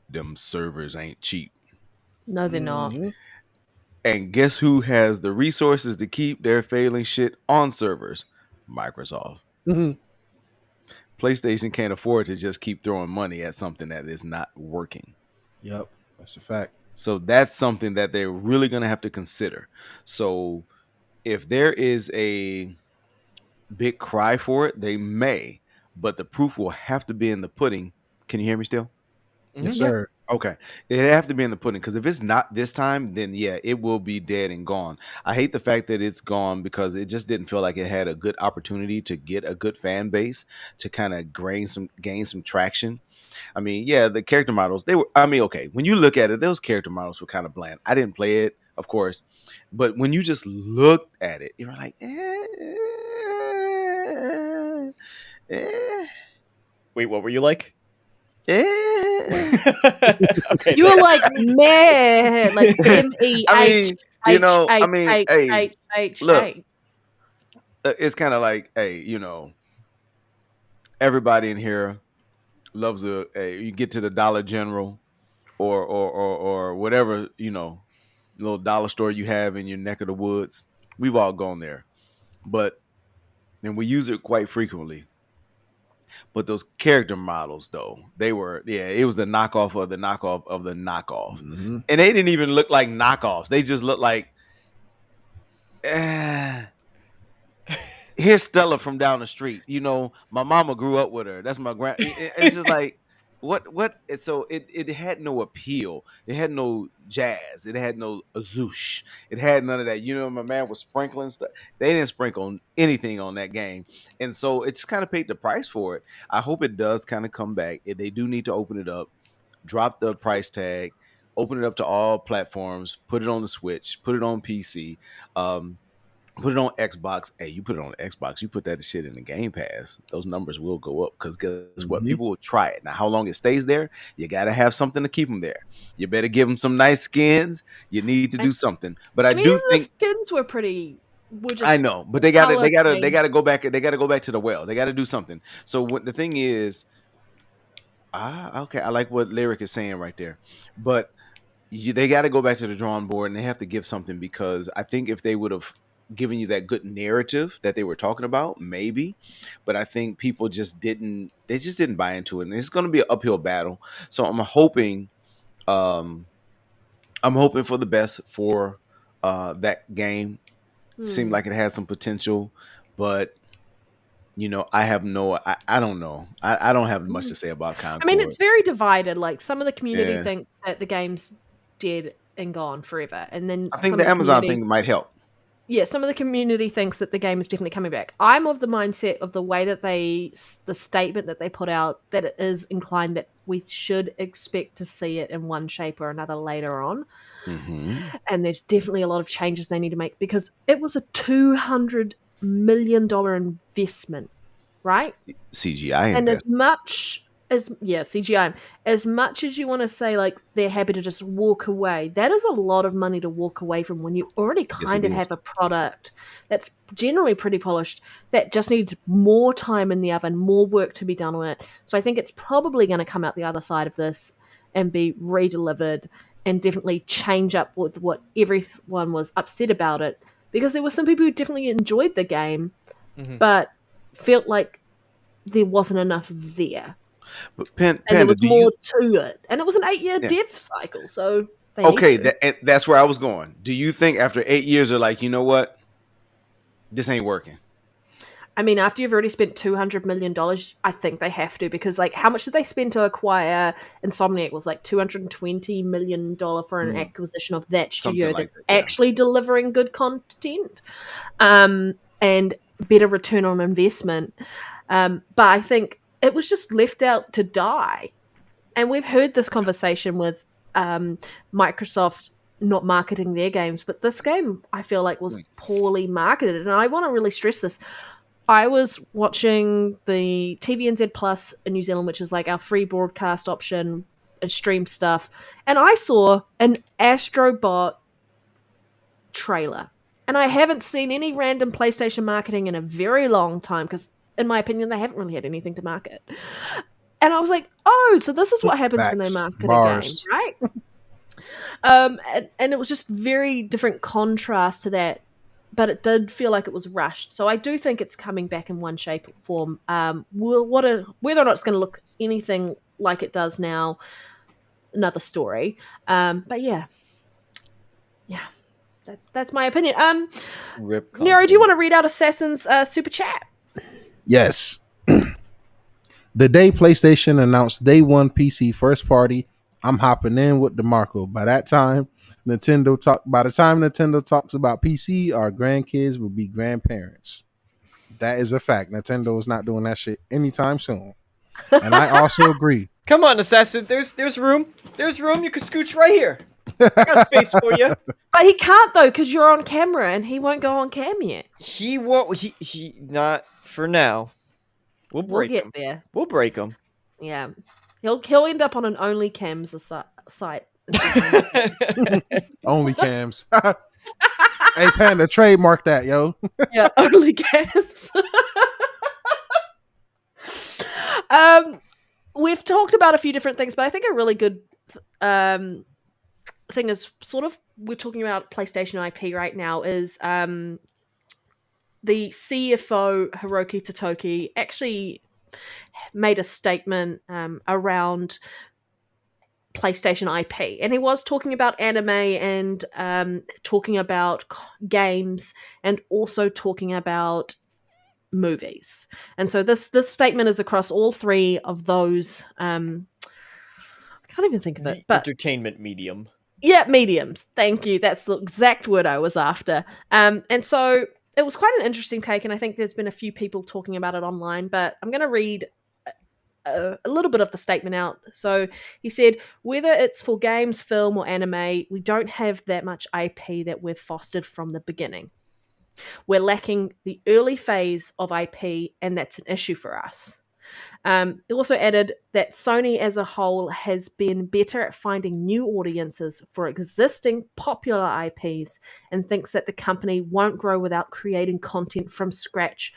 them servers ain't cheap. No, they're not. And guess who has the resources to keep their failing shit on servers? Microsoft. PlayStation can't afford to just keep throwing money at something that is not working. Yep, that's a fact. So that's something that they're really going to have to consider. So if there is a big cry for it, they may, but the proof will have to be in the pudding. Can you hear me still? Yes, sir. Okay. It have to be in the pudding because if it's not this time, then yeah, it will be dead and gone. I hate the fact that it's gone because it just didn't feel like it had a good opportunity to get a good fan base to kind of gain some traction. I mean, yeah, the character models, okay, when you look at it, those character models were kind of bland. I didn't play it, of course, but when you just looked at it, you're like, Wait, what were you like? Okay, you were like meh, like MEH. Look, it's kind of like, hey, everybody in here loves you get to the Dollar General or whatever, little dollar store you have in your neck of the woods. We've all gone there, and we use it quite frequently. But those character models, though, it was the knockoff of the knockoff of the knockoff. And they didn't even look like knockoffs. They just looked like, here's Stella from down the street. My mama grew up with her. That's my grand. It's just like, So it had no appeal. It had no jazz. It had no azoosh. It had none of that. You know, my man was sprinkling stuff. They didn't sprinkle anything on that game, and so it just kind of paid the price for it. I hope it does kind of come back. If they do need to open it up, drop the price tag, open it up to all platforms, put it on the Switch, put it on PC. Put it on Xbox. Hey, you put it on Xbox. You put that shit in the Game Pass. Those numbers will go up because guess what? People will try it. Now, how long it stays there? You got to have something to keep them there. You better give them some nice skins. You need to do something. But I do the think skins were just I know, but they got to go back. They got to go back to the well. They got to do something. So what the thing is, okay, I like what Lyric is saying right there, but they got to go back to the drawing board and they have to give something because I think if they would have given you that good narrative that they were talking about, maybe, but I think people just didn't buy into it, and it's going to be an uphill battle. So I'm hoping for the best for that game. Seemed like it has some potential, but I have I don't know. I don't have much to say about Concord. I mean, it's very divided. Like some of the community thinks that the game's dead and gone forever, and then I think the Amazon thing might help. Yeah, some of the community thinks that the game is definitely coming back. I'm of the mindset of the way that the statement that they put out, that it is inclined that we should expect to see it in one shape or another later on. Mm-hmm. And there's definitely a lot of changes they need to make because it was a $200 million investment, right? CGI and as much as CGI, as much as you want to say like they're happy to just walk away, that is a lot of money to walk away from when you already kind of have a product that's generally pretty polished that just needs more time in the oven, more work to be done on it. So I think it's probably going to come out the other side of this and be redelivered and definitely change up with what everyone was upset about it, because there were some people who definitely enjoyed the game but felt like there wasn't enough there. But Panda, there was more to it, and it was an 8-year dev cycle. So that's where I was going. Do you think after 8 years they're like, you know what, this ain't working? I mean, after you've already spent $200 million, I think they have to, because like, how much did they spend to acquire Insomniac? It was like $220 million for an acquisition of that studio that's actually delivering good content and better return on investment. But I think it was just left out to die. And we've heard this conversation with Microsoft not marketing their games, but this game I feel like was poorly marketed. And I want to really stress this. I was watching the TVNZ Plus in New Zealand, which is like our free broadcast option and stream stuff, and I saw an Astro Bot trailer. And I haven't seen any random PlayStation marketing in a very long time, because in my opinion, they haven't really had anything to market. And I was like, oh, so this is what happens when they market a game, right? And it was just very different contrast to that, but it did feel like it was rushed. So I do think it's coming back in one shape or form. Whether or not it's going to look anything like it does now, another story. But yeah. That's my opinion. Nero, do you want to read out Assassin's super chat? Yes. The day PlayStation announced day one PC first party, I'm hopping in with DeMarco. By the time Nintendo talks about PC, our grandkids will be grandparents. That is a fact. Nintendo is not doing that shit anytime soon. And I also agree. Come on, Assassin. There's room. There's room. You can scooch right here. I got space for you. But he can't though, because you're on camera, and he won't go on cam yet. He won't. He not for now. We'll get him. There. We'll break him. Yeah, he'll end up on an only cams site. Only cams. Hey Panda, trademark that, yo. Yeah, only cams. We've talked about a few different things, but I think a really good thing is sort of, we're talking about PlayStation IP right now, is the CFO Hiroki Totoki actually made a statement around PlayStation IP, and he was talking about anime and talking about games and also talking about movies. And so this statement is across all three of those can't even think of The it, but entertainment medium. yeah, mediums. Thank you. That's the exact word I was after. And so it was quite an interesting take, and I think there's been a few people talking about it online, but I'm going to read a little bit of the statement out. So he said, whether it's for games, film, or anime, we don't have that much IP that we've fostered from the beginning. We're lacking the early phase of IP, and that's an issue for us. He also added that Sony as a whole has been better at finding new audiences for existing popular IPs and thinks that the company won't grow without creating content from scratch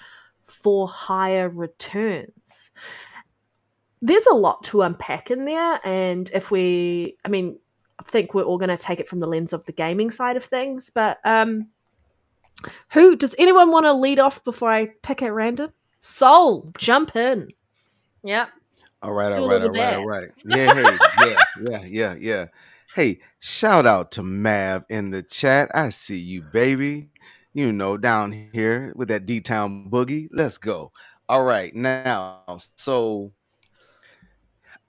for higher returns. There's a lot to unpack in there, and I think we're all going to take it from the lens of the gaming side of things, but who does anyone want to lead off before I pick at random? Soul, jump in. Yeah. All right, Do all a right, little all right, all right. dance. Yeah, hey, yeah. Hey, shout out to Mav in the chat. I see you, baby. You know, down here with that D-Town boogie. Let's go. All right, now, so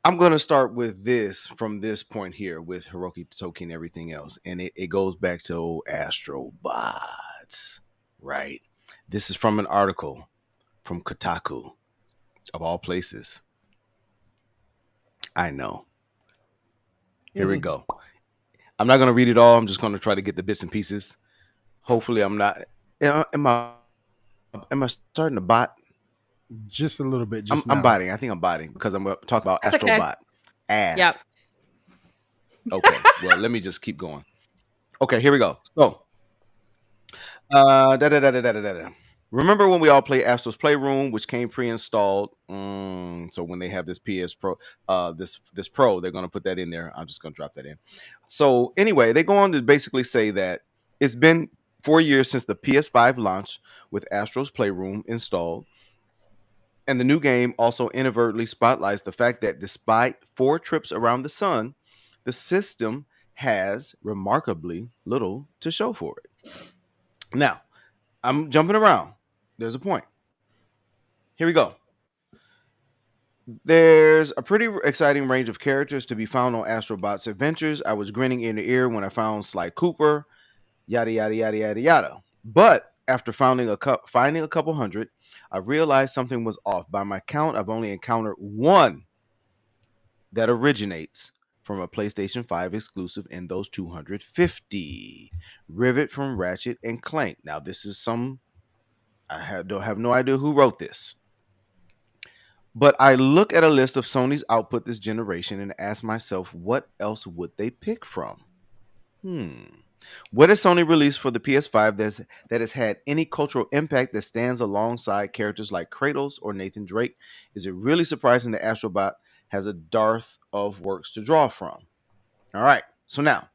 I'm going to start with this from this point here with Hiroki Toki and everything else. And it goes back to Astro bots, right? This is from an article from Kotaku, of all places. I know. Here we go. I'm not going to read it all. I'm just going to try to get the bits and pieces. Hopefully I'm not. Am I starting to bot? Just a little bit. I'm botting. I think I'm botting because I'm going to talk about That's okay. Astrobot. Ass. Yep. Okay. Well, let me just keep going. Okay, here we go. So, remember when we all played Astro's Playroom, which came pre-installed? So when they have this PS Pro, this Pro, they're going to put that in there. I'm just going to drop that in. So anyway, they go on to basically say that it's been 4 years since the PS5 launch with Astro's Playroom installed. And the new game also inadvertently spotlights the fact that despite 4 trips around the sun, the system has remarkably little to show for it. Now, I'm jumping around. There's a point. Here we go. There's a pretty exciting range of characters to be found on Astrobot's adventures. I was grinning ear to ear when I found Sly Cooper, yada, yada, yada, yada, yada. But after finding a couple hundred, I realized something was off. By my count, I've only encountered one that originates from a PlayStation 5 exclusive in those 250. Rivet from Ratchet and Clank. Now, this is don't have no idea who wrote this. But I look at a list of Sony's output this generation and ask myself, what else would they pick from? What has Sony released for the PS5 that has had any cultural impact that stands alongside characters like Kratos or Nathan Drake? Is it really surprising that Astrobot has a dearth of works to draw from? All right, so now,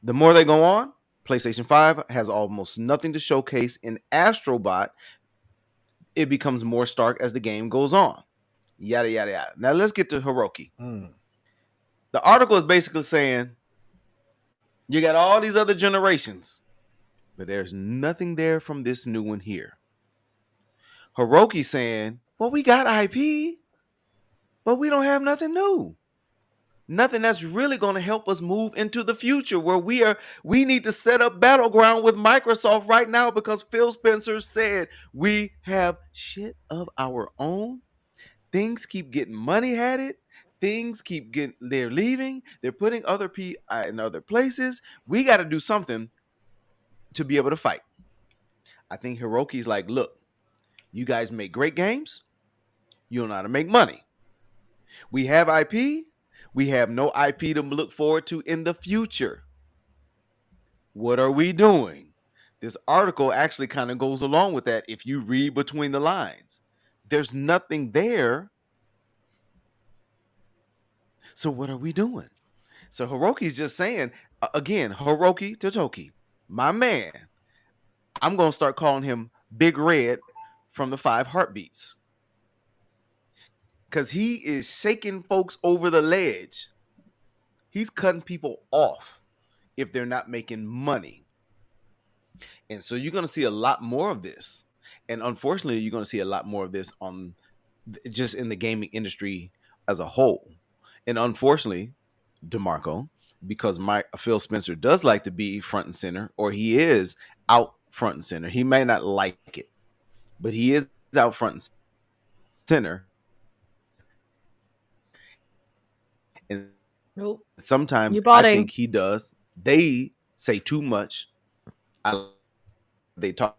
the more they go on, PlayStation 5 has almost nothing to showcase. In Astrobot, it becomes more stark as the game goes on. Yada, yada, yada. Now, let's get to Hiroki. The article is basically saying, you got all these other generations, but there's nothing there from this new one here. Hiroki saying, well, we got IP, but we don't have nothing new. Nothing that's really going to help us move into the future where we need to set up Battleground with Microsoft right now because Phil Spencer said we have shit of our own. Things keep getting money at it. Things they're leaving. They're putting other people in other places. We got to do something to be able to fight. I think Hiroki's like, look, you guys make great games. You don't know how to make money. We have IP. We have no IP to look forward to in the future. What are we doing? This article actually kind of goes along with that if you read between the lines. There's nothing there. So what are we doing? So Hiroki's just saying, again, Hiroki Totoki, my man. I'm going to start calling him Big Red from the 5 Heartbeats. Because he is shaking folks over the ledge. He's cutting people off if they're not making money. And so you're going to see a lot more of this. And unfortunately, you're going to see a lot more of this on just in the gaming industry as a whole. And unfortunately, DeMarco, because Phil Spencer does like to be front and center, or he is out front and center. He may not like it, but he is out front and center. And Nope. sometimes You're I botting. think he does. They say too much. They talk.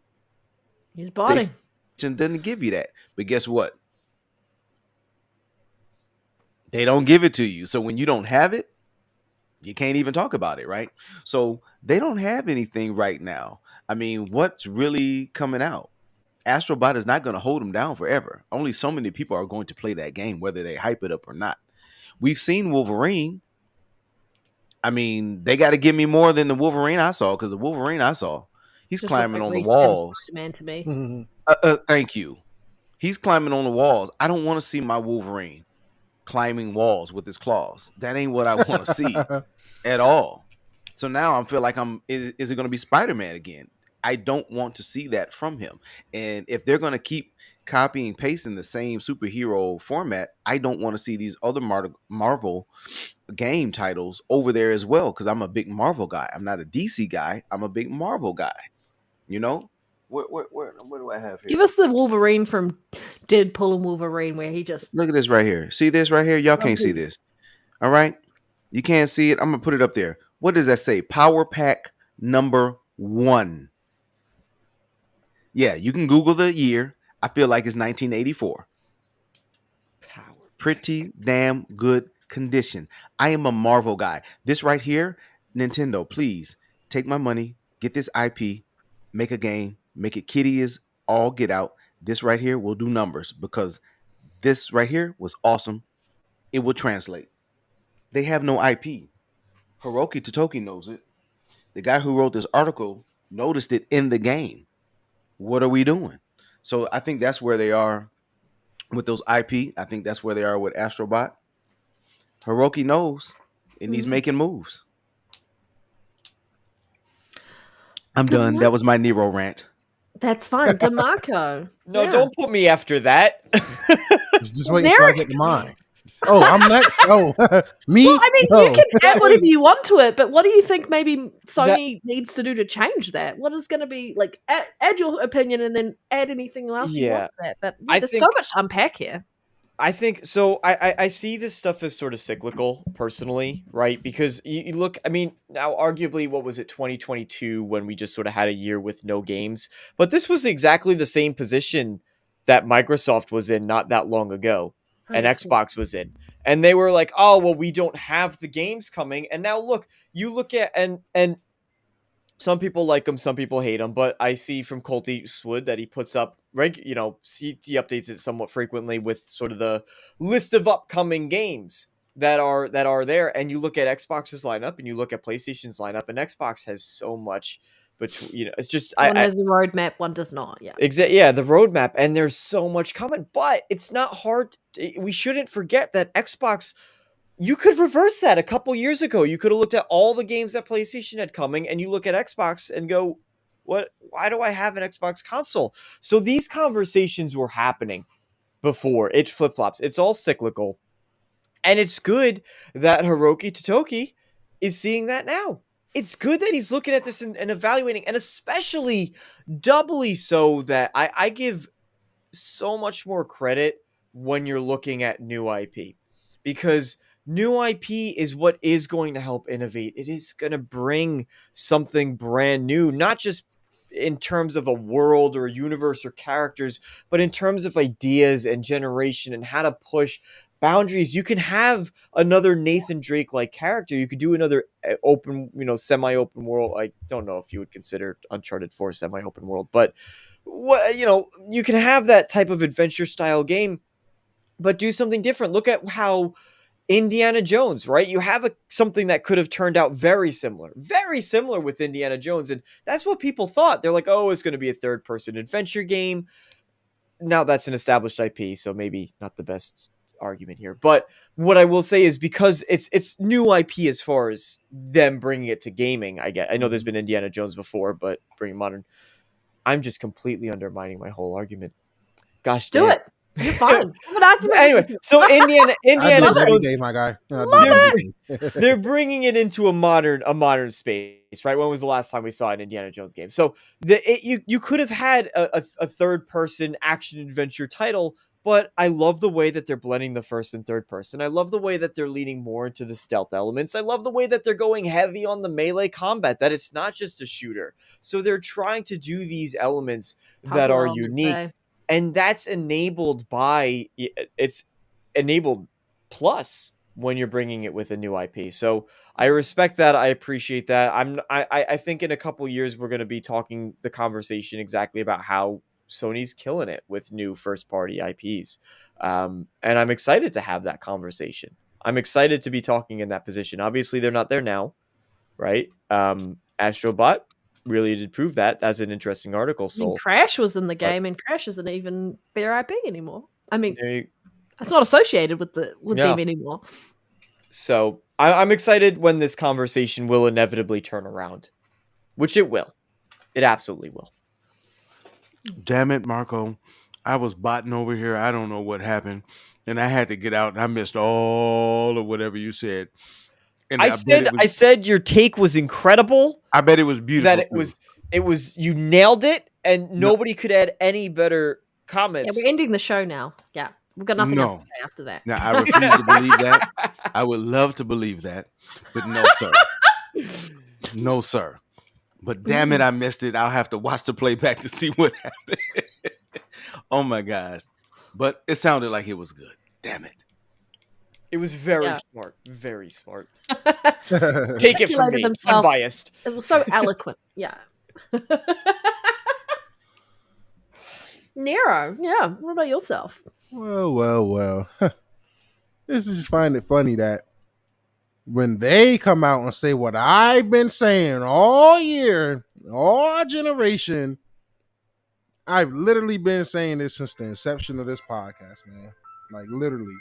He's botting. Doesn't give you that. But guess what? They don't give it to you. So when you don't have it, you can't even talk about it, right? So they don't have anything right now. I mean, what's really coming out? Astrobot is not going to hold them down forever. Only so many people are going to play that game, whether they hype it up or not. We've seen Wolverine. I mean, they got to give me more than the Wolverine I saw, because the Wolverine I saw, he's Just climbing looked on like the Reese Tibbs walls. Spider-Man to me. Thank you. He's climbing on the walls. I don't want to see my Wolverine climbing walls with his claws. That ain't what I want to see at all. So now I feel like is it going to be Spider-Man again? I don't want to see that from him. And if they're going to keep copying pasting the same superhero format, I don't want to see these other Marvel game titles over there as well, because I'm a big Marvel guy. I'm not a DC guy. I'm a big Marvel guy. You know? What do I have here? Give us the Wolverine from Deadpool and Wolverine, where he just Look at this right here. See this right here? Y'all can't see this. All right? You can't see it. I'm going to put it up there. What does that say? Power Pack number 1. Yeah, you can Google the year. I feel like it's 1984. Pretty damn good condition. I am a Marvel guy. This right here, Nintendo, please take my money, get this IP, make a game, make it kitty as all get out. This right here will do numbers, because this right here was awesome. It will translate. They have no IP. Hiroki Totoki knows it. The guy who wrote this article noticed it in the game. What are we doing? So I think that's where they are with those IP. I think that's where they are with Astrobot. Hiroki knows, and he's making moves. I'm done. That was my Nero rant. That's fine. DeMarco. No, Yeah. don't put me after that. Just wait until I get to mine. Oh, I'm next. Oh, me. Well, I mean, No. you can add whatever you want to it, but what do you think maybe Sony needs to do to change that? What is going to be like? Add your opinion and then add anything else you want to that. But there's so much to unpack here. I think so. I see this stuff as sort of cyclical, personally, right? Because you look, I mean, now arguably, what was it, 2022, when we just sort of had a year with no games? But this was exactly the same position that Microsoft was in not that long ago, and 100%. Xbox was in. And they were like, oh, well, we don't have the games coming. And now look, you look at, and some people like him, some people hate him, but I see from Colt Eastwood that he puts up, he updates it somewhat frequently with sort of the list of upcoming games that are there. And you look at Xbox's lineup and you look at PlayStation's lineup, and Xbox has so much, but it's just one has the roadmap, one does not. Yeah, yeah, the roadmap, and there's so much coming, but it's not hard. We shouldn't forget that Xbox. You could reverse that a couple years ago. You could have looked at all the games that PlayStation had coming, and you look at Xbox and go, "What? Why do I have an Xbox console?" So these conversations were happening before. It flip-flops. It's all cyclical. And it's good that Hiroki Totoki is seeing that now. It's good that he's looking at this and evaluating, and especially doubly so that I give so much more credit when you're looking at new IP, because new IP is what is going to help innovate. It is going to bring something brand new, not just in terms of a world or a universe or characters, but in terms of ideas and generation and how to push boundaries. You can have another Nathan Drake like character. You could do another open, semi-open world. I don't know if you would consider Uncharted 4 semi-open world, but you can have that type of adventure style game, but do something different. Look at how Indiana Jones, right? You have something that could have turned out very similar with Indiana Jones. And that's what people thought. They're like, oh, it's going to be a third person adventure game. Now that's an established IP, so maybe not the best argument here. But what I will say is, because it's new IP as far as them bringing it to gaming, I know there's been Indiana Jones before, but bringing modern, I'm just completely undermining my whole argument. Gosh, do it. You're fine. Have an argument Anyway, with so Indiana I do love it every Jones, day, my guy. I do Love it every day. they're bringing it into a modern space, right? When was the last time we saw an Indiana Jones game? So you could have had a third person action adventure title, but I love the way that they're blending the first and third person. I love the way that they're leaning more into the stealth elements. I love the way that they're going heavy on the melee combat, that it's not just a shooter. So they're trying to do these elements that puzzle are elements, unique, eh? and that's enabled by it's enabled plus when you're bringing it with a new IP. So I respect that. I appreciate that. I think in a couple years we're going to be talking the conversation exactly about how Sony's killing it with new first party IPs. And I'm excited to have that conversation. I'm excited to be talking in that position. Obviously they're not there now, right? Astrobot really did prove that. That's an interesting article. I mean, So Crash was in the game, and Crash isn't even their IP anymore. I mean, there it's not associated with Yeah. them anymore. So I'm excited when this conversation will inevitably turn around, which it will. It absolutely will. Damn it, Marco. I was botting over here. I don't know what happened. And I had to get out and I missed all of whatever you said. And I said your take was incredible. I bet it was beautiful. That it was you nailed it, and nobody could add any better Yeah, comments. we're ending the show now. Yeah, we've got nothing else No. to say after that. Now, I refuse to believe that. I would love to believe that, but no, sir. No, sir. But damn it, I missed it. I'll have to watch the playback to see what happened. Oh my gosh. But it sounded like it was good. Damn it. It was very Yeah. smart. Very smart. day. Take it from Articulated me. himself. Unbiased. It was so eloquent. Yeah. Nero, yeah. What about yourself? Well. This is just find it funny that when they come out and say what I've been saying all year, all generation, I've literally been saying this since the inception of this podcast, man. Like literally.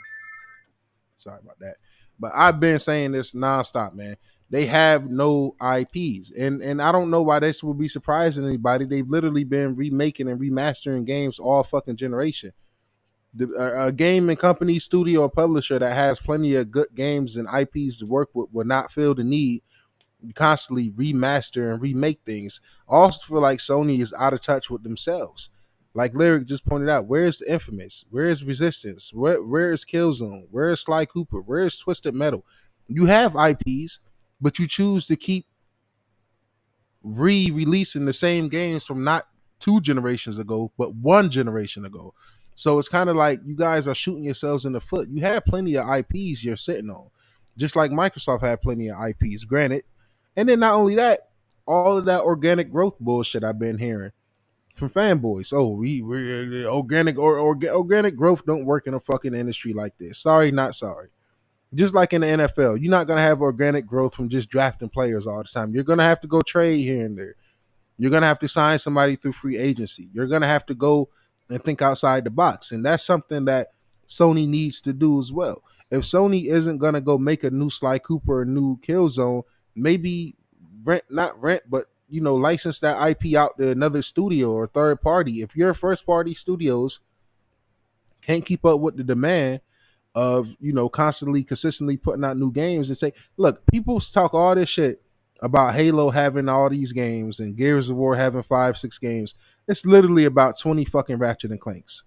Sorry about that. But I've been saying this nonstop, man. They have no IPs. And I don't know why this would be surprising anybody. They've literally been remaking and remastering games all fucking generation. A game and company, studio, or publisher that has plenty of good games and IPs to work with will not feel the need to constantly remaster and remake things. I also feel like Sony is out of touch with themselves. Like Lyric just pointed out, where's the Infamous? Where's Resistance? Where is Killzone? Where is Sly Cooper? Where is Twisted Metal? You have IPs, but you choose to keep re-releasing the same games from not 2 generations ago, but 1 generation ago. So it's kind of like you guys are shooting yourselves in the foot. You have plenty of IPs you're sitting on, just like Microsoft had plenty of IPs, granted. And then not only that, all of that organic growth bullshit I've been hearing from fanboys. Oh, we organic organic growth don't work in a fucking industry like this. Sorry, not sorry. Just like in the NFL, you're not gonna have organic growth from just drafting players all the time. You're gonna have to go trade here and there. You're gonna have to sign somebody through free agency. You're gonna have to go and think outside the box, and that's something that Sony needs to do as well. If Sony isn't gonna go make a new Sly Cooper, a new Killzone, maybe not rent, but license that IP out to another studio or third party. If your first party studios can't keep up with the demand of consistently putting out new games, and say, look, people talk all this shit about Halo having all these games and Gears of War having 5-6 games. It's literally about 20 fucking Ratchet and Clanks.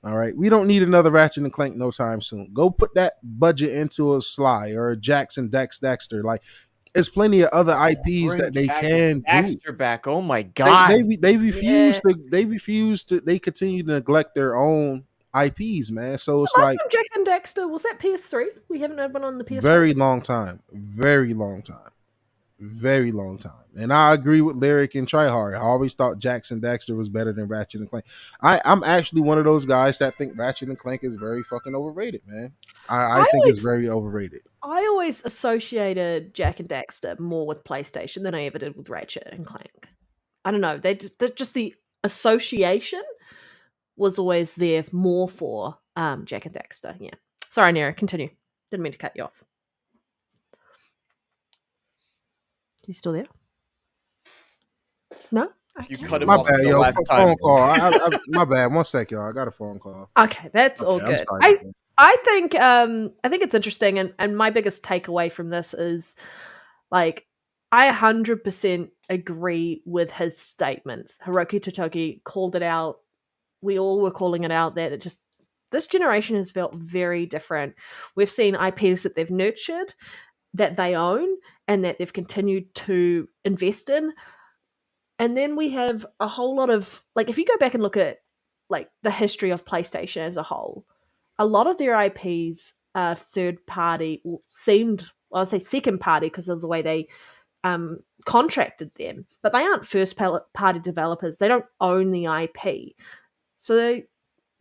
All right, we don't need another Ratchet and Clank no time soon. Go put that budget into a Sly or a Jackson Dexter. Like, there's plenty of other IPs that they can Dexter do. back. Oh my god. They refuse to. They continue to neglect their own IPs, man. So it's Last like time Jack and Dexter was that PS3. We haven't had one on the PS3. very long time. And I agree with Lyric and Tryhard. I always thought Jackson Dexter was better than Ratchet and Clank. I'm actually one of those guys that think Ratchet and Clank is very fucking overrated, man. I think it's very overrated. I always associated Jack and Dexter more with PlayStation than I ever did with Ratchet and Clank. I don't know. They're just the association was always there more for Jack and Dexter. Yeah. Sorry, Nero. Continue. Didn't mean to cut you off. You still there? No? You Okay. cut him My off bad, the yo. last Phone time. call. My bad. 1 sec, y'all. I got a phone call. Okay, that's all Okay, I'm good. sorry. I think it's interesting, and my biggest takeaway from this is like I 100% agree with his statements. Hiroki Totoki called it out. We all were calling it out that it just this generation has felt very different. We've seen IPs that they've nurtured, that they own, and that they've continued to invest in. And then we have a whole lot of like if you go back and look at like the history of PlayStation as a whole, a lot of their IPs are third party or seemed I'd say second party because of the way they contracted them, but they aren't first party developers. They don't own the IP, so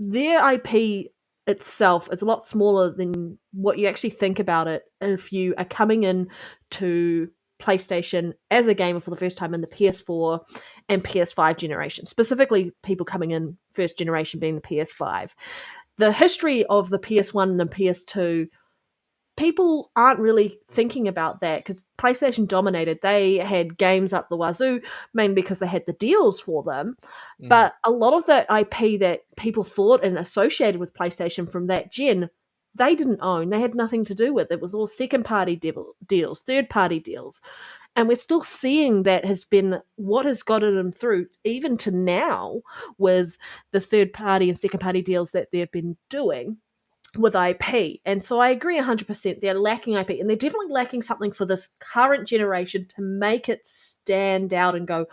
their IP itself is a lot smaller than what you actually think about it if you are coming in to PlayStation as a gamer for the first time in the PS4 and PS5 generation. Specifically, people coming in first generation being the PS5. The history of the PS1 and the PS2, people aren't really thinking about that because PlayStation dominated. They had games up the wazoo, mainly because they had the deals for them. But a lot of that IP that people thought and associated with PlayStation from that gen, they didn't own. They had nothing to do with. It was all second party deals, third party deals. And we're still seeing that has been what has gotten them through, even to now, with the third party and second party deals that they've been doing with IP. And so I agree 100%. They're lacking IP, and they're definitely lacking something for this current generation to make it stand out and go,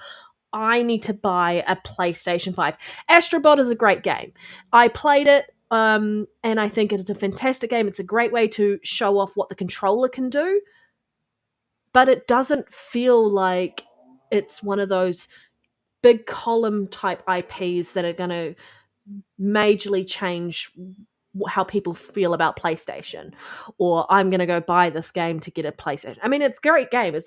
I need to buy a PlayStation 5. Astrobot is a great game. I played it, and I think it is a fantastic game. It's a great way to show off what the controller can do, but it doesn't feel like it's one of those big column type IPs that are going to majorly change how people feel about PlayStation, or I'm going to go buy this game to get a PlayStation. I mean, it's a great game.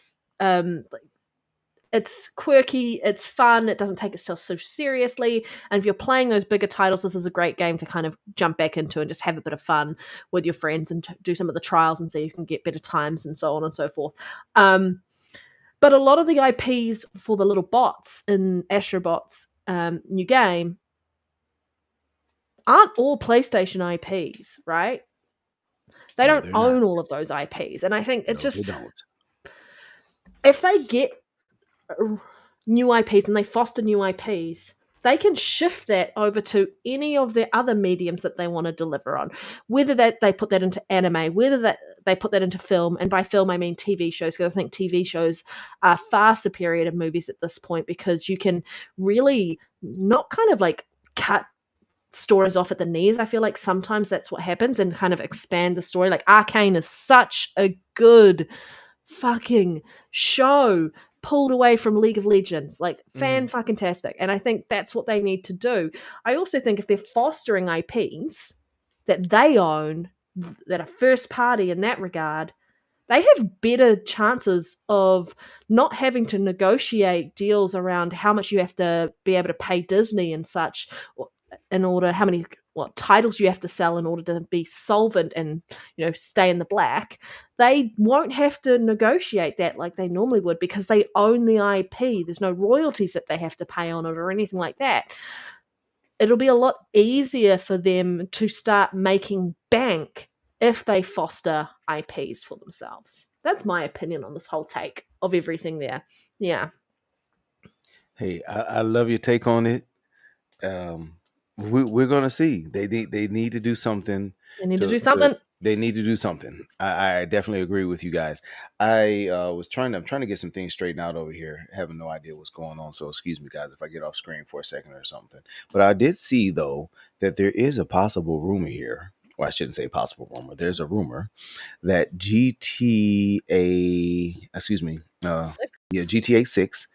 It's quirky, it's fun, it doesn't take itself so seriously. And if you're playing those bigger titles, this is a great game to kind of jump back into and just have a bit of fun with your friends and do some of the trials and see you can get better times and so on and so forth. But a lot of the IPs for the little bots in Astrobot's new game aren't all PlayStation IPs, right? They No, don't they're own not. all of those IPs. And I think it's No, they just, don't. if they get new IPs and they foster new IPs, they can shift that over to any of their other mediums that they want to deliver on. Whether that they put that into anime, whether that they put that into film, and by film I mean TV shows, because I think TV shows are far superior to movies at this point because you can really not kind of like cut stories off at the knees. I feel like sometimes that's what happens and kind of expand the story. Like Arcane is such a good fucking show pulled away from League of Legends. Like fan fucking tastic. And I think that's what they need to do. I also think if they're fostering IPs that they own that are first party in that regard, they have better chances of not having to negotiate deals around how much you have to be able to pay Disney and such in order how many titles you have to sell in order to be solvent and stay in the black. They won't have to negotiate that like they normally would because they own the IP. There's no royalties that they have to pay on it or anything like that. It'll be a lot easier for them to start making bank if they foster IPs for themselves. That's my opinion on this whole take of everything there. Yeah. Hey, I love your take on it. We're gonna see. They need to do something. They need to do something. They need to do something. I definitely agree with you guys. I'm trying to get some things straightened out over here. Having no idea what's going on, so excuse me, guys, if I get off screen for a second or something. But I did see though that there is a possible rumor here. Well, I shouldn't say possible rumor. There's a rumor that GTA 6,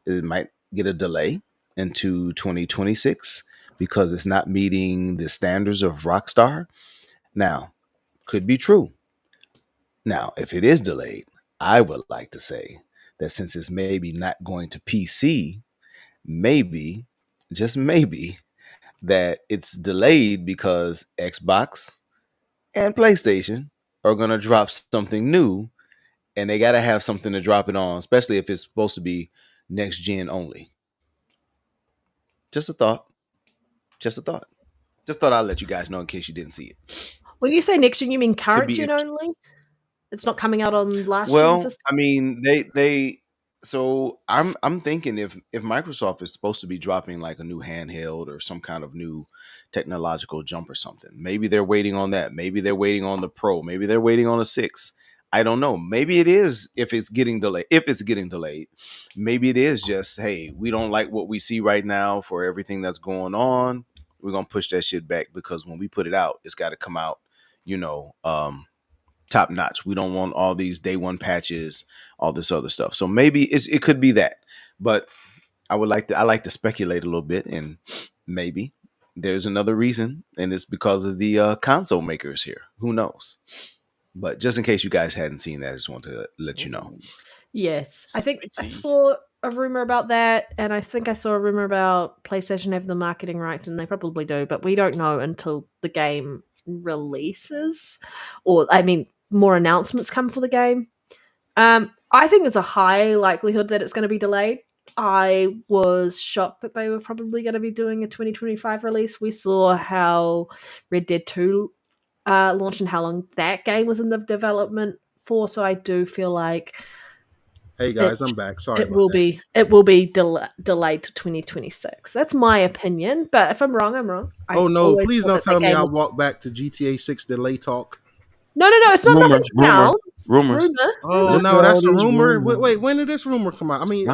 it might get a delay into 2026 because it's not meeting the standards of Rockstar. Now, could be true. Now, if it is delayed, I would like to say that since it's maybe not going to PC, maybe, just maybe, that it's delayed because Xbox and PlayStation are going to drop something new and they got to have something to drop it on, especially if it's supposed to be next gen only. Just a thought. Just a thought. Just thought I'd let you guys know in case you didn't see it. When you say next gen, you mean current be gen only? It's not coming out on last gen Well, system? I mean, they so I'm thinking if Microsoft is supposed to be dropping like a new handheld or some kind of new technological jump or something, maybe they're waiting on that. Maybe they're waiting on the Pro. Maybe they're waiting on a 6. I don't know. Maybe it is if it's getting delayed. If it's getting delayed, maybe it is just, hey, we don't like what we see right now for everything that's going on. We're gonna push that shit back because when we put it out, it's got to come out, top notch. We don't want all these day one patches, all this other stuff. So maybe it could be that. But I like to speculate a little bit, and maybe there's another reason, and it's because of the console makers here. Who knows? But just in case you guys hadn't seen that, I just want to let you know. Yes. I think I Spicy. saw a rumor about that, and I think I saw a rumor about PlayStation having the marketing rights, and they probably do, but we don't know until the game releases, or I mean, more announcements come for the game. I think there's a high likelihood that it's going to be delayed. I was shocked that they were probably going to be doing a 2025 release. We saw how Red Dead 2 launched and how long that game was in the development for, so I do feel like Hey guys, I'm back. Sorry it about will that. be delayed to 2026. That's my opinion, but if I'm wrong, I'm wrong. I Oh no! always Please thought don't that the tell me game I was- walk back to GTA 6 delay talk. No, it's not nothing now. Rumors. Oh no, that's a rumor. Wait, when did this rumor come out? I mean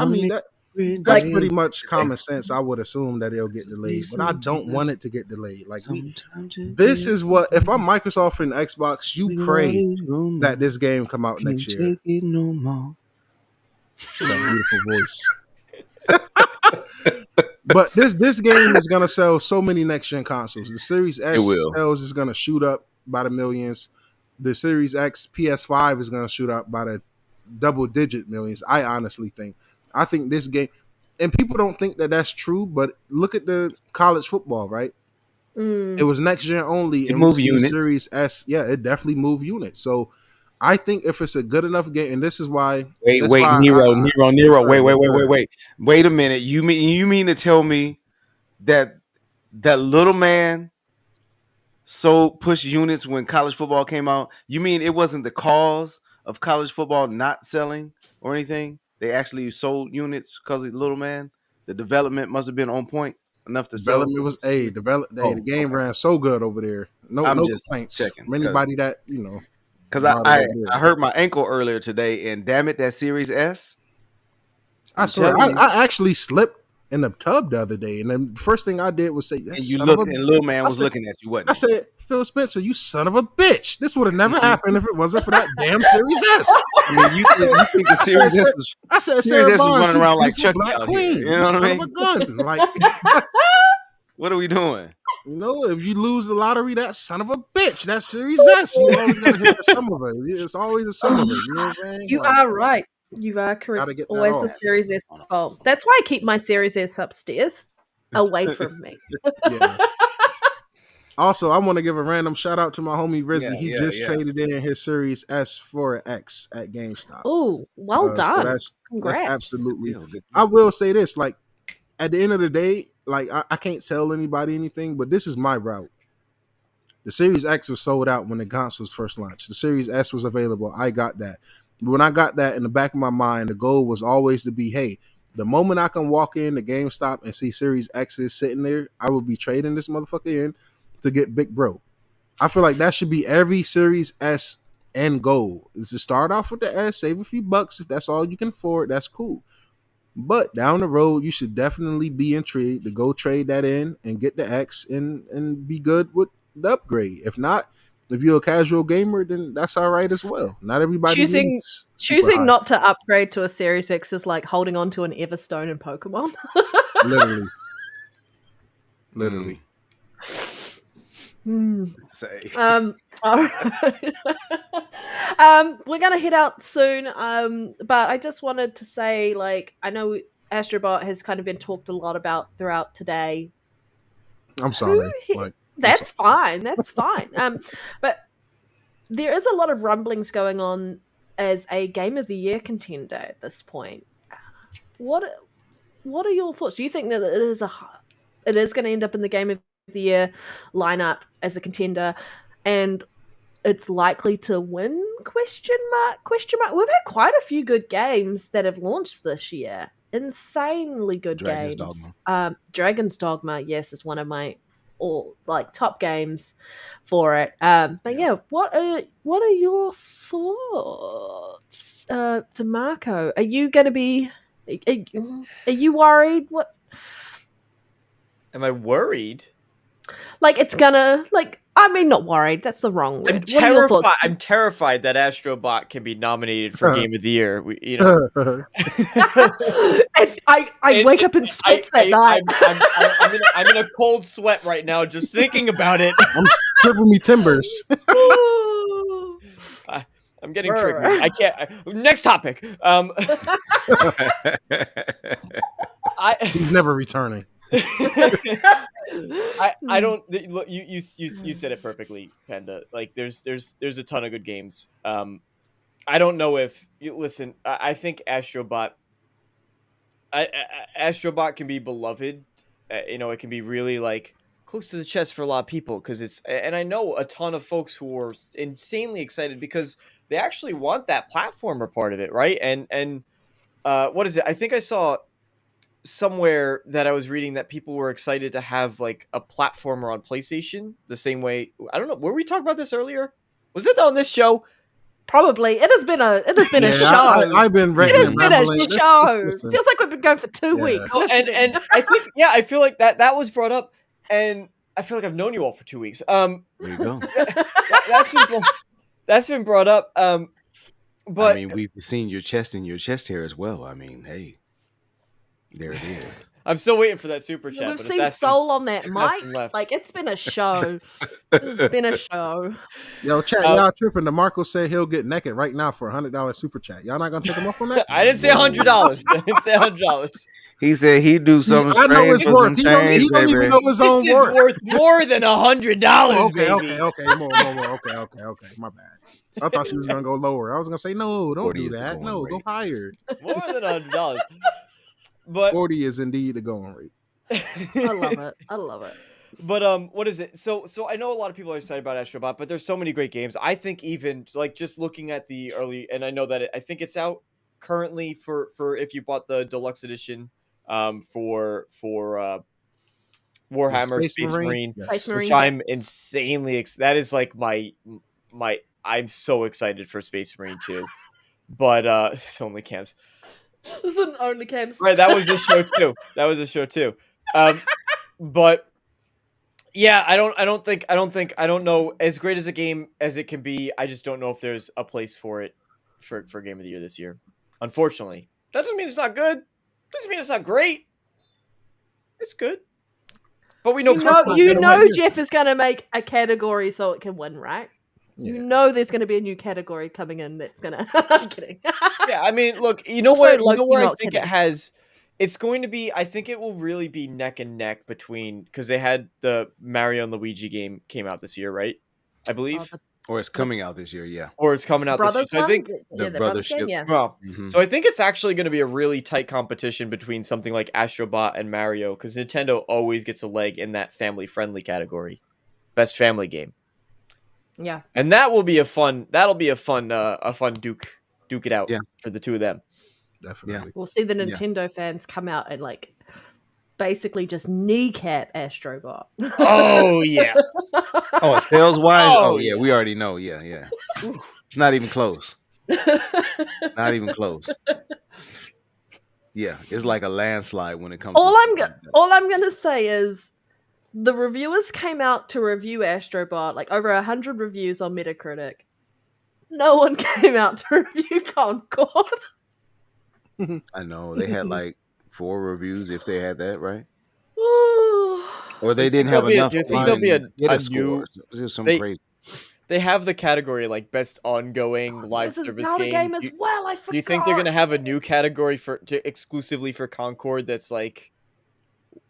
that's pretty much common sense. I would assume that it'll get delayed, but I don't want it to get delayed. Like this is what if I'm Microsoft and Xbox, you pray that this game come out next year. That beautiful voice. But this game is gonna sell so many next gen consoles. The Series S sales is gonna shoot up by the millions. The Series X PS5 is gonna shoot up by the double digit millions. I honestly think. I think this game, and people don't think that that's true, but look at the college football, right? It was next gen only, and we see the Series S. Yeah, it definitely moved units. So I think if it's a good enough game, and this is why. Wait, Nero. Wait a minute. You mean to tell me that little man push units when college football came out? You mean it wasn't the cause of college football not selling or anything? They actually sold units because of the little man. The development must have been on point enough to sell. The game ran so good over there. No complaints from anybody that Because I hurt my ankle earlier today, and damn it, that Series S. I swear, I actually slipped in the tub the other day, and then the first thing I did was say, and you looked, and little man was looking at you. Wasn't I said, Phil Spencer, you son of a bitch! This would have never happened if it wasn't for that damn Series S. I mean, you think the Series S is? I said, Series S is running around like Chucky Black out Queen, here. You know what I mean? Son of a gun, like. What are we doing? If you lose the lottery, that son of a bitch, that Series S, you always gotta hit the sum of it. It's always the sum of it. You know what I'm saying? You are right. You are correct. It's always the Series S fault. That's why I keep my Series S upstairs, away from me. Yeah. Also, I want to give a random shout out to my homie Rizzy. He just traded in his Series S for an X at GameStop. Oh, well done. So that's absolutely. I will say this: like at the end of the day, like I can't tell anybody anything, but this is my route. The Series X was sold out when the consoles first launched. The Series S was available. I got that. When I got that, in the back of my mind, the goal was always to be, hey, the moment I can walk in the GameStop and see Series X's sitting there, I will be trading this motherfucker in to get Big Bro. I feel like that should be every Series S end goal, is to start off with the S, save a few bucks. If that's all you can afford, that's cool. But down the road, you should definitely be intrigued to go trade that in and get the X and be good with the upgrade. If not, if you're a casual gamer, then that's all right as well. Not everybody choosing not to upgrade to a Series X is like holding on to an Everstone in Pokemon. Literally. Say. All right. We're gonna head out soon. But I just wanted to say, like, I know Astrobot has kind of been talked a lot about throughout today. I'm sorry. That's fine. But there is a lot of rumblings going on as a Game of the Year contender at this point. What are your thoughts? Do you think that it is it is going to end up in the Game of the Year lineup as a contender, and it's likely to win? Question mark. We've had quite a few good games that have launched this year. Insanely good Dragon's games. Dogma. Dragon's Dogma, yes, is one of my top games for it. But yeah, what are your thoughts, DeMarco? Are you going to be? Are you worried? What? Am I worried? Like it's gonna I mean, not worried. That's the wrong word. I'm What are your terrified. thoughts? I'm terrified that Astrobot can be nominated for Game of the Year. And I wake up in sweats at night. I'm in a cold sweat right now just thinking about it. I'm shivering me timbers. I'm getting triggered. I can't. Next topic. He's never returning. I don't look. You said it perfectly, Panda. Like there's a ton of good games. I don't know if you listen. I think Astrobot can be beloved. It can be really like close to the chest for a lot of people because and I know a ton of folks who are insanely excited because they actually want that platformer part of it, right? And what is it? I think I saw somewhere that I was reading that people were excited to have like a platformer on PlayStation the same way. I don't know. Were we talking about this earlier? Was it on this show? Probably. It has been a show. I've been it has been a show. Feels like we've been going for 2 weeks. Oh, and I think I feel like that was brought up, and I feel like I've known you all for 2 weeks. There you go. That's been brought up. But I mean, we've seen your chest and your chest hair as well. I mean, hey. There it is. I'm still waiting for that super chat. We've seen Soul on that mic. Like, it's been a show. It's been a show. Yo, chat, y'all tripping. DeMarco said he'll get naked right now for $100 super chat. Y'all not going to take him off on that? I didn't say $100. I didn't say $100. He said he'd do something I know his worth. He don't even know his own worth. This is worth more than $100, okay, baby. Okay. More. Okay. My bad. I thought she was going to go lower. I was going to say, no, don't do that. No, go higher. More than $100. But 40 is indeed the going rate. I love it. But what is it? So I know a lot of people are excited about Astrobot, but there's so many great games. I think even like just looking at the early, and I know that I think it's out currently for if you bought the deluxe edition, for Warhammer Space Marine, yes. which I'm insanely that is like my I'm so excited for Space Marine 2, but it's only cans. This is an only cams. Right, that was a show too. But yeah, I don't know, as great as a game as it can be, I just don't know if there's a place for it for Game of the Year this year. Unfortunately. That doesn't mean it's not good. Doesn't mean it's not great. It's good. But we know Jeff is going to make a category so it can win, right? Yeah. You know there's going to be a new category coming in that's going to... I'm kidding. Yeah, I mean, look, you know where I think it has... It's going to be... I think it will really be neck and neck between... Because they had the Mario and Luigi game came out this year, right? I believe. Or it's coming out this year, yeah. Or it's coming out this year. So I think... The Brothership. Game, yeah. Well, so I think it's actually going to be a really tight competition between something like Astrobot and Mario, because Nintendo always gets a leg in that family-friendly category. Best family game. Yeah, and that'll be a fun duke it out for the two of them. Definitely. We'll see the Nintendo fans come out and like basically just kneecap Astrobot. Oh yeah. Oh, sales wise? Oh yeah, we already know. Yeah. It's not even close. Not even close. Yeah, it's like a landslide when it comes. All I'm gonna say is, the reviewers came out to review Astrobot, like over 100 reviews on Metacritic. No one came out to review Concord. I know. They had like 4 reviews if they had that, right? Or they didn't have enough. Do you think there'll be a new... There's some crazy. They have the category like best ongoing live service This is now a game as well, I forgot. Do you think they're going to have a new category exclusively for Concord that's like...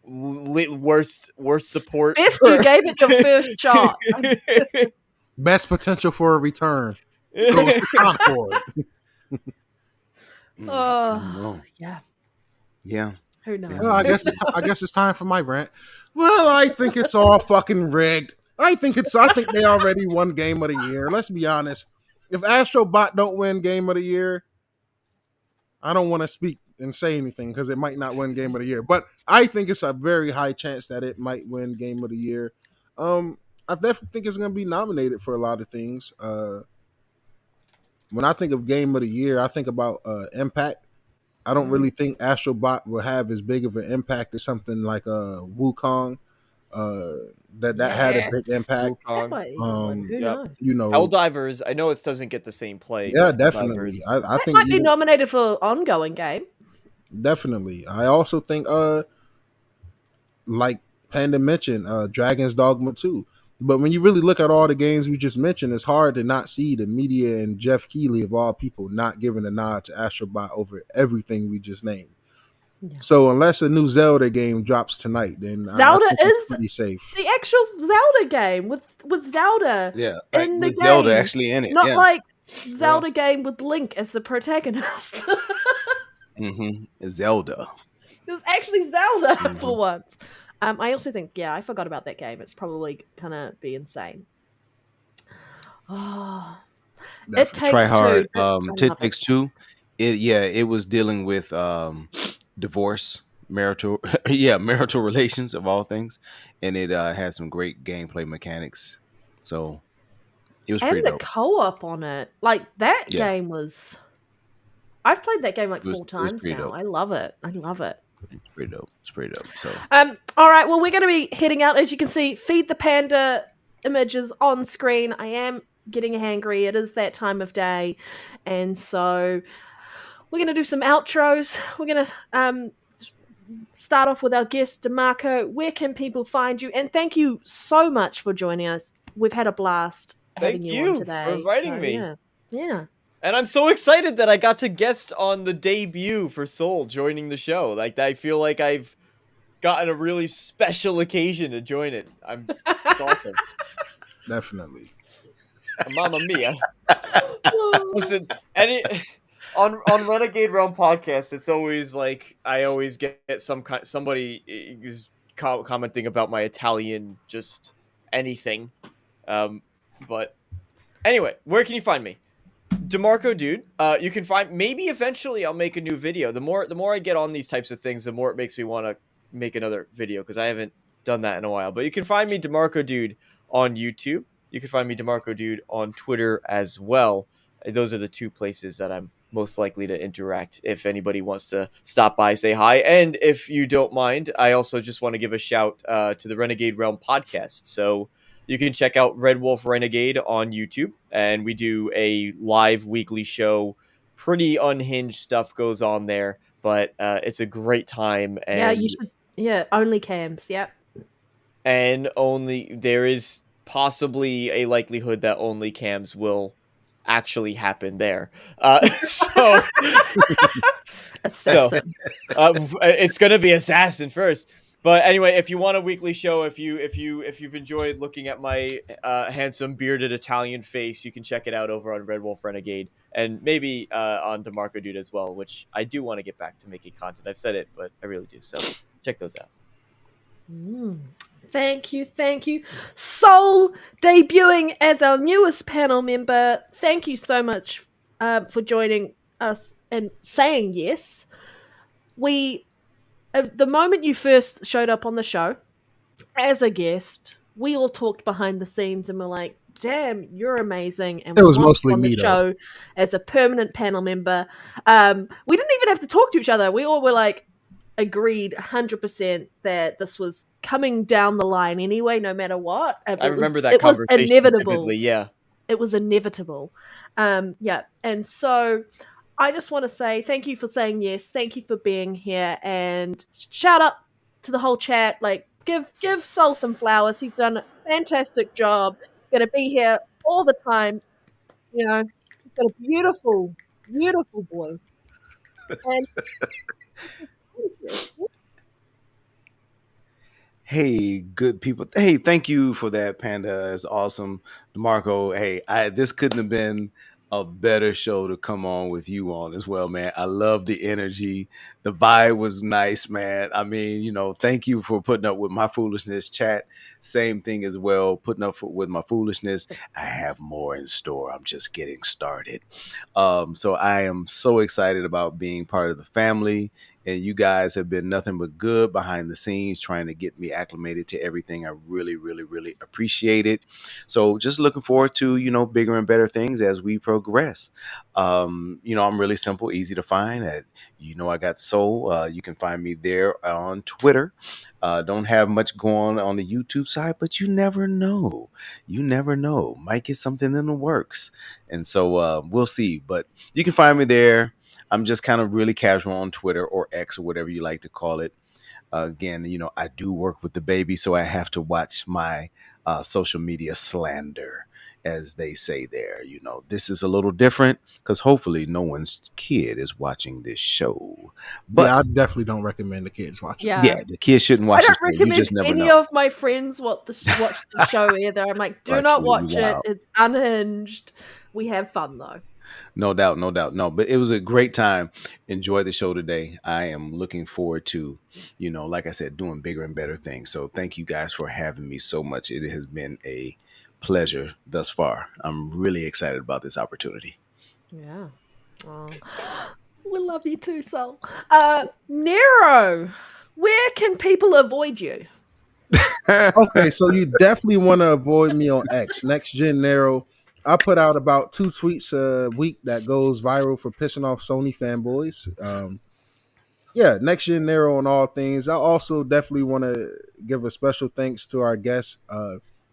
worst support. Best you gave it your first shot. Best potential for a return goes to Concord. Yeah. Yeah. Who knows? Well, I guess it's time for my rant. Well, I think it's all fucking rigged. I think they already won Game of the Year. Let's be honest. If Astro Bot don't win Game of the Year, I don't want to speak and say anything because it might not win Game of the Year. But I think it's a very high chance that it might win Game of the Year. I definitely think it's going to be nominated for a lot of things. When I think of Game of the Year, I think about impact. I don't really think Astro Bot will have as big of an impact as something like Wukong. That had a big impact. That might even win. Who knows? You know, Helldivers, I know it doesn't get the same play. yeah, but definitely. Helldivers- I That think might be nominated for ongoing game. definitely. I also think like Panda mentioned, Dragon's Dogma 2. But when you really look at all the games we just mentioned, it's hard to not see the media and Jeff Keighley of all people not giving a nod to Astrobot over everything we just named. Yeah. So unless a new Zelda game drops tonight, then Zelda is pretty safe. The actual Zelda game with Zelda. Yeah, in the with game. Zelda actually in it. Not like Zelda game with Link as the protagonist. Zelda. There's actually Zelda for once. I also think, I forgot about that game. It's probably gonna be insane. Oh, It Takes Try hard. Two. It Takes Two. It was dealing with divorce, marital relations of all things, and it had some great gameplay mechanics. So it was pretty dope. And the co-op on it, like that game was. I've played that game like 4 times now. Dope. I love it. It's pretty dope. So all right, well, we're going to be heading out. As you can see, Feed the Panda images on screen. I am getting hangry. It is that time of day, and so we're going to do some outros. We're going to start off with our guest, DeMarco. Where can people find you? And thank you so much for joining us. We've had a blast having you on today. Thank you for inviting me. Yeah. And I'm so excited that I got to guest on the debut for Soul joining the show. Like, I feel like I've gotten a really special occasion to join it. It's awesome. Definitely. Mamma mia. Listen, on Renegade Realm podcast, it's always like I always get somebody is commenting about my Italian, just anything. But anyway, where can you find me? DeMarco Dude. You can find, maybe eventually I'll make a new video. The more I get on these types of things, the more it makes me want to make another video because I haven't done that in a while. But you can find me DeMarco Dude on YouTube. You can find me DeMarco Dude on Twitter as well. Those are the 2 places that I'm most likely to interact if anybody wants to stop by, say hi. And if you don't mind, I also just want to give a shout to the Renegade Realm podcast. So you can check out Red Wolf Renegade on YouTube, and we do a live weekly show. Pretty unhinged stuff goes on there, but it's a great time. And yeah, you should. Yeah, only cams. Yep. And there is possibly a likelihood that only cams will actually happen there. Assassin. It's gonna be Assassin first. But anyway, if you want a weekly show, if you've enjoyed looking at my handsome bearded Italian face, you can check it out over on Red Wolf Renegade and maybe on DeMarco Dude as well, which I do want to get back to making content. I've said it, but I really do. So check those out. Thank you. Soul debuting as our newest panel member. Thank you so much for joining us and saying yes. The moment you first showed up on the show as a guest, we all talked behind the scenes and we're like, damn, you're amazing. And it was mostly me, show though. As a permanent panel member. We didn't even have to talk to each other. We all were like, agreed 100% that this was coming down the line anyway, no matter what. I remember that conversation. Was inevitable. Vividly, yeah. It was inevitable. And so I just want to say thank you for saying yes. Thank you for being here, and shout out to the whole chat. Like, give Soul some flowers. He's done a fantastic job. He's going to be here all the time. You know, he's got a beautiful, beautiful voice. And hey, good people. Hey, thank you for that, Panda. It's awesome. DeMarco, hey, this couldn't have been a better show to come on with you on as well, man. I love the energy. The vibe was nice, man. I mean, thank you for putting up with my foolishness. Chat, same thing as well. Putting up with my foolishness. I have more in store. I'm just getting started. So I am so excited about being part of the family. And you guys have been nothing but good behind the scenes, trying to get me acclimated to everything. I really, really, really appreciate it. So just looking forward to, bigger and better things as we progress. I'm really simple, easy to find. I got Soul. You can find me there on Twitter. Don't have much going on the YouTube side, but you never know. You never know. Might get something in the works. And so we'll see. But you can find me there. I'm just kind of really casual on Twitter or X or whatever you like to call it. Again, I do work with the baby, so I have to watch my social media slander, as they say there. This is a little different because hopefully no one's kid is watching this show. But Yeah, I definitely don't recommend the kids watching. Yeah. the kids shouldn't I watch don't this show. You recommend just never any know. of my friends watch the show either. I'm like, do Right, not you watch it. wild. It's unhinged. We have fun though. No doubt, no doubt. No, but it was a great time. Enjoy the show today. I am looking forward to, like I said, doing bigger and better things. So thank you guys for having me so much. It has been a pleasure thus far. I'm really excited about this opportunity. Yeah. Oh. We love you too, Sol. Nero, where can people avoid you? Okay, so you definitely want to avoid me on X, Next Gen Nero. I put out about 2 tweets a week that goes viral for pissing off Sony fanboys. Yeah, Next Gen Nero on all things. I also definitely want to give a special thanks to our guest.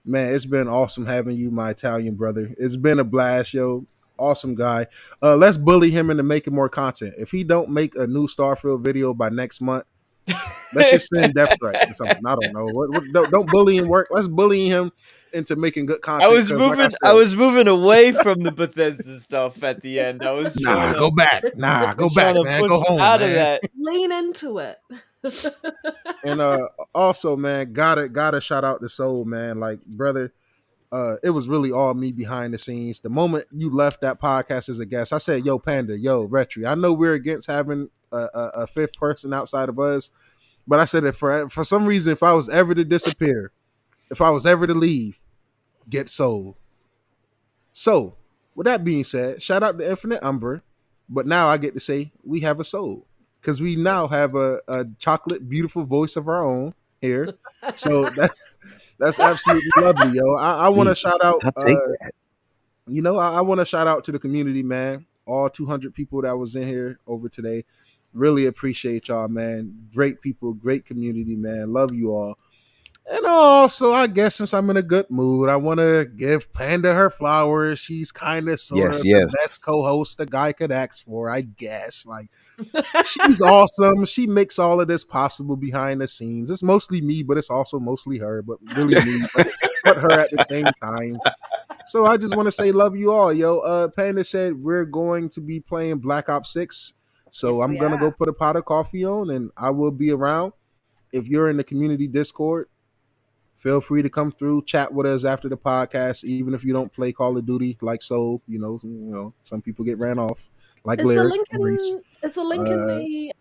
Man, it's been awesome having you, my Italian brother. It's been a blast, yo. Awesome guy. Let's bully him into making more content. If he don't make a new Starfield video by next month, let's just send death threats or something. I don't know. Don't bully him. Work. Let's bully him into making good content. I was 'cause moving. like I was moving away from the Bethesda stuff at the end. I was trying go to, back. Go back, trying to man. push Go home, out of man. that. Lean into it. And also, man, gotta shout out to Soul, man. Like, brother, it was really all me behind the scenes. The moment you left that podcast as a guest, I said, "Yo, Panda, yo, Rhetri, I know we're against having a fifth person outside of us, but I said that for some reason, if I was ever to disappear, if I was ever to leave, get Soul." So, with that being said, shout out to Infinite Umber, but now I get to say we have a Soul because we now have a chocolate, beautiful voice of our own here. So that's absolutely lovely, yo. I want to shout out. I'll take that. I want to shout out to the community, man. All 200 people that was in here over today. Really appreciate y'all, man. Great people, great community, man. Love you all. And also, I guess since I'm in a good mood, I want to give Panda her flowers. She's kind of sort of the best co-host a guy could ask for, I guess. Like, she's awesome. She makes all of this possible behind the scenes. It's mostly me, but it's also mostly her, but really me, but her at the same time. So I just want to say love you all, yo. Panda said we're going to be playing Black Ops 6. So Yes, I'm going to go put a pot of coffee on and I will be around. If you're in the community Discord, feel free to come through, chat with us after the podcast, even if you don't play Call of Duty like Soul. Some people get ran off like Lyric. Is the link in the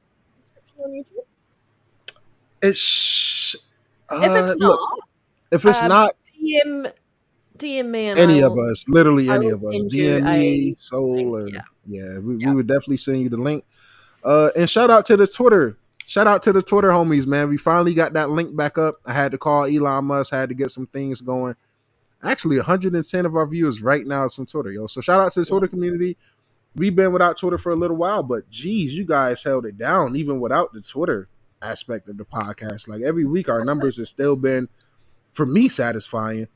description on YouTube? If it's not, DM me and any of us, literally any of us, send you DM me, a Soul, or link, we would definitely send you the link. And shout out to the Twitter. Shout out to the Twitter homies, man. We finally got that link back up. I had to call Elon Musk, had to get some things going. Actually, 110 of our viewers right now is from Twitter, yo. So shout out to the Twitter community. We've been without Twitter for a little while, but geez, you guys held it down even without the Twitter aspect of the podcast. Like every week, our numbers have still been, for me, satisfying.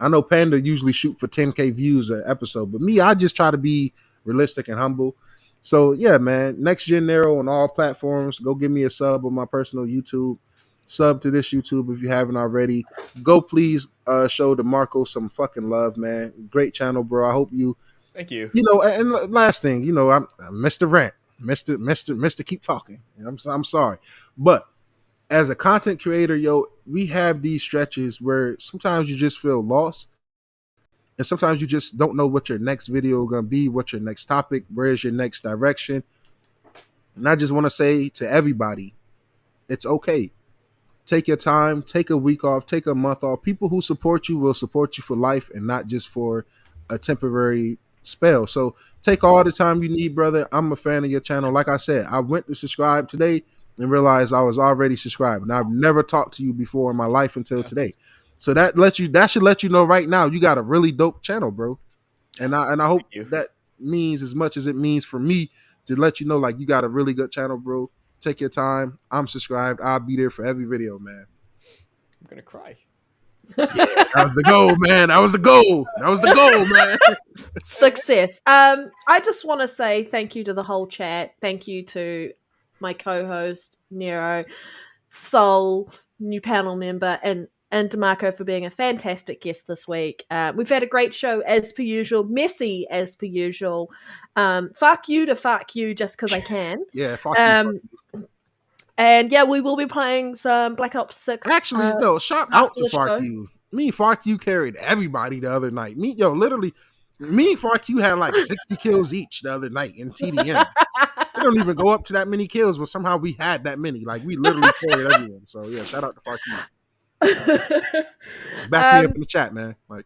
I know Panda usually shoot for 10K views an episode, but me, I just try to be realistic and humble. So yeah, man, Next Gen Nero on all platforms. Go give me a sub on my personal YouTube. Sub to this YouTube if you haven't already. Go please show DeMarco some fucking love, man. Great channel, bro. I hope you. Thank you. And last thing, I'm Mr. Rant, Mr. Keep Talking. I'm sorry, but as a content creator, yo, we have these stretches where sometimes you just feel lost. And sometimes you just don't know what your next video is going to be, what your next topic, where's your next direction. And I just want to say to everybody, it's okay. Take your time, take a week off, take a month off. People who support you will support you for life and not just for a temporary spell. So take all the time you need, brother. I'm a fan of your channel. Like I said, I went to subscribe today and realized I was already subscribed. And I've never talked to you before in my life until today. So that should let you know right now you got a really dope channel, bro. And I hope that means as much as it means for me to let you know, like, you got a really good channel, bro. Take your time. I'm subscribed. I'll be there for every video, man. I'm gonna cry. Yeah, that was the goal, man. That was the goal. That was the goal, man. Success. I just want to say thank you to the whole chat. Thank you to my co-host Nero, Soul, new panel member, and DeMarco for being a fantastic guest this week. We've had a great show as per usual, messy as per usual. Fuck you to fuck you just because I can. Yeah, fuck you. And yeah, we will be playing some Black Ops 6. Actually, no, shout out to show. Fark You. Me and Fark You carried everybody the other night. Literally, me and Fark You had like 60 kills each the other night in TDM. They don't even go up to that many kills, but somehow we had that many. Like, we literally carried everyone. So yeah, shout out to Fark You. Back me up in the chat, man. Like,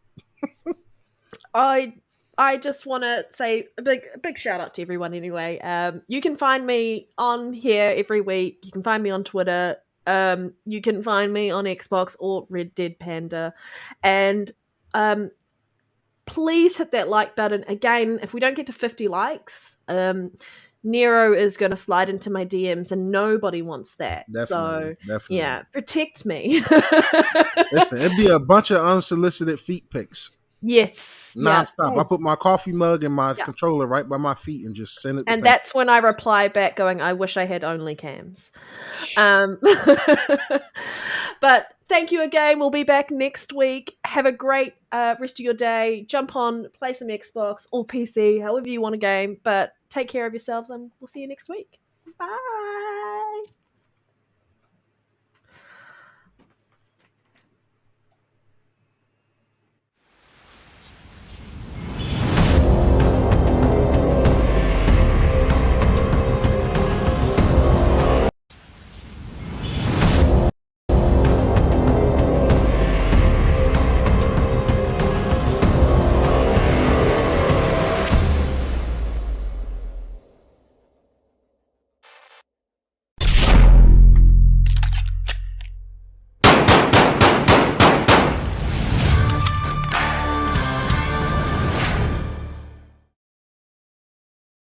I just want to say a big shout out to everyone anyway. You can find me on here every week. You can find me on Twitter. You can find me on Xbox or Dead Panda. And please hit that like button. Again, if we don't get to 50 likes, Nero is going to slide into my DMs and nobody wants that. Definitely. Yeah, protect me. Listen, it'd be a bunch of unsolicited feet pics. Yes. Non-stop. I put my coffee mug and my controller right by my feet and just send it. And that's when I reply back going, I wish I had only cams. But thank you again. We'll be back next week. Have a great rest of your day. Jump on, play some Xbox or PC, however you want to game. But take care of yourselves and we'll see you next week. Bye.